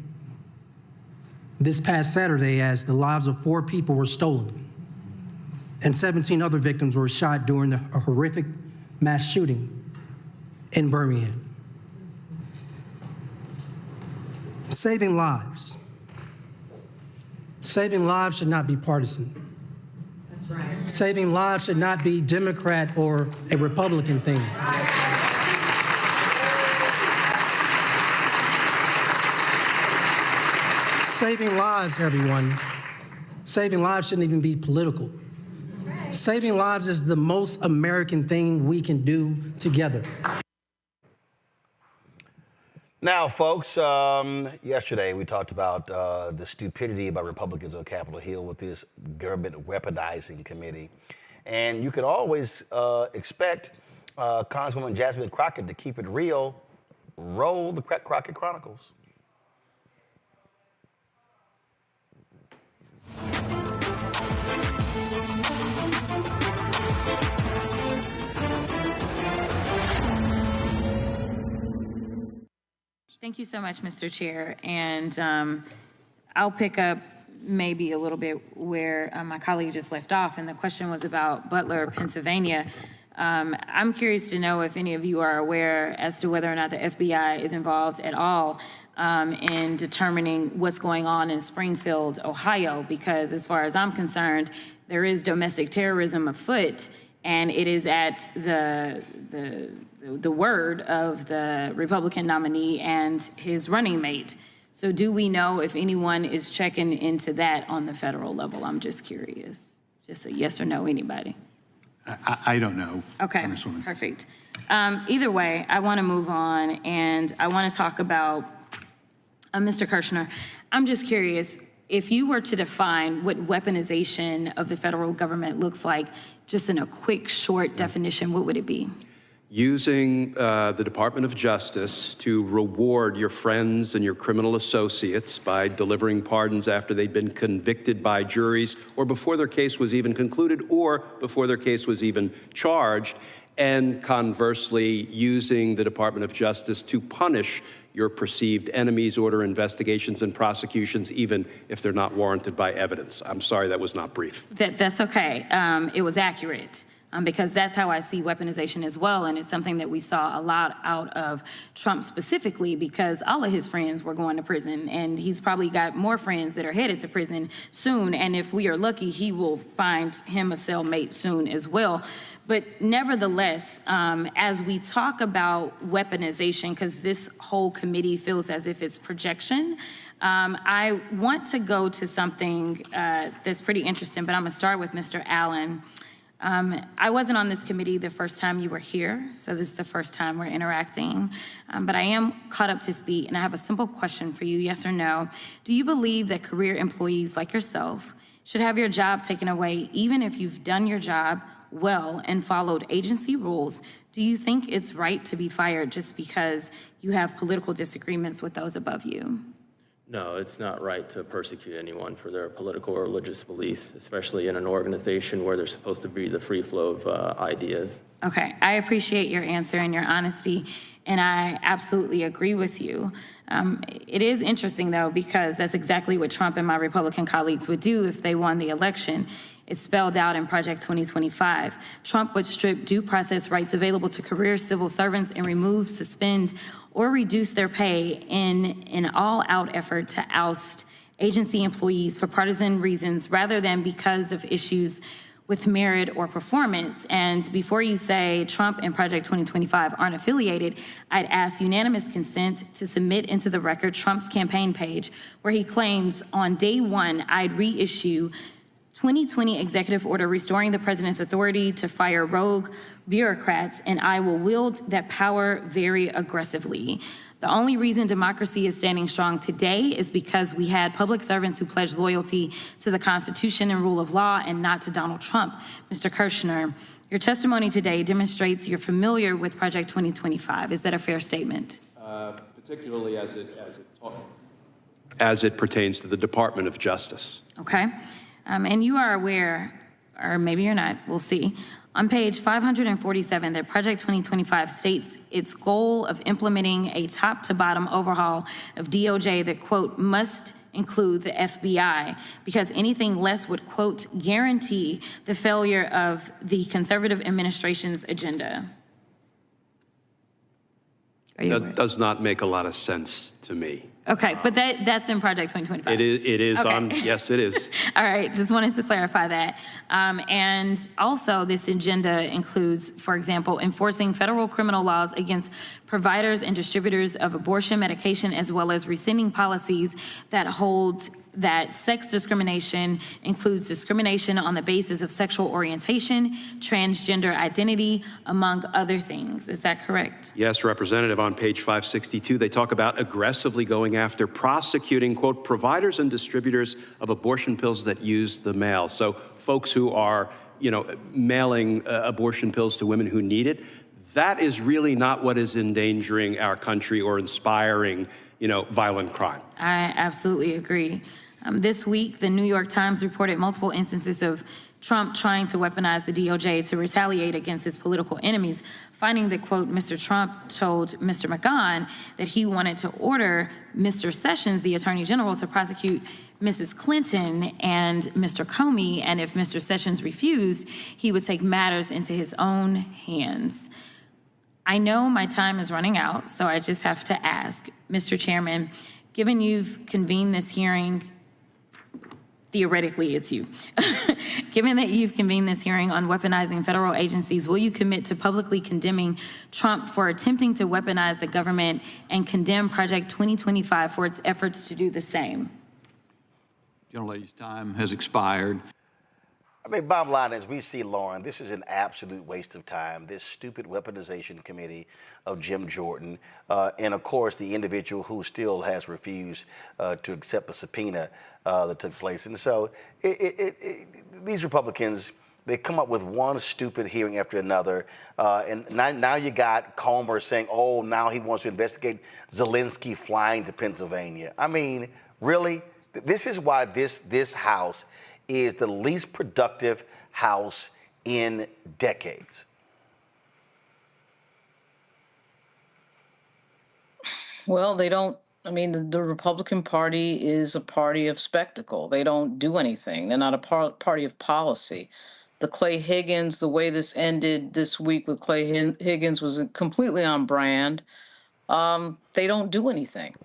this past Saturday as the lives of 4 people were stolen and 17 other victims were shot during a horrific mass shooting in Birmingham. Saving lives. Saving lives should not be partisan. That's right. Saving lives should not be Democrat or a Republican thing. Saving lives, everyone. Saving lives shouldn't even be political. Saving lives is the most American thing we can do together. Now, folks, yesterday we talked about the stupidity by Republicans on Capitol Hill with this government weaponizing committee. And you could always expect Congresswoman Jasmine Crockett to keep it real. Roll the Crockett Chronicles. Thank you so much, Mr. Chair. And I'll pick up maybe a little bit where my colleague just left off, and the question was about Butler, Pennsylvania. I'm curious to know if any of you are aware as to whether or not the FBI is involved at all in determining what's going on in Springfield, Ohio, because as far as I'm concerned, there is domestic terrorism afoot, and it is at the word of the Republican nominee and his running mate. So do we know if anyone is checking into that on the federal level? I'm just curious. Just a yes or no, anybody? I don't know. Okay, perfect. Either way, I want to move on, and I want to talk about Mr. Kirshner. I'm just curious, if you were to define what weaponization of the federal government looks like, just in a quick, short definition, what would it be? using the Department of Justice to reward your friends and your criminal associates by delivering pardons after they'd been convicted by juries or before their case was even concluded or before their case was even charged, and conversely using the Department of Justice to punish your perceived enemies, order investigations and prosecutions, even if they're not warranted by evidence. I'm sorry, that was not brief. That's okay. It was accurate. Because that's how I see weaponization as well, and it's something that we saw a lot out of Trump specifically, because all of his friends were going to prison, and he's probably got more friends that are headed to prison soon, and if we are lucky, he will find him a cellmate soon as well. But nevertheless, as we talk about weaponization, because this whole committee feels as if it's projection, I want to go to something that's pretty interesting, but I'm gonna start with Mr. Allen. I wasn't on this committee the first time you were here, so this is the first time we're interacting, but I am caught up to speed, and I have a simple question for you, yes or no. Do you believe that career employees like yourself should have your job taken away even if you've done your job well and followed agency rules? Do you think it's right to be fired just because you have political disagreements with those above you? No, it's not right to persecute anyone for their political or religious beliefs, especially in an organization where there's supposed to be the free flow of ideas. Okay, I appreciate your answer and your honesty, and I absolutely agree with you. It is interesting, though, because that's exactly what Trump and my Republican colleagues would do if they won the election. It's spelled out in Project 2025. Trump would strip due process rights available to career civil servants and remove, suspend, or reduce their pay in an all-out effort to oust agency employees for partisan reasons rather than because of issues with merit or performance. And before you say Trump and Project 2025 aren't affiliated, I'd ask unanimous consent to submit into the record Trump's campaign page where he claims on day one, I'd reissue 2020 executive order restoring the president's authority to fire rogue bureaucrats, and I will wield that power very aggressively. The only reason democracy is standing strong today is because we had public servants who pledged loyalty to the Constitution and rule of law and not to Donald Trump. Mr. Kirshner, your testimony today demonstrates you're familiar with Project 2025. Is that a fair statement? Particularly as it pertains to the Department of Justice. Okay. And you are aware, or maybe you're not, we'll see, on page 547 that Project 2025 states its goal of implementing a top to bottom overhaul of DOJ that, quote, must include the FBI, because anything less would, quote, guarantee the failure of the conservative administration's agenda. That does not make a lot of sense to me. Okay, but that's in Project 2025. It is okay. Yes, it is. All right, just wanted to clarify that. And also this agenda includes, for example, enforcing federal criminal laws against providers and distributors of abortion medication, as well as rescinding policies that hold that sex discrimination includes discrimination on the basis of sexual orientation, transgender identity, among other things. Is that correct? Yes, Representative, on page 562, they talk about aggressively going after prosecuting, quote, providers and distributors of abortion pills that use the mail. So folks who are, mailing abortion pills to women who need it, that is really not what is endangering our country or inspiring, violent crime. I absolutely agree. This week, the New York Times reported multiple instances of Trump trying to weaponize the DOJ to retaliate against his political enemies, finding that, quote, Mr. Trump told Mr. McGahn that he wanted to order Mr. Sessions, the Attorney General, to prosecute Mrs. Clinton and Mr. Comey, and if Mr. Sessions refused, he would take matters into his own hands. I know my time is running out, so I just have to ask, Mr. Chairman, given you've convened this hearing, theoretically it's you, given that you've convened this hearing on weaponizing federal agencies, will you commit to publicly condemning Trump for attempting to weaponize the government and condemn Project 2025 for its efforts to do the same? Gentlelady's time has expired. Bottom line is we see, Lauren, this is an absolute waste of time, this stupid weaponization committee of Jim Jordan, and of course the individual who still has refused to accept a subpoena that took place. And so these Republicans, They come up with one stupid hearing after another. And now you got Comer saying, oh, now he wants to investigate Zelensky flying to Pennsylvania. I mean, really? This is why this House is the least productive House in decades. Well, they don't. I mean, the Republican Party is a party of spectacle. They don't do anything. They're not a party of policy. The Clay Higgins, the way this ended this week with Clay Higgins was completely on brand. They don't do anything.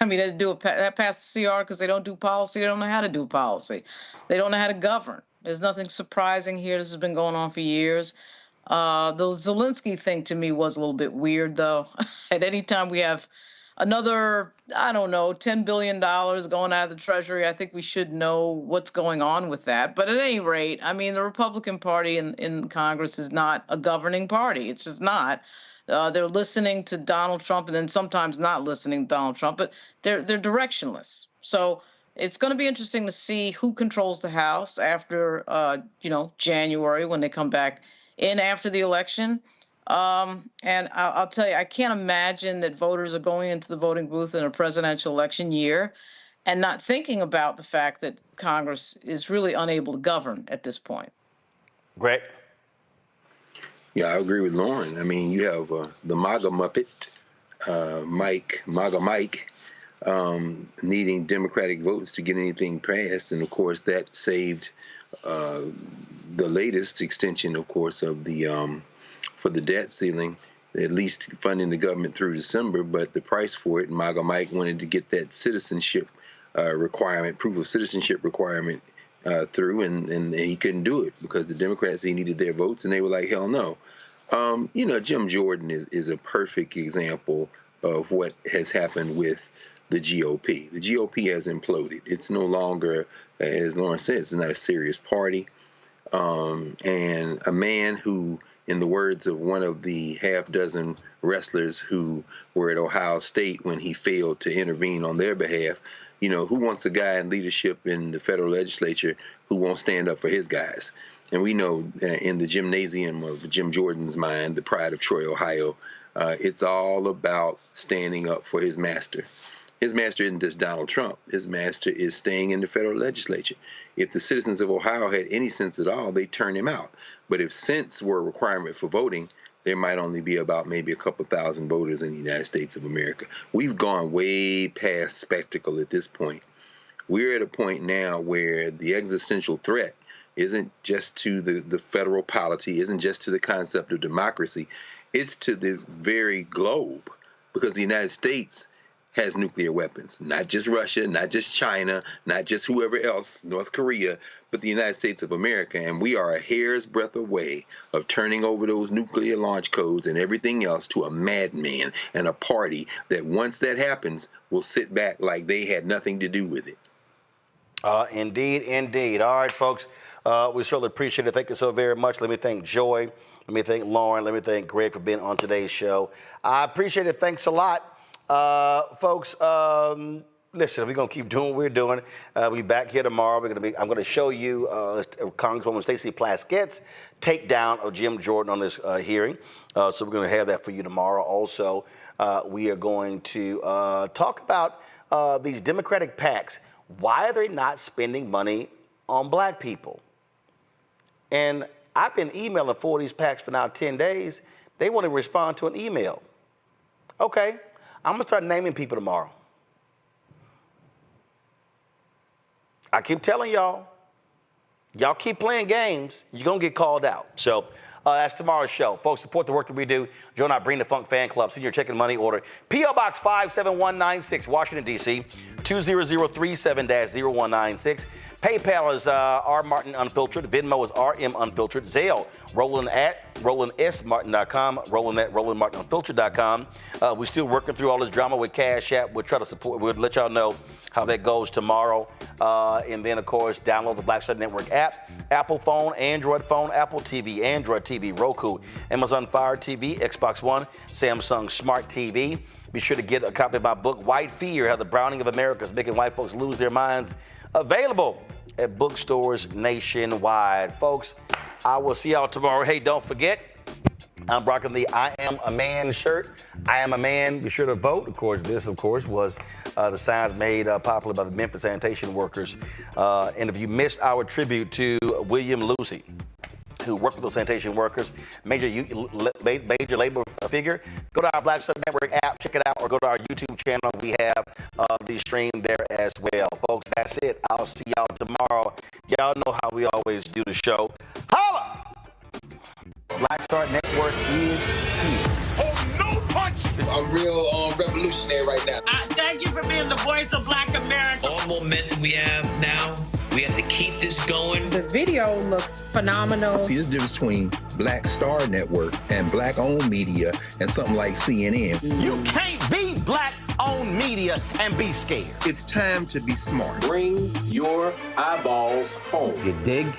I mean, that passed the CR because they don't do policy. They don't know how to do policy. They don't know how to govern. There's nothing surprising here. This has been going on for years. The Zelensky thing to me was a little bit weird, though. At any time we have another, I don't know, $10 billion going out of the Treasury, I think we should know what's going on with that. But at any rate, I mean, the Republican Party in Congress is not a governing party. It's just not. They're listening to Donald Trump and then sometimes not listening to Donald Trump, but they're directionless. So it's going to be interesting to see who controls the House after, January when they come back in after the election. And I'll tell you, I can't imagine that voters are going into the voting booth in a presidential election year and not thinking about the fact that Congress is really unable to govern at this point. Greg? Yeah, I agree with Lauren. I mean, you have the MAGA Muppet, MAGA Mike, needing Democratic votes to get anything passed. And, of course, that saved the latest extension, of course, of the for the debt ceiling, at least funding the government through December. But the price for it, MAGA Mike wanted to get that citizenship requirement, proof of citizenship requirement through, and he couldn't do it because the Democrats, he needed their votes, and they were like, hell no. Jim Jordan is a perfect example of what has happened with the GOP. The GOP has imploded. It's no longer, as Lauren said, it's not a serious party. And a man who, in the words of one of the half-dozen wrestlers who were at Ohio State when he failed to intervene on their behalf, who wants a guy in leadership in the federal legislature who won't stand up for his guys? And we know in the gymnasium of Jim Jordan's mind, the pride of Troy, Ohio, it's all about standing up for his master. His master isn't just Donald Trump. His master is staying in the federal legislature. If the citizens of Ohio had any sense at all, they'd turn him out. But if sense were a requirement for voting, there might only be about maybe a couple thousand voters in the United States of America. We've gone way past spectacle at this point. We're at a point now where the existential threat isn't just to the federal polity, isn't just to the concept of democracy. It's to the very globe, because the United States has nuclear weapons, not just Russia, not just China, not just whoever else, North Korea, but the United States of America. And we are a hair's breadth away of turning over those nuclear launch codes and everything else to a madman and a party that, once that happens, will sit back like they had nothing to do with it. Indeed, indeed. All right, folks, we certainly appreciate it. Thank you so very much. Let me thank Joy. Let me thank Lauren. Let me thank Greg for being on today's show. I appreciate it. Thanks a lot. Folks, listen, we're going to keep doing what we're doing. We'll be back here tomorrow. I'm going to show you Congresswoman Stacey Plaskett's takedown of Jim Jordan on this hearing. So we're going to have that for you tomorrow. Also, we are going to talk about these Democratic PACs. Why are they not spending money on black people? And I've been emailing 4 of these PACs for now 10 days. They want to respond to an email. Okay. I'm going to start naming people tomorrow. I keep telling y'all, y'all keep playing games, you're going to get called out. So that's tomorrow's show. Folks, support the work that we do. Join our Bring the Funk fan club. Send your check and money order. P.O. Box 57196, Washington, D.C., 20037-0196. PayPal is R Martin Unfiltered. Venmo is RM Unfiltered. Zelle, Roland at RolandSMartin.com. Roland at RolandMartinUnfiltered.com. We're still working through all this drama with Cash App. We'll try to support. We'll let y'all know how that goes tomorrow. And then, of course, download the Black Star Network app. Apple phone, Android phone, Apple TV, Android TV, Roku, Amazon Fire TV, Xbox One, Samsung Smart TV. Be sure to get a copy of my book, White Fear, How the Browning of America is Making White Folks Lose Their Minds. Available at bookstores nationwide. Folks, I will see y'all tomorrow. Hey, don't forget, I'm rocking the I Am a Man shirt. I am a man. Be sure to vote. Of course, this, was the signs made popular by the Memphis sanitation workers. And if you missed our tribute to William Lucy, who worked with those sanitation workers, major labor figure, go to our Black Star Network app, check it out, or go to our YouTube channel. We have the stream there as well. Folks, that's it. I'll see y'all tomorrow. Y'all know how we always do the show. Holla! Black Star Network is here. Oh, no punch! I'm real revolutionary right now. Thank you for being the voice of Black America. All momentum we have now, we have to keep this going. The video looks phenomenal. See, this difference between Black Star Network and black-owned media and something like CNN. You can't be black-owned media and be scared. It's time to be smart. Bring your eyeballs home. You dig?